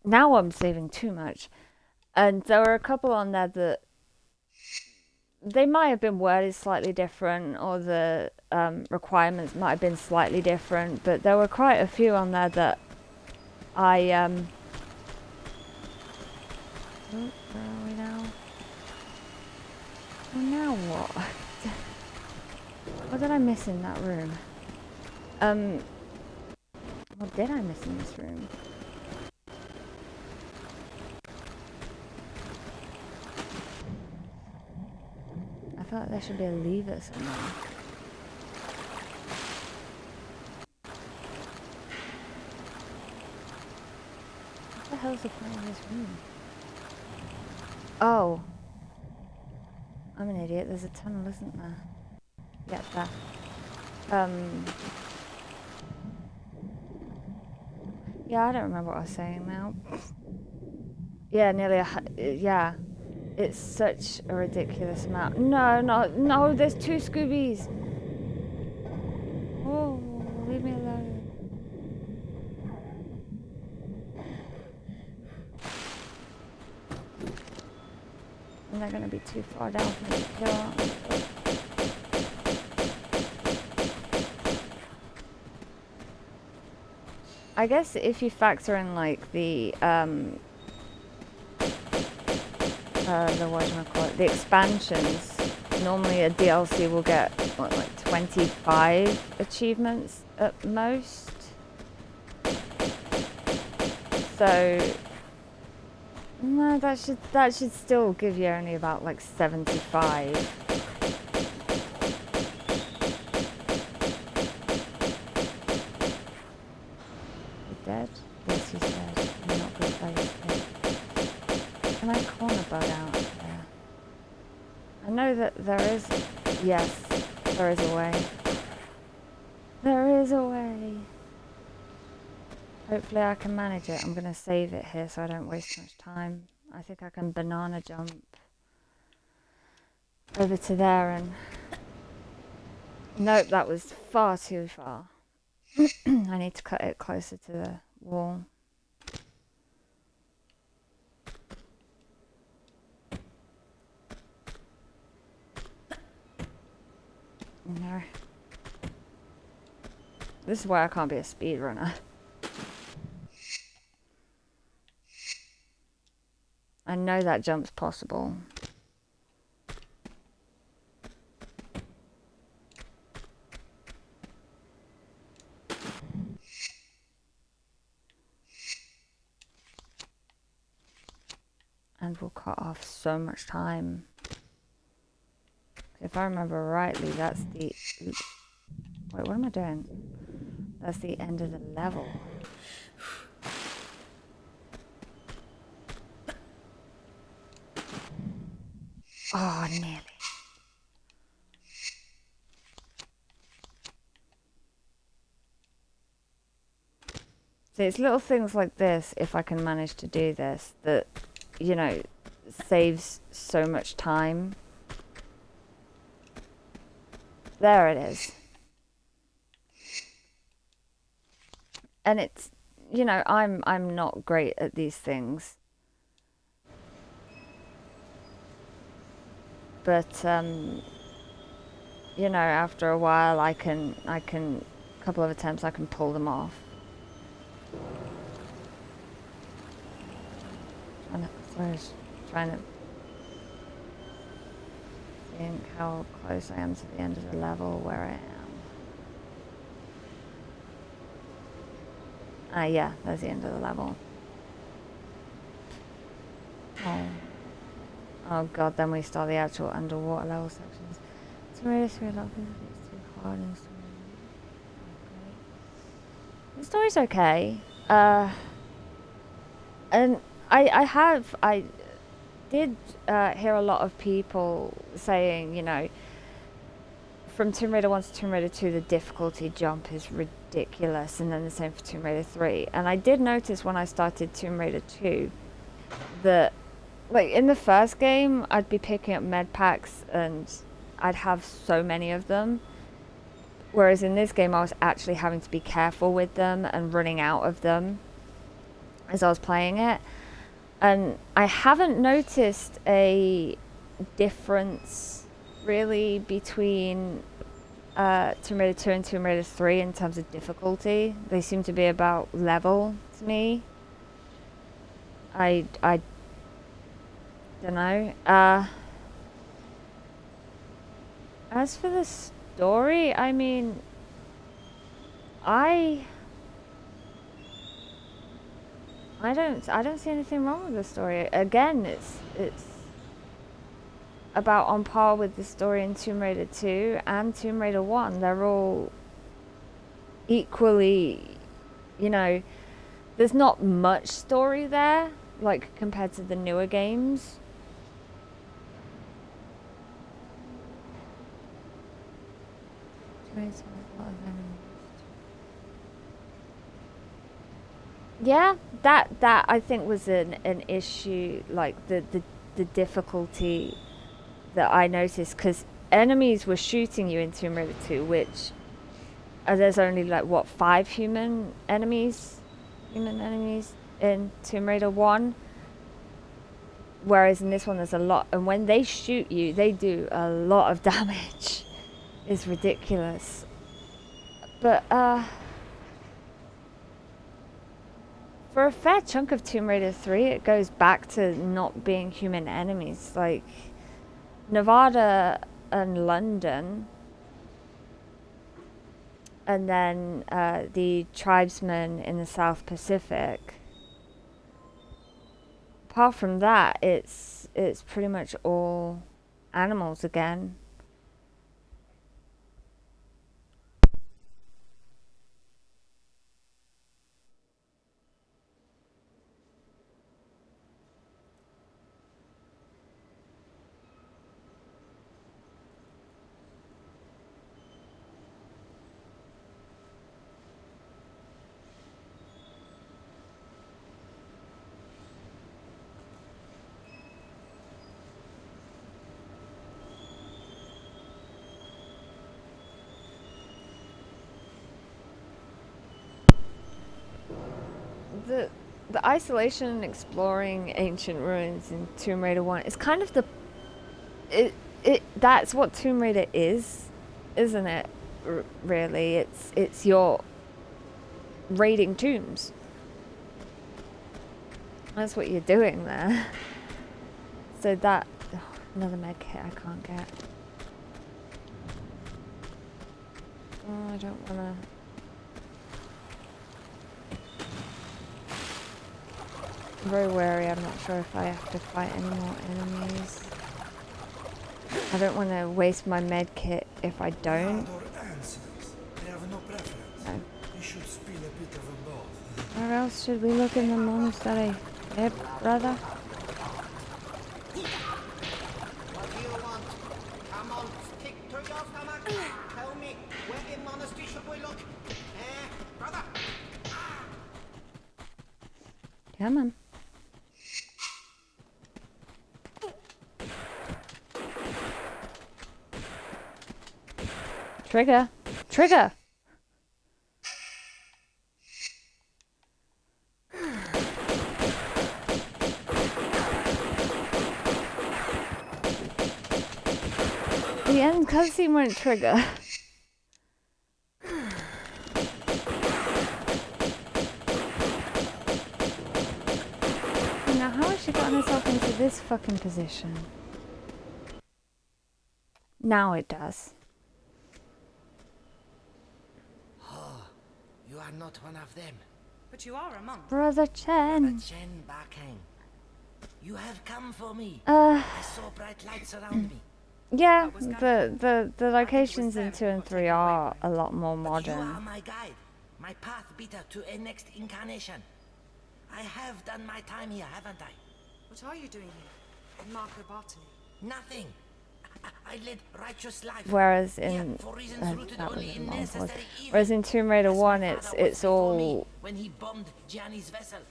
Now I'm saving too much. And there were a couple on there that they might have been worded slightly different, or the requirements might have been slightly different, but there were quite a few on there that I oh, where are we now? Oh, now what? What did I miss in that room? What did I miss in this room? I feel like there should be a lever somewhere. What the hell's the point of this room? Oh. I'm an idiot. There's a tunnel, isn't there? Yeah, there. Yeah, I don't remember what I was saying now. Yeah, nearly yeah. It's such a ridiculous amount. No, there's 2 Scoobies. Oh, leave me alone. And they're gonna be too far down for me to kill, aren't they? I guess if you factor in like the the expansions, normally a DLC will get what, like 25 achievements at most. So no, that should still give you only about like 75. Can I corner boat out there? I know that there is... Yes, there is a way. There is a way. Hopefully I can manage it. I'm going to save it here so I don't waste much time. I think I can banana jump over to there and... Nope, that was far too far. I need to cut it closer to the wall. No. This is why I can't be a speedrunner. I know that jump's possible. And we'll cut off so much time. If I remember rightly, that's the... Wait, what am I doing? That's the end of the level. Oh, nearly. So it's little things like this, if I can manage to do this, that, you know, saves so much time. There it is. And it's, you know, I'm not great at these things. But, you know, after a while a couple of attempts I can pull them off. Trying to think how close I am to the end of the level, where I am. Yeah, that's the end of the level. Oh god, then we start the actual underwater level sections. It's really too hard and the story's okay. And I did hear a lot of people saying, you know, from Tomb Raider 1 to Tomb Raider 2, the difficulty jump is ridiculous, and then the same for Tomb Raider 3. And I did notice when I started Tomb Raider 2 that, like, in the first game, I'd be picking up med packs and I'd have so many of them. Whereas in this game, I was actually having to be careful with them and running out of them as I was playing it. And I haven't noticed a difference really between Tomb Raider 2 and Tomb Raider 3 in terms of difficulty. They seem to be about level to me. I don't know. As for the story, I mean, I don't see anything wrong with the story. Again, it's about on par with the story in Tomb Raider 2 and Tomb Raider 1. They're all equally, you know, there's not much story there, like, compared to the newer games. Yeah, that I think was an issue, like the difficulty that I noticed, because enemies were shooting you in Tomb Raider 2, which there's only like what 5 human enemies in Tomb Raider 1, whereas in this one there's a lot, and when they shoot you they do a lot of damage. It's ridiculous. But for a fair chunk of Tomb Raider 3, it goes back to not being human enemies. Like, Nevada and London, and then the tribesmen in the South Pacific. Apart from that, it's pretty much all animals again. the isolation and exploring ancient ruins in Tomb Raider 1 is kind of the that's what Tomb Raider is, isn't it? Really, it's your raiding tombs. That's what you're doing there. So that another med kit I can't get. Oh, I don't wanna. I'm very wary. I'm not sure if I have to fight any more enemies. I don't want to waste my med kit if I don't. No. Where else should we look in the monastery? Yep, brother. What do you want? Come on, stick to your stomach. Tell me, where in monastery should we look? Brother? Come on. Trigger. Trigger! The end cutscene won't trigger. Now how has she gotten herself into this fucking position? Now it does. You are not one of them. But you are a monk. Brother Chen. Brother Chen Bakang. You have come for me. I saw bright lights around me. Yeah, the locations in 2 and 3 are a lot more modern. You are my guide, my path beater to a next incarnation. I have done my time here, haven't I? What are you doing here? In Marco Bartoli? Nothing. I led righteous life. Whereas in whereas in Tomb Raider 1 it's all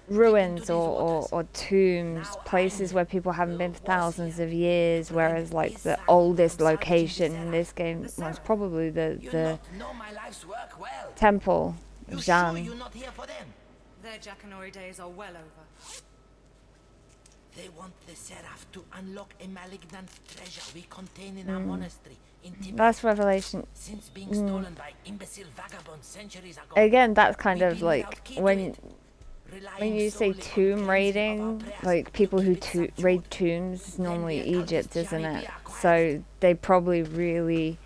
ruins or tombs, places where people haven't been for thousands of years, whereas like the oldest location in this game was probably the temple of Zhan. Their Jackanory days are well over. They want the Seraph to unlock a malignant treasure we contain in our monastery in Tibet. That's Revelation. Since being stolen by imbecile vagabonds centuries ago. Again, that's kind of like when you say tomb raiding, like people who raid tombs, normally Egypt, isn't it? So they probably really.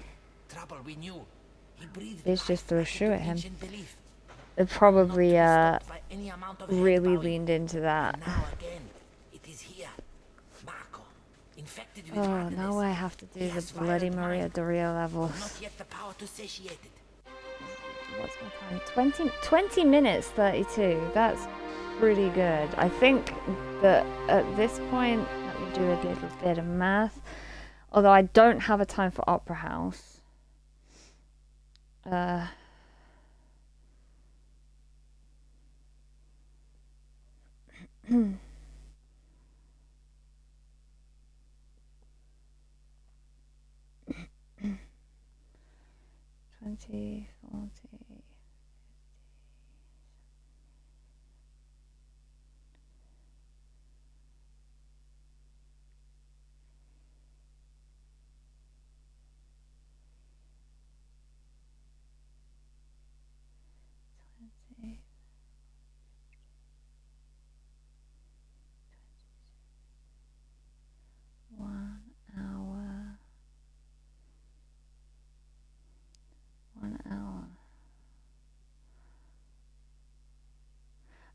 It's just threw a shoe at him. They probably really leaned into that. Oh, now I have to do the Bloody Maria Doria levels. What's my time? 20 minutes 32. That's pretty good. I think that at this point, let me do a little bit of math. Although I don't have a time for Opera House. 20, 40.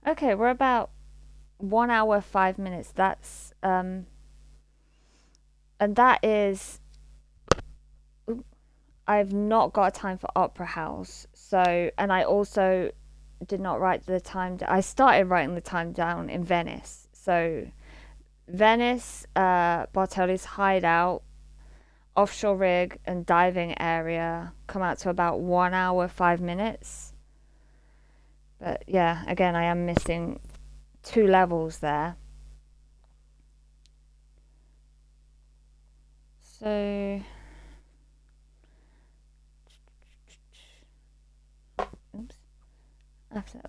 Okay, we're about 1 hour 5 minutes. That's and that is. I've not got a time for Opera House, so and I also did not write the time. I started writing the time down in Venice. So Venice, Bartoli's hideout, offshore rig, and diving area come out to about 1 hour 5 minutes. But yeah, again, I am missing 2 levels there. So, oops.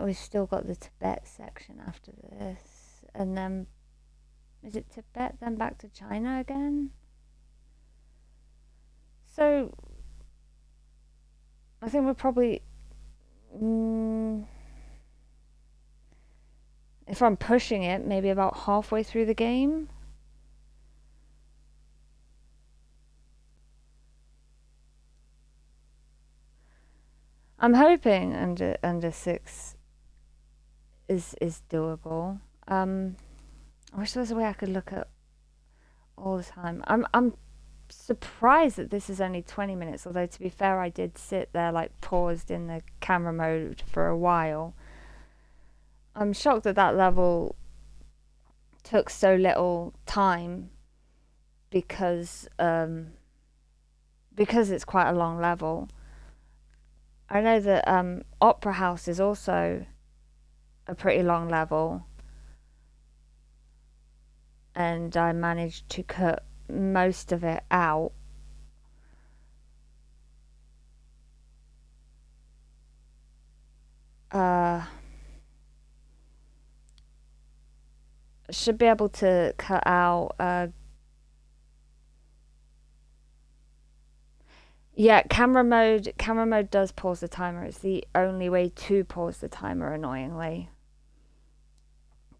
we've still got the Tibet section after this. And then, is it Tibet, then back to China again? So, I think we're probably... if I'm pushing it, maybe about halfway through the game. I'm hoping under 6 is doable. I wish there was a way I could look at all the time. I'm surprised that this is only 20 minutes, although to be fair, I did sit there like paused in the camera mode for a while. I'm shocked that that level took so little time because it's quite a long level. I know that Opera House is also a pretty long level, and I managed to cut most of it out. Should be able to cut out yeah, camera mode does pause the timer. It's the only way to pause the timer, annoyingly.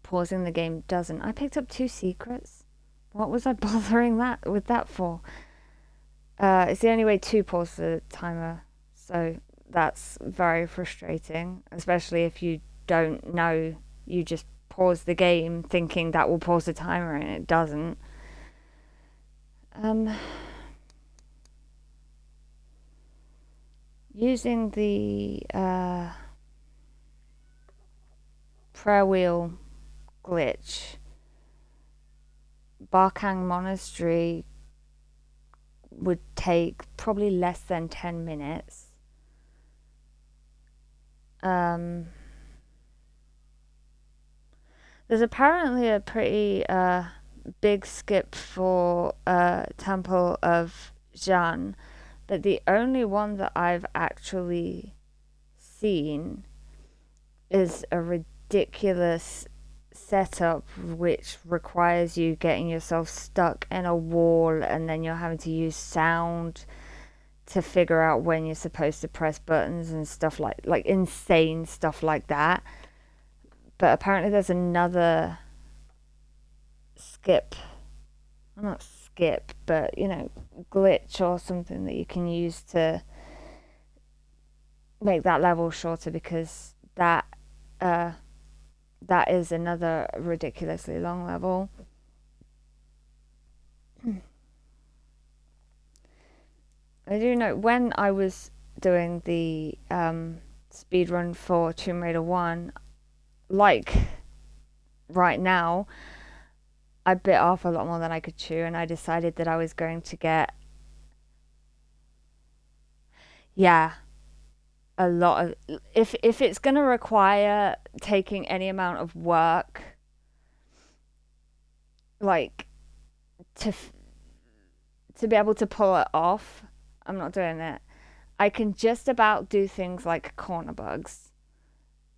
Pausing the game doesn't. I picked up 2 secrets. What was I bothering with that for? It's the only way to pause the timer, so that's very frustrating, especially if you don't know. You just pause the game thinking that will pause the timer and it doesn't. Using the prayer wheel glitch, Barkang Monastery would take probably less than 10 minutes. There's apparently a pretty big skip for Temple of Jan, but the only one that I've actually seen is a ridiculous setup which requires you getting yourself stuck in a wall, and then you're having to use sound to figure out when you're supposed to press buttons and stuff like insane stuff like that. But apparently there's another skip, well, not skip, but glitch or something that you can use to make that level shorter, because that is another ridiculously long level. I do know when I was doing the speedrun for Tomb Raider 1, like right now, I bit off a lot more than I could chew, and I decided that I was going to get a lot of, if it's going to require taking any amount of work, like to be able to pull it off, I'm not doing it. I can just about do things like corner bugs.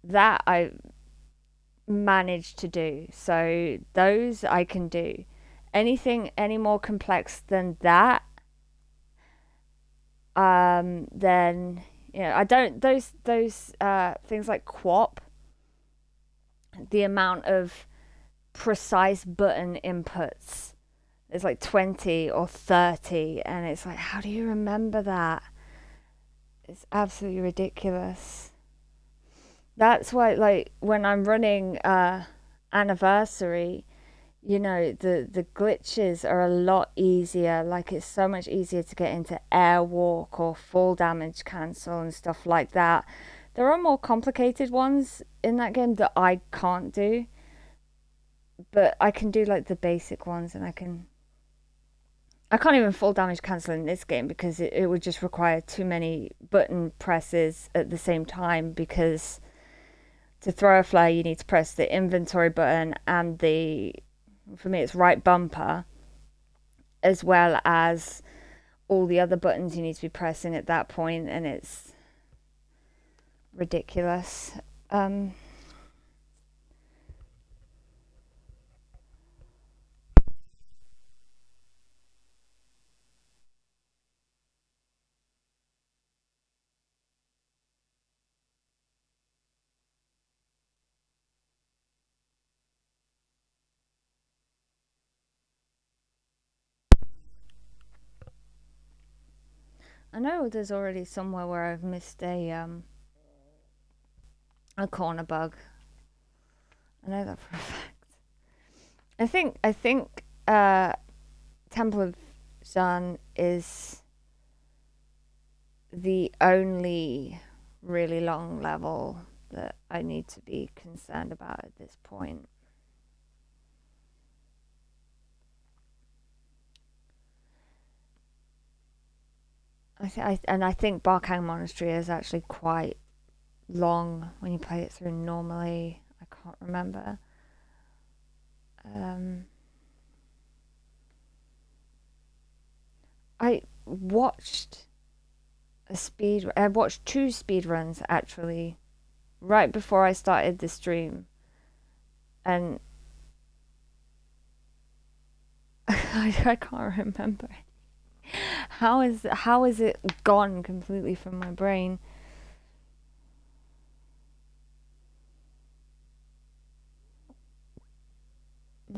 That I managed to do. So those I can do. Anything any more complex than that, then I don't, those things like QWOP, the amount of precise button inputs, it's like 20 or 30, and it's like, how do you remember that? It's absolutely ridiculous. That's why, like, when I'm running Anniversary, the glitches are a lot easier. Like, it's so much easier to get into airwalk or fall damage cancel and stuff like that. There are more complicated ones in that game that I can't do, but I can do like the basic ones, and I can't even fall damage cancel in this game because it would just require too many button presses at the same time, because to throw a flare you need to press the inventory button and for me it's right bumper, as well as all the other buttons you need to be pressing at that point, and it's ridiculous. Um, I know there's already somewhere where I've missed a corner bug. I know that for a fact. I think Temple of Zan is the only really long level that I need to be concerned about at this point. I think Barkang Monastery is actually quite long when you play it through normally. I can't remember. I watched I watched 2 speed runs actually right before I started the stream, and I can't remember. How is it gone completely from my brain?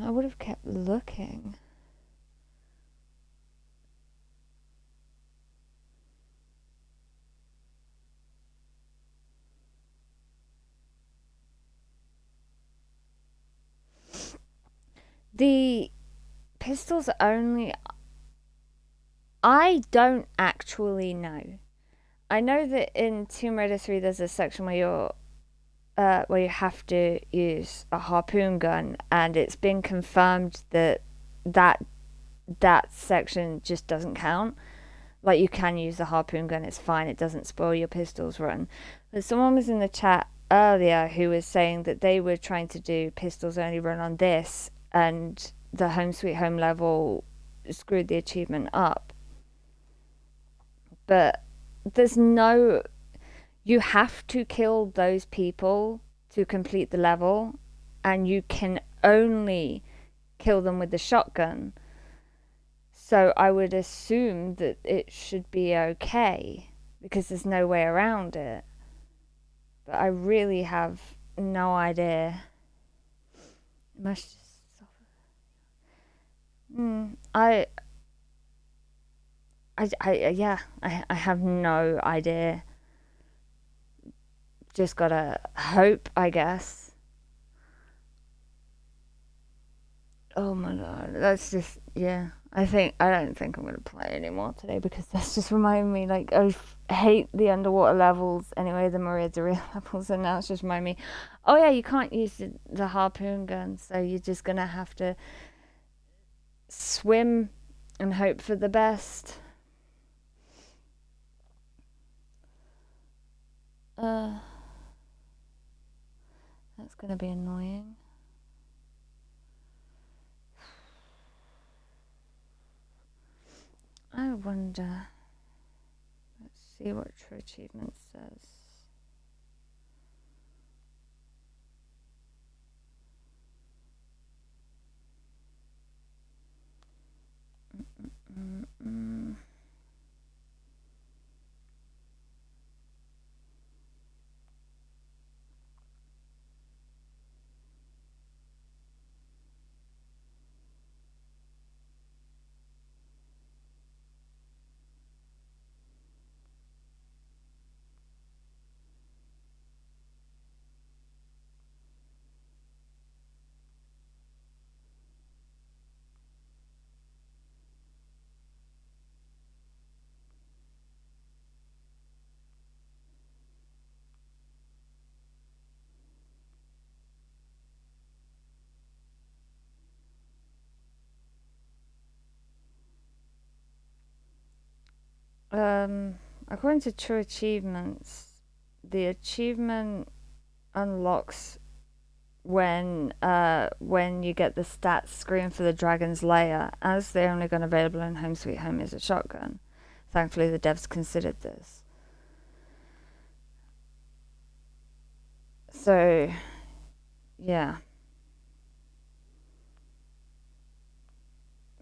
I would have kept looking. The pistols only... I don't actually know. I know that in Tomb Raider 3 there's a section where you have to use a harpoon gun, and it's been confirmed that section just doesn't count. Like, you can use the harpoon gun, it's fine, it doesn't spoil your pistol's run. But someone was in the chat earlier who was saying that they were trying to do pistols only run on this, and the Home Sweet Home level screwed the achievement up. But there's no... You have to kill those people to complete the level, and you can only kill them with the shotgun. So I would assume that it should be okay, because there's no way around it. But I really have no idea. Must just I have no idea. Just gotta hope, I guess. Oh my god, that's just... yeah. I don't think I'm gonna play anymore today, because that's just reminding me, like, I hate the underwater levels anyway, the Maria Doria levels, and now it's just reminding me, oh yeah, you can't use the harpoon gun, so you're just gonna have to swim and hope for the best. That's gonna be annoying. I wonder... let's see what True Achievement says. According to True Achievements, the achievement unlocks when you get the stats screen for the Dragon's Lair, as the only gun available in Home Sweet Home is a shotgun. Thankfully, the devs considered this. So, yeah.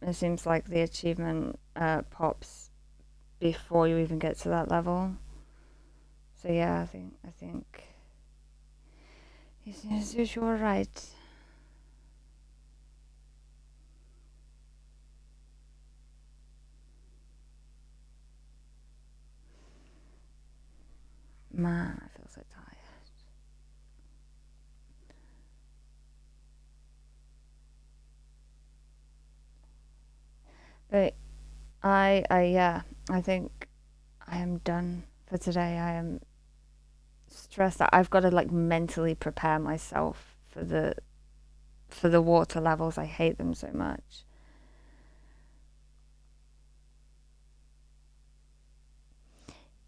It seems like the achievement pops before you even get to that level. So yeah, I think you're right. Man, I feel so tired. But yeah, I think I am done for today. I am stressed out. I've got to like mentally prepare myself for the water levels. I hate them so much.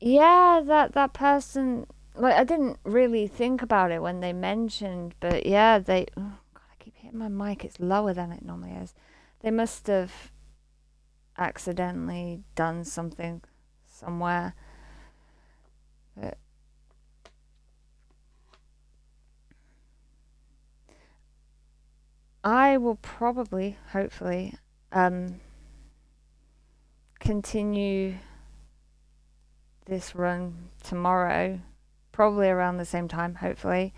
Yeah, that person, like, I didn't really think about it when they mentioned, but yeah, oh God, I keep hitting my mic. It's lower than it normally is. They must have accidentally done something somewhere. But I will probably, hopefully, continue this run tomorrow, probably around the same time, hopefully.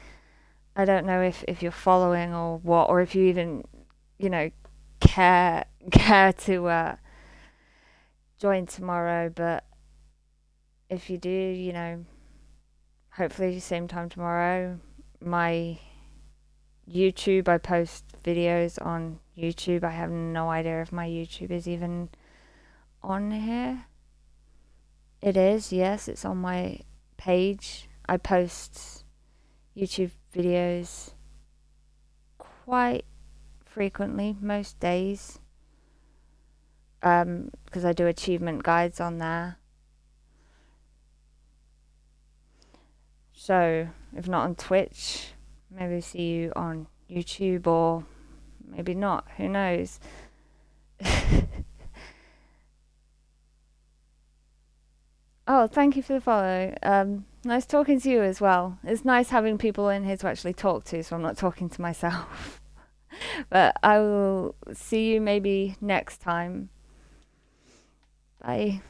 I don't know if you're following or what, or if you even, you know, care to join tomorrow, but if you do, you know, hopefully same time tomorrow. My YouTube, I post videos on YouTube. I have no idea if my YouTube is even on here. It is, yes, it's on my page. I post YouTube videos quite frequently, most days, because I do achievement guides on there. So, if not on Twitch, maybe see you on YouTube, or maybe not, who knows. Oh, thank you for the follow. Nice talking to you as well. It's nice having people in here to actually talk to, so I'm not talking to myself. But I will see you maybe next time. Bye.